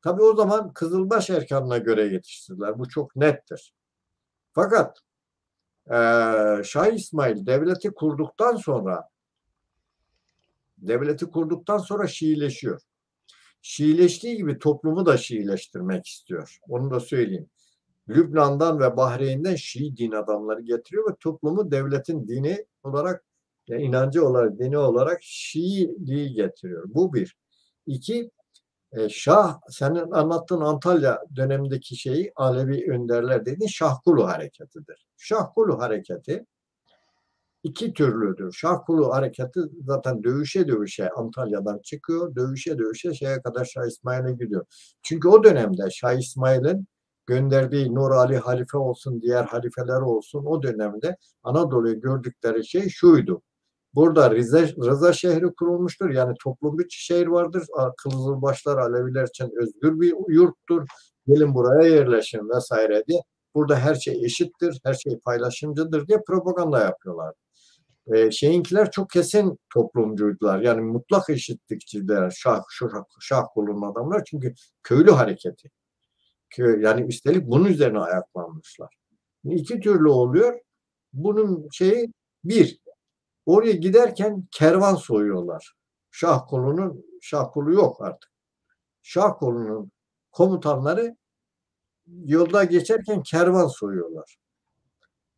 Tabii o zaman Kızılbaş erkanına göre yetiştirdiler. Bu çok nettir. Fakat Şah İsmail devleti kurduktan sonra Şiileşiyor. Şiileştiği gibi toplumu da Şiileştirmek istiyor. Onu da söyleyeyim. Lübnan'dan ve Bahreyn'den Şii din adamları getiriyor ve toplumu devletin dini olarak, yani inancı olarak, dini olarak Şiiliği getiriyor. Bu bir. İki, Şah, senin anlattığın Antalya dönemindeki şeyi Alevi önderler dediğin Şahkulu hareketidir. Şahkulu hareketi iki türlüdür. Şahkulu hareketi zaten dövüşe dövüşe Antalya'dan çıkıyor. Dövüşe dövüşe şeye kadar Şah İsmail'e gidiyor. Çünkü o dönemde Şah İsmail'in gönderdiği Nur Ali halife olsun, diğer halifeler olsun o dönemde Anadolu'yu gördükleri şey şuydu. Burada Rıza şehri kurulmuştur. Yani toplu bir şehir vardır. Kızılbaşlar Aleviler için özgür bir yurttur. Gelin buraya yerleşin vesaire diye. Burada her şey eşittir, her şey paylaşımcıdır diye propaganda yapıyorlar. Şeyinkiler çok kesin toplumcuydular. Yani mutlak eşitlikçiler, şah kolunun adamlar. Çünkü köylü hareketi. Yani üstelik bunun üzerine ayaklanmışlar. İki türlü oluyor. Bunun şeyi bir, oraya giderken kervan soyuyorlar. Şah kolu yok artık. Şah kolunun komutanları yolda geçerken kervan soyuyorlar.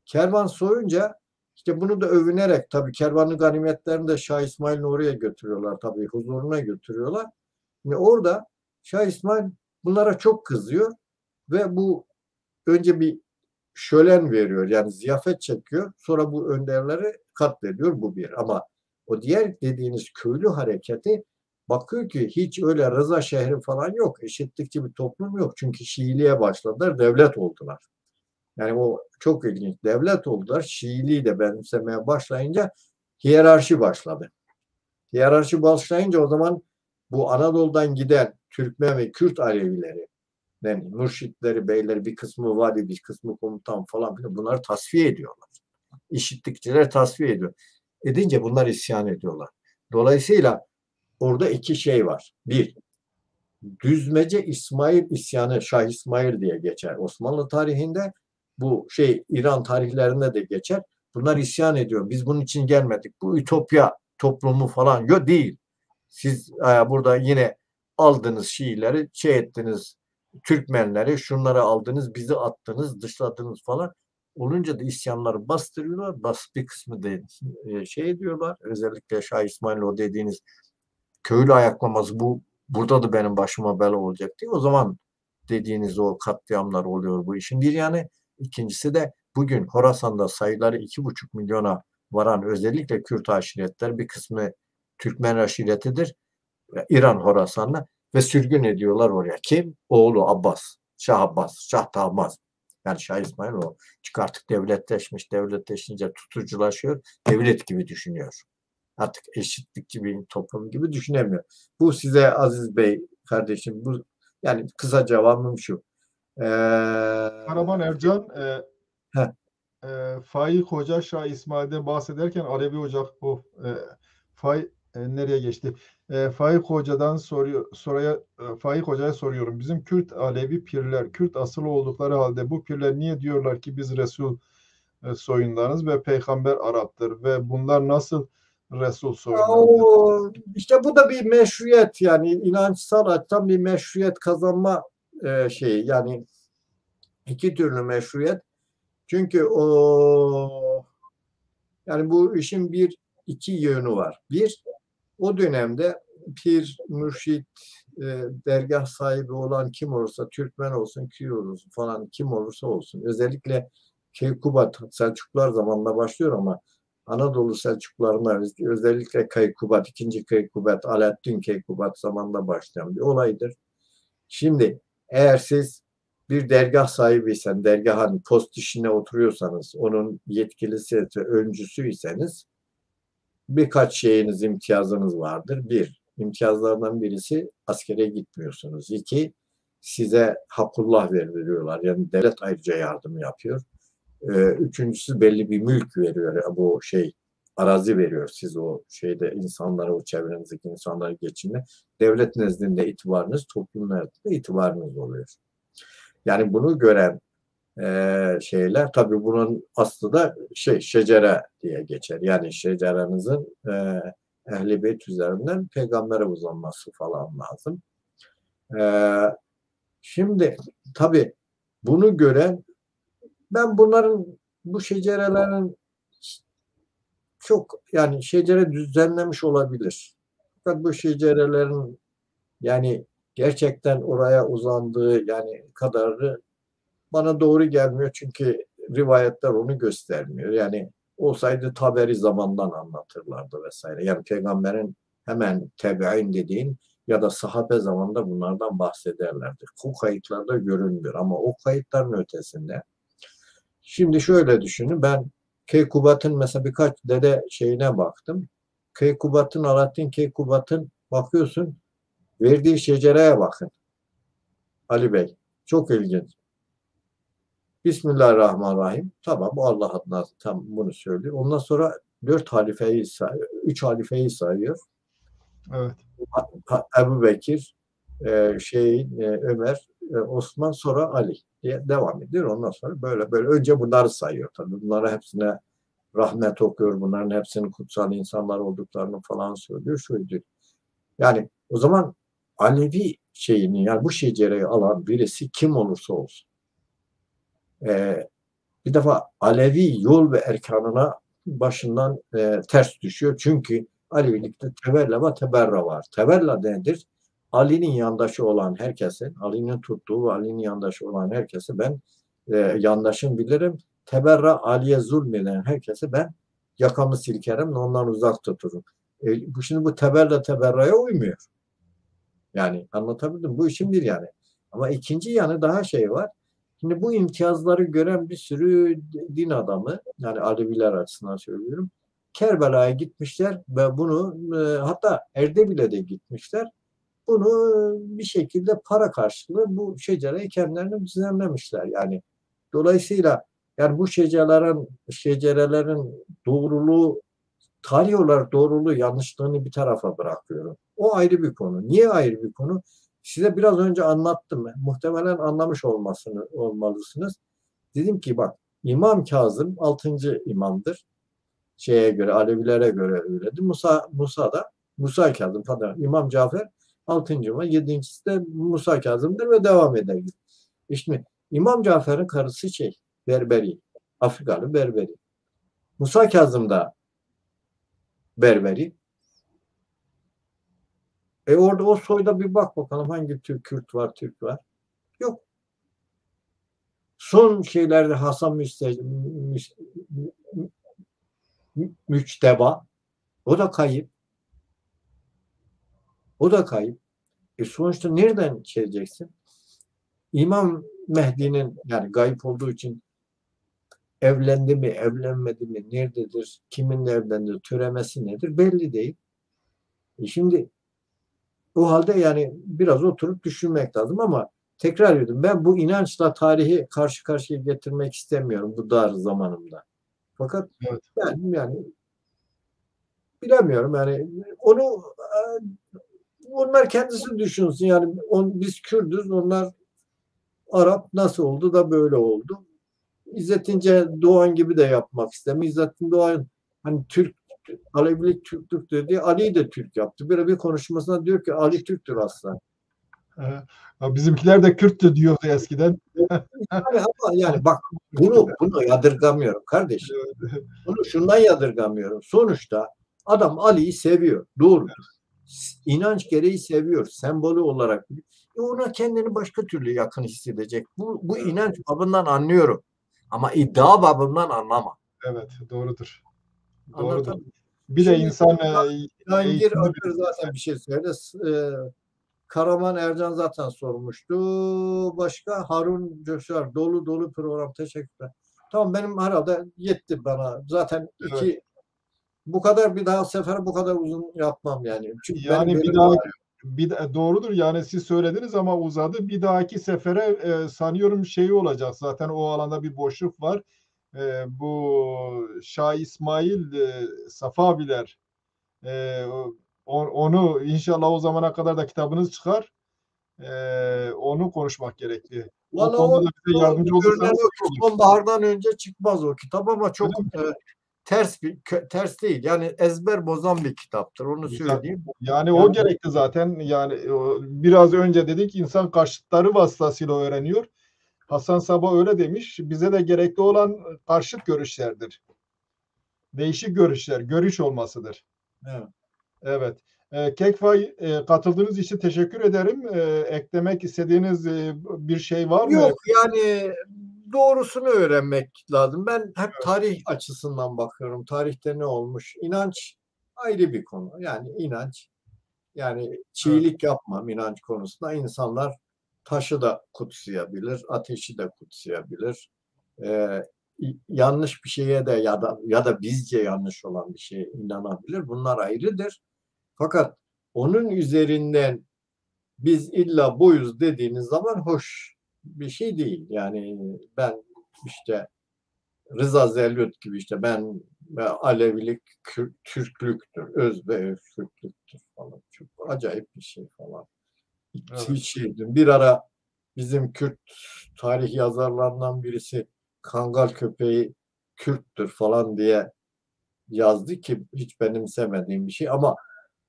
Kervan soyunca işte bunu da övünerek tabii kervanın ganimetlerini de Şah İsmail'in oraya götürüyorlar tabii huzuruna götürüyorlar. Ve orada Şah İsmail bunlara çok kızıyor ve bu önce bir şölen veriyor. Yani ziyafet çekiyor. Sonra bu önderleri katlediyor. Bu bir. Ama o diğer dediğiniz köylü hareketi bakıyor ki hiç öyle rıza şehri falan yok. Eşitlikçi bir toplum yok. Çünkü Şiiliğe başladılar. Devlet oldular. Yani o çok ilginç. Devlet oldular. Şiiliği de benimsemeye başlayınca hiyerarşi başladı. Hiyerarşi başlayınca o zaman bu Anadolu'dan giden Türkmen ve Kürt Alevileri, yani mürşitleri, beyleri, bir kısmı vali, bir kısmı komutan falan filan, bunları tasfiye ediyorlar. İşittikçiler tasfiye ediyor. Edince bunlar isyan ediyorlar. Dolayısıyla orada iki şey var. Bir, Düzmece İsmail isyanı, Şah İsmail diye geçer Osmanlı tarihinde. Bu İran tarihlerinde de geçer. Bunlar isyan ediyor. Biz bunun için gelmedik. Bu ütopya toplumu falan yok, değil. Siz burada yine aldınız Şiileri, ettiniz Türkmenleri, şunları aldınız, bizi attınız, dışladınız falan. Olunca da isyanları bastırıyorlar. Bir kısmı da diyorlar. Özellikle Şah İsmail, o dediğiniz köylü ayaklaması, burada da benim başıma bela olacak diye. O zaman dediğiniz o katliamlar oluyor bu işin. Bir yani, ikincisi de bugün Horasan'da sayıları 2,5 milyona varan özellikle Kürt aşiretler, bir kısmı Türkmen aşiretidir. İran Horasan'la ve sürgün ediyorlar oraya. Kim? Oğlu Abbas. Şah Abbas. Şah Tahmaz. Yani Şah İsmail o. Çünkü artık devletleşmiş. Devletleşince tutuculaşıyor. Devlet gibi düşünüyor. Artık eşitlikçi bir toplum gibi düşünemiyor. Bu size Aziz Bey kardeşim, bu yani kısa cevabım şu. Karaman Ercan Heh, Faik Hoca Şah İsmail'den bahsederken Alevi Ocak nereye geçti? Faik Hoca'dan Faik Hoca'ya soruyorum. Bizim Kürt Alevi pirler, Kürt asılı oldukları halde bu pirler niye diyorlar ki biz Resul soyundanız ve Peygamber Arap'tır ve bunlar nasıl Resul soyundandır? işte bu da bir meşruiyet, yani inançsal açıdan bir meşruiyet kazanma şeyi. Yani iki türlü meşruiyet. Çünkü yani bu işin iki yönü var. Bir, o dönemde pir, mürşit, dergah sahibi olan kim olursa, Türkmen olsun, Kürt olsun falan, kim olursa olsun. Özellikle Keykubat, Selçuklular zamanında başlıyor ama Anadolu Selçuklularına özellikle Keykubat, ikinci Keykubat, Alaaddin Keykubat zamanında başlayan bir olaydır. Şimdi eğer siz bir dergah sahibiysen, dergahın post işine oturuyorsanız, onun yetkilisi, öncüsüyseniz birkaç imtiyazınız vardır. Bir, imtiyazlardan birisi askere gitmiyorsunuz. İki, size hakullah veriliyorlar. Yani devlet ayrıca yardım yapıyor. Üçüncüsü belli bir mülk veriyor. Bu arazi veriyor siz o insanlara, o çevrenizdeki insanlara geçinme. Devlet nezdinde itibarınız, toplum nezdinde itibarınız oluyor. Yani bunu gören şeyler, tabii bunun aslı da şecere diye geçer. Yani şecerenizin Ehl-i Beyt üzerinden peygambere uzanması falan lazım. Şimdi tabii bunu gören, ben bu şecerelerin çok, yani şecere düzenlemiş olabilir. Fakat bu şecerelerin yani gerçekten oraya uzandığı yani kadarı bana doğru gelmiyor, çünkü rivayetler onu göstermiyor. Yani olsaydı Taberi zamandan anlatırlardı vesaire. Yani peygamberin hemen tebein dediğin ya da sahabe zamanında bunlardan bahsederlerdi. O kayıtlarda görünmüyor ama o kayıtların ötesinde. Şimdi şöyle düşünün, ben Keykubat'ın mesela birkaç dede baktım. Alaaddin Keykubat'ın bakıyorsun, verdiği şecereye bakın. Ali Bey. Çok ilginç. Bismillahirrahmanirrahim. Tamam, Allah adına tam bunu söylüyor. Ondan sonra 3 halifeyi sayıyor. Evet. Ebu Bekir, Ömer, Osman, sonra Ali diye devam ediyor. Ondan sonra böyle önce bunları sayıyor. Tabii bunlara hepsine rahmet okuyor. Bunların hepsinin kutsal insanlar olduklarını falan söylüyor. Şöyle. Yani o zaman Alevi yani bu şecereyi alan birisi kim olursa olsun, bir defa Alevi yol ve erkanına başından ters düşüyor. Çünkü Alevilikte tevella ve teberra var. Tevella nedir? Ali'nin yandaşı olan herkese, Ali'nin tuttuğu ve Ali'nin yandaşı olan herkese ben yandaşım bilirim. Teberra aliye zulmeden herkese ben yakamı silkerim, ondan uzak tuturum. Şimdi bu teberle teberraya uymuyor. Yani anlatabildim. Bu işin bir yanı. Ama ikinci yanı daha şey var. Şimdi bu imtiyazları gören bir sürü din adamı, yani Aleviler açısından söylüyorum, Kerbela'ya gitmişler ve bunu hatta Erdebil'e de gitmişler. Bunu bir şekilde para karşılığı bu şecereyi kendilerine düzenlemişler. Yani dolayısıyla yani bu şecerelerin doğruluğu, tarih olarak doğruluğu, yanlışlığını bir tarafa bırakıyorum. O ayrı bir konu. Niye ayrı bir konu? Size biraz önce anlattım. Muhtemelen anlamış olmalısınız. Dedim ki bak, İmam Kazım 6. imamdır. Şeye göre, Alevilere göre öyledir. Musa Kazım, pardon, İmam Cafer 6. imam, 7.'si de Musa Kazım'dır ve devam eder. İşte İmam Cafer'in karısı Berberi. Afrikalı Berberi. Musa Kazım da Berberi. Orada o soyda bir bak bakalım hangi Kürt var, Türk var. Yok. Son şeylerde Hasan Müçteba, o da kayıp. O da kayıp. Sonuçta nereden çekeceksin? İmam Mehdi'nin, yani gayip olduğu için, evlendi mi, evlenmedi mi, nerededir, kiminle evlendi, türemesi nedir belli değil. Şimdi o halde yani biraz oturup düşünmek lazım ama tekrar ediyorum, ben bu inançla tarihi karşı karşıya getirmek istemiyorum bu dar zamanımda. Fakat Evet. yani bilemiyorum yani onu onlar kendisi düşünsün yani biz Kürdüz, onlar Arap, nasıl oldu da böyle oldu. İzzettin Doğan gibi de yapmak istemiyor. İzzettin Doğan hani Türk, Alevilik Türklük dedi. Ali'yi de Türk yaptı. Bir konuşmasında diyor ki Ali Türktür aslında. Bizimkiler de Kürttü diyordu eskiden. Yani bak bunu yadırgamıyorum kardeşim. Bunu şundan yadırgamıyorum. Sonuçta adam Ali'yi seviyor. Doğrudur. İnanç gereği seviyor. Sembolü olarak. Ona kendini başka türlü yakın hissedecek. Bu inanç babından anlıyorum. Ama iddia babından anlamam. Evet, doğrudur. Doğrudur. Anlatamam. Bir de insan Cihangir eğitimli Akır zaten bir şey söyledi. Karaman Ercan zaten sormuştu. Başka Harun Coşar. Dolu dolu program. Teşekkürler. Tamam, benim herhalde yetti bana. Zaten evet. bu kadar bir daha sefer bu kadar uzun yapmam yani. Çünkü benim Yani doğrudur, yani siz söylediniz ama uzadı. Bir dahaki sefere sanıyorum şeyi olacak. Zaten o alanda bir boşluk var. Bu Şah İsmail Safa abiler, onu inşallah o zamana kadar da kitabınız çıkar. Onu konuşmak gerekli. O Valla konuda da bize yardımcı görünen olursanız o iyi ki olur. sonbahardan önce çıkmaz o kitap ama çok Öyle mi? ters değil. Yani ezber bozan bir kitaptır. Onu Güzel. söyleyeyim. Yani o Yani gerekli zaten. Yani biraz önce dedik, insan karşıtları vasıtasıyla öğreniyor. Hasan Sabbah öyle demiş. Bize de gerekli olan karşıt görüşlerdir. Değişik görüşler, görüş olmasıdır. evet. Evet. Kekfay, katıldığınız için teşekkür ederim. Eklemek istediğiniz bir şey var mı? Yok yani doğrusunu öğrenmek lazım. Ben hep tarih açısından bakıyorum. Tarihte ne olmuş? İnanç ayrı bir konu. Yani inanç, yani Evet. çiğlik yapmam inanç konusunda. İnsanlar taşı da kutsayabilir, ateşi de kutsayabilir. Ee, yanlış bir şeye de ya da bizce yanlış olan bir şeye inanabilir. Bunlar ayrıdır. Fakat onun üzerinden biz illa buyuz dediğiniz zaman hoş bir şey değil. Yani ben işte Rıza Zellüt gibi işte ben Alevilik Türklüktür, özbe Türklüktür falan. Çok acayip bir şey falan. Evet. Bir ara bizim Kürt tarih yazarlarından birisi Kangal köpeği Kürttür falan diye yazdı ki hiç benimsemediğim bir şey ama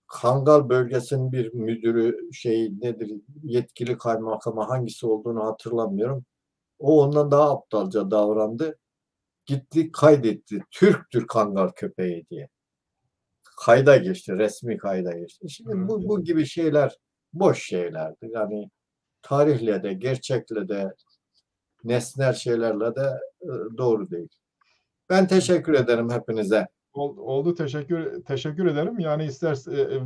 Kangal bölgesinin bir müdürü nedir, yetkili kaymakama, hangisi olduğunu hatırlamıyorum. O ondan daha aptalca davrandı. Gitti kaydetti. Türktür Kangal köpeği diye. Kayda geçti. Resmi kayda geçti. Şimdi bu gibi şeyler boş şeylerdir. Yani tarihle de gerçekle de nesnel şeylerle de doğru değil. Ben teşekkür ederim hepinize. Oldu. Teşekkür ederim. Yani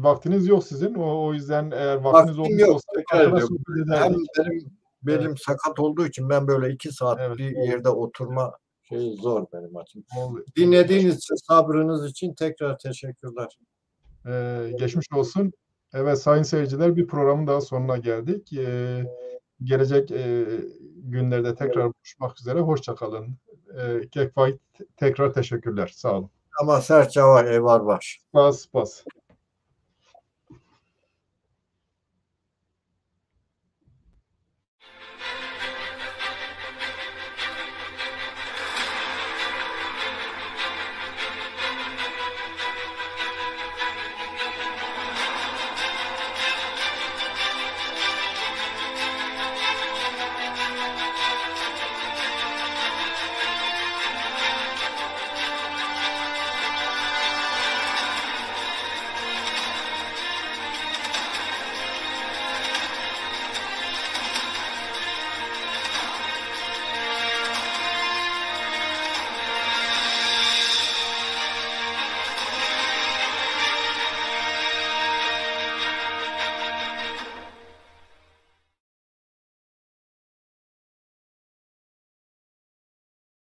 vaktiniz yok sizin. O yüzden eğer vaktiniz Vaktim olmuş yok. olsaydı Tekrar arkadaş ediyorum. sohbet Hem ederdik. benim belim sakat olduğu için ben böyle 2 saat Evet. bir yerde oturma şeyi zor benim açım. Oldu. Dinlediğiniz için, sabrınız için tekrar teşekkürler. Geçmiş olsun. Evet sayın seyirciler, bir programın daha sonuna geldik. Gelecek günlerde tekrar buluşmak üzere. Hoşça kalın. Kekfay tekrar teşekkürler. Sağ olun. Ama serçe var, evar var. Spas.